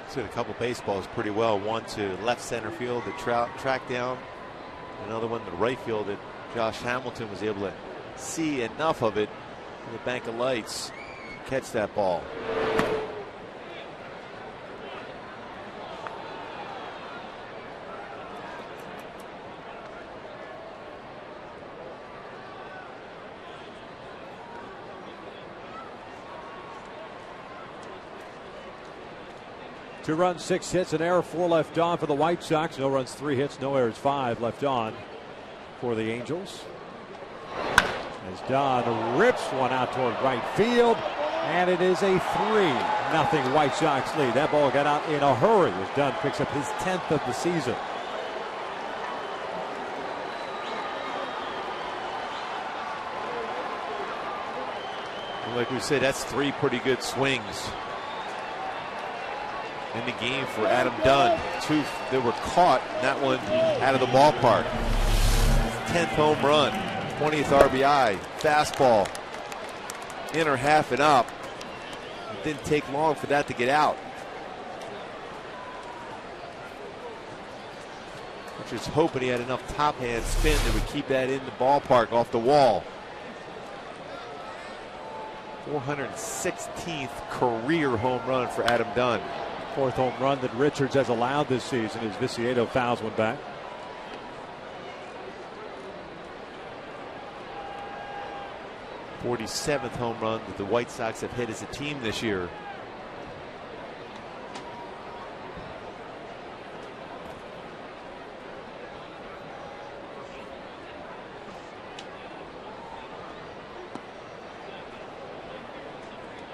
He's hit a couple baseballs pretty well. One to left center field, the track down. Another one to right field that Josh Hamilton was able to see enough of it in the bank of lights to catch that ball. Two runs, 6 hits, an error, 4 left on for the White Sox. No runs, 3 hits, no errors, 5 left on for the Angels. As Don rips one out toward right field, and it is a 3-0 White Sox lead. That ball got out in a hurry as Dunn picks up his 10th of the season. Like we said, that's 3 pretty good swings in the game for Adam Dunn. 2 that were caught, and that one out of the ballpark. 10th home run, 20th RBI, fastball, inner half and up. It didn't take long for that to get out. Richards hoping he had enough top hand spin that would keep that in the ballpark off the wall. 416th career home run for Adam Dunn. 4th home run that Richards has allowed this season as Viciedo fouls one back. '47th home run that the White Sox have hit as a team this year.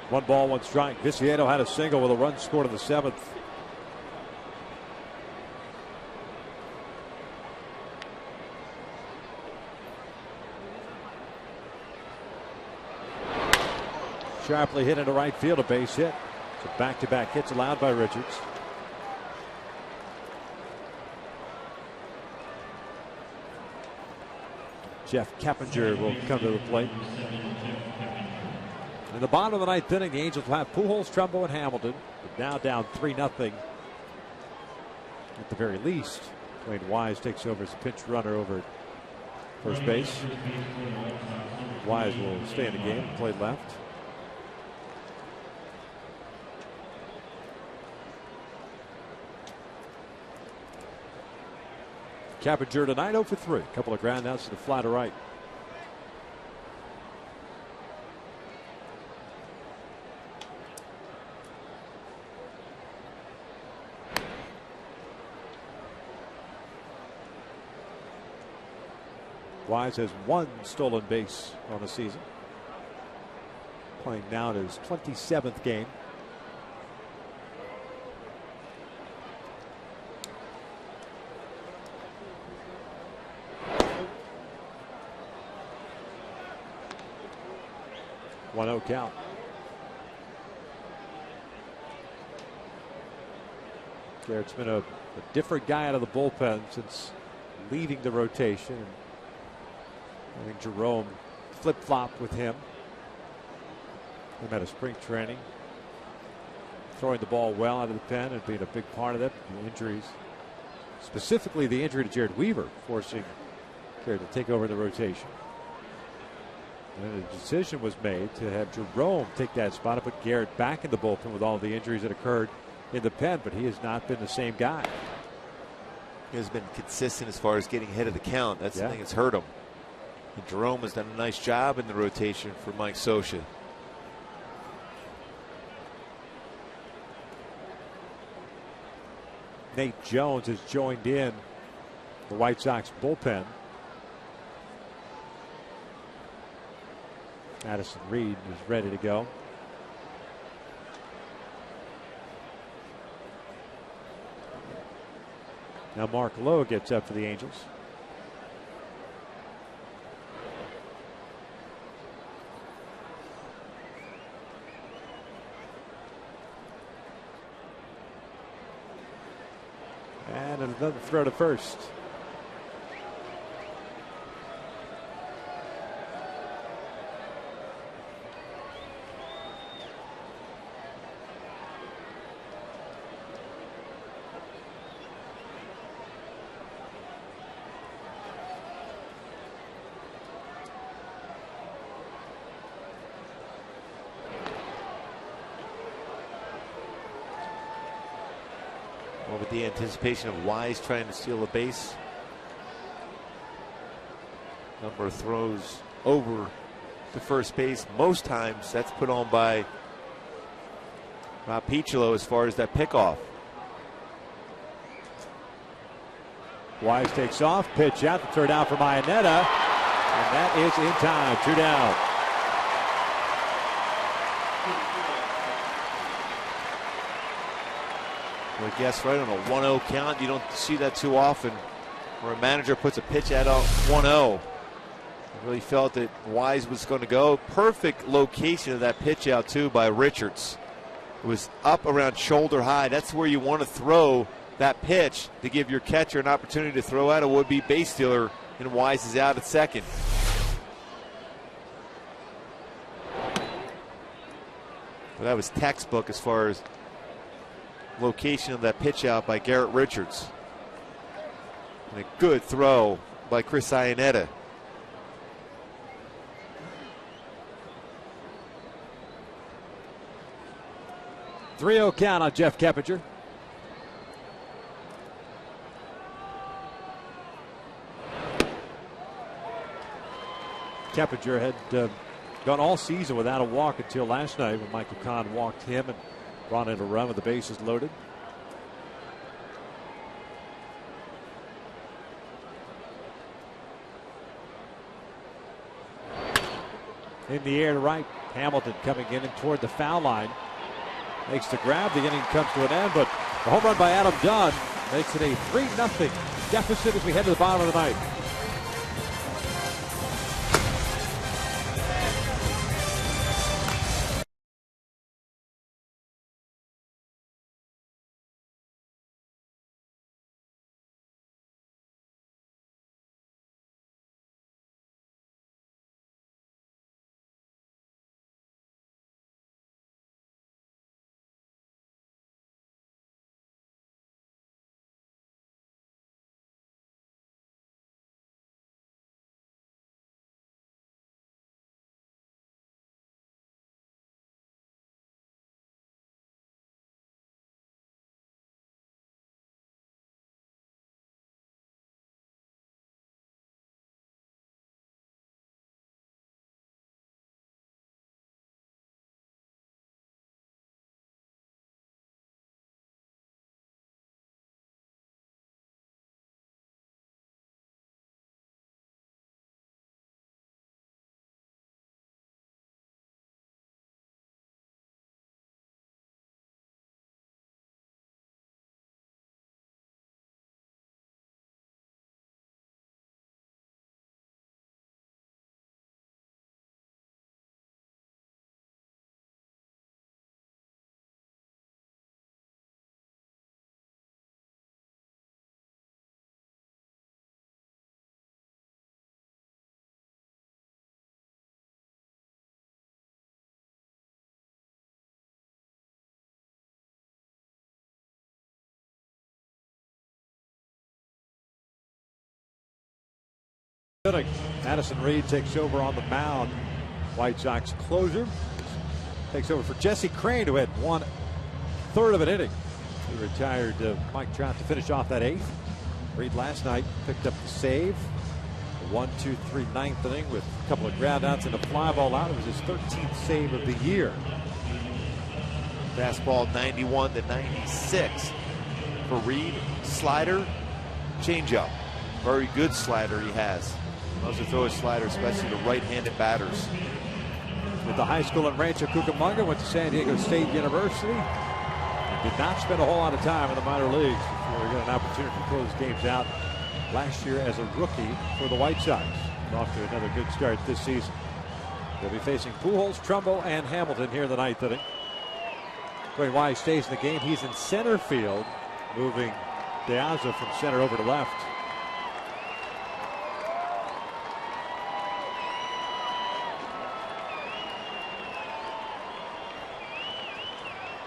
One ball, one strike. Viciedo had a single with a run scored in the 7th. Sharply hit into right field, a base hit. So back-to-back hits allowed by Richards. Jeff Keppinger will come to the plate. In the bottom of the 9th inning, the Angels will have Pujols, Trumbo, and Hamilton. But now down 3-0 at the very least. Dwayne Wise takes over as a pinch runner over at first base. Wise will stay in the game and play left. Keppinger tonight 0 for 3. A couple of ground outs to the fly to right. Wise has 1 stolen base on the season. Playing now in his 27th game. One 0 count. Garrett's been a different guy out of the bullpen since leaving the rotation. I think Jerome flip-flopped with him. They met a spring training. throwing the ball well out of the pen and being a big part of that. The injuries, specifically the injury to Jared Weaver, forcing Garrett to take over the rotation. And a decision was made to have Jerome take that spot and put Garrett back in the bullpen with all the injuries that occurred in the pen, but he has not been the same guy. He has been consistent as far as getting ahead of the count. That's the thing that's hurt him. And Jerome has done a nice job in the rotation for Mike Scioscia. Nate Jones has joined in the White Sox bullpen. Addison Reed is ready to go. Now Mark Lowe gets up for the Angels. And another throw to first. Well, with the anticipation of Wise trying to steal a base. Number of throws over to first base. Most times that's put on by Rob Piccolo as far as that pickoff. Wise takes off, pitch out, the third out for Iannetta, and that is in time. 2 down. I guess right on a 1-0 count. You don't see that too often where a manager puts a pitch out on 1-0. I really felt that Wise was going to go. Perfect location of that pitch out too by Richards. It was up around shoulder high. That's where you want to throw that pitch to give your catcher an opportunity to throw out a would-be base stealer, and Wise is out at second. But that was textbook as far as location of that pitch out by Garrett Richards. And a good throw by Chris Iannetta. .3-0 count on Jeff Keppinger. Keppinger had gone all season without a walk until last night when Michael Kahn walked him and brought in a run with the bases loaded. In the air to right, Hamilton coming in and toward the foul line. Makes the grab, the inning comes to an end, but the home run by Adam Dunn makes it a 3-0 deficit as we head to the bottom of the ninth. Madison Reed takes over on the mound. White Sox closer takes over for Jesse Crain, who had 1/3 of an inning. He retired Mike Trout to finish off that 8th. Reed last night picked up the save. The 1-2-3 ninth inning with a couple of ground outs and a fly ball out. It was his 13th save of the year. Fastball 91 to 96 for Reed. Slider, changeup. Very good slider he has. Loves to throw a slider, especially to right-handed batters. With the high school in Rancho Cucamonga, went to San Diego State University. And did not spend a whole lot of time in the minor leagues before he got an opportunity to close games out last year as a rookie for the White Sox. Off to another good start this season. They'll be facing Pujols, Trumbo, and Hamilton here in the 9th inning. Dwayne Wise stays in the game. He's in center field, moving De Aza from center over to left.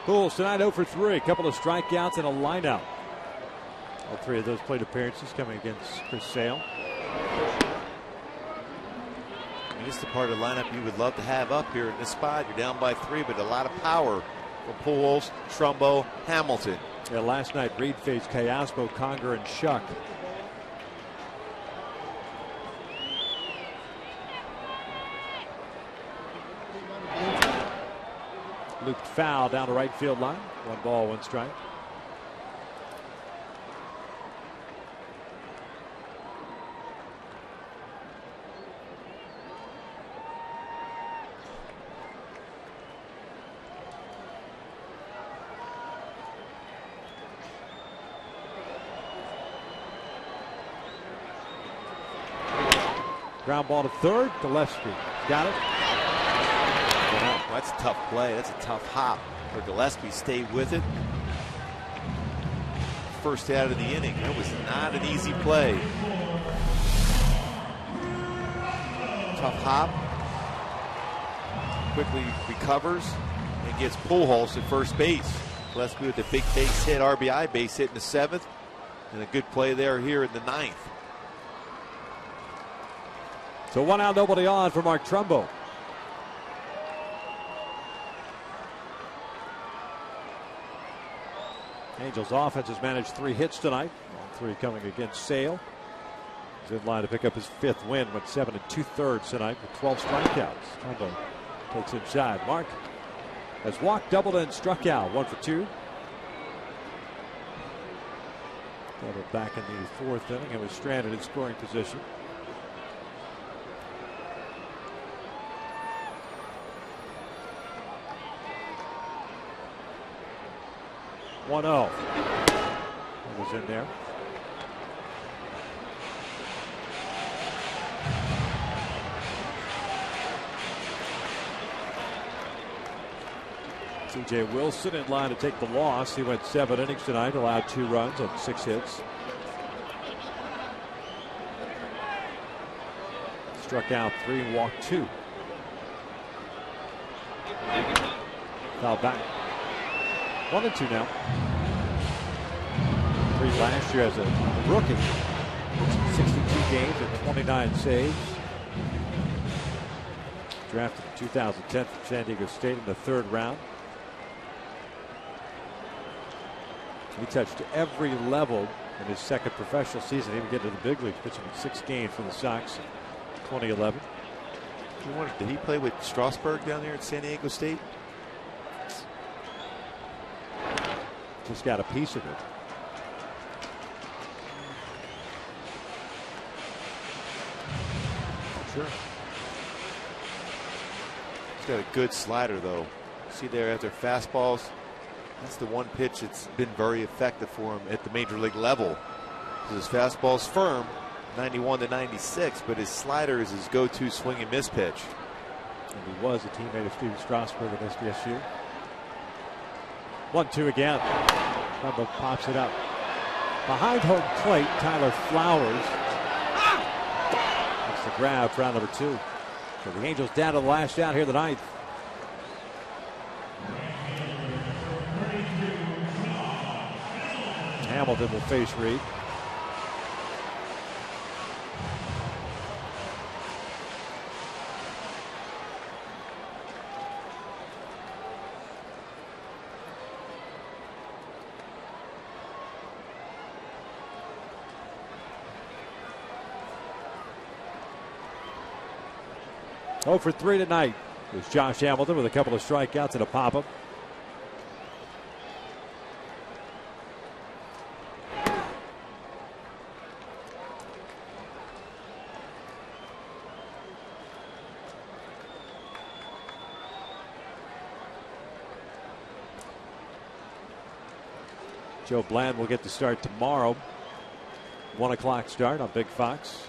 Pujols tonight 0 for 3. A couple of strikeouts and a lineout. All 3 of those plate appearances coming against Chris Sale. This is the part of the lineup you would love to have up here in this spot. You're down by 3, but a lot of power for Pujols, Trumbo, Hamilton. Yeah, last night Reed faced Callaspo, Conger, and Shuck. Looped foul down the right field line. 1 ball, 1 strike. Ground ball to third. Gillespie got it. That's a tough play. That's a tough hop for Gillespie. Stay with it. First out of the inning. That was not an easy play. Tough hop. Quickly recovers and gets Pujols at first base. Gillespie with the big base hit, RBI base hit in the 7th. And a good play there here in the 9th. So 1 out, nobody on for Mark Trumbo. Angels offense has managed 3 hits tonight. All 3 coming against Sale. He's in line to pick up his 5th win. Went 7 2/3 tonight with 12 strikeouts. Trumbo takes inside. Mark has walked, doubled, and struck out. 1 for 2. Doubled back in the 4th inning and was stranded in scoring position. It was in there. C.J. Wilson in line to take the loss. He went 7 innings tonight, allowed 2 runs on 6 hits. Struck out 3 and walked 2. Foul back. 1 and 2 now. 3 last year as a rookie. 62 games and 29 saves. Drafted in 2010 from San Diego State in the 3rd round. He touched every level in his 2nd professional season. He would get to the big leagues, pitching in 6 games for the Sox in 2011. Did he play with Strasburg down there at San Diego State? Just got a piece of it. Sure. He's got a good slider, though. See there after fastballs. That's the one pitch that's been very effective for him at the major league level. His fastball's firm, 91 to 96, but his slider is his go-to swing and miss pitch. And he was a teammate of Steven Strasburg at SDSU. 1-2 again. Trumbo pops it up. Behind home plate, Tyler Flowers. That's the grab for round number 2. So the Angels down to the last out here in the 9th. Hamilton will face Reed. 0 for 3 tonight is Josh Hamilton with a couple of strikeouts and a pop-up. Joe Bland will get the start tomorrow. 1 o'clock start on Big Fox.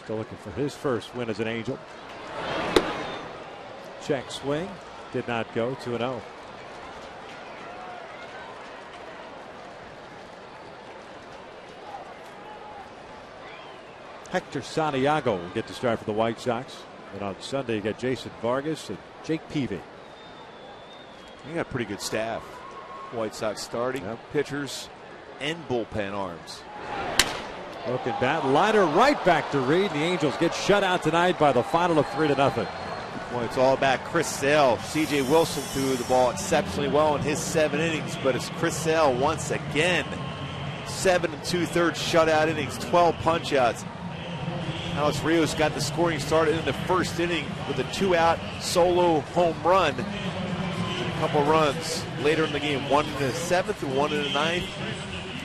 Still looking for his first win as an Angel. Check swing. Did not go. 2-0. Hector Santiago will get the start for the White Sox. And on Sunday, you got Jason Vargas and Jake Peavy. You got a pretty good staff. White Sox starting pitchers and bullpen arms. Broken bat, liner right back to Reed. The Angels get shut out tonight by the final of 3-0. Well, it's all about Chris Sale. C.J. Wilson threw the ball exceptionally well in his 7 innings, but it's Chris Sale once again. 7 2/3 shutout innings, 12 punch-outs. Alex Rios got the scoring started in the first inning with a 2-out solo home run. Couple runs later in the game, 1 in the 7th and 1 in the 9th.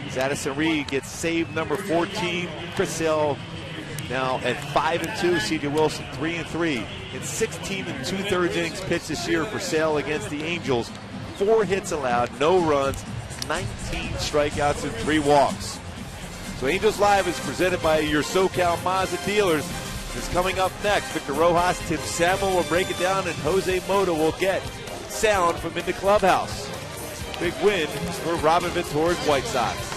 As Addison Reed gets save number 14. Chris Sale now at 5-2. C.J. Wilson 3-3 in 16 2/3 innings pitched this year for Sale against the Angels. 4 hits allowed, no runs, 19 strikeouts and 3 walks. So Angels Live is presented by your SoCal Mazda dealers. It's coming up next. Victor Rojas, Tim Samuel will break it down, and Jose Mota will get sound from in the clubhouse. Big win for Robin Ventora's White Sox.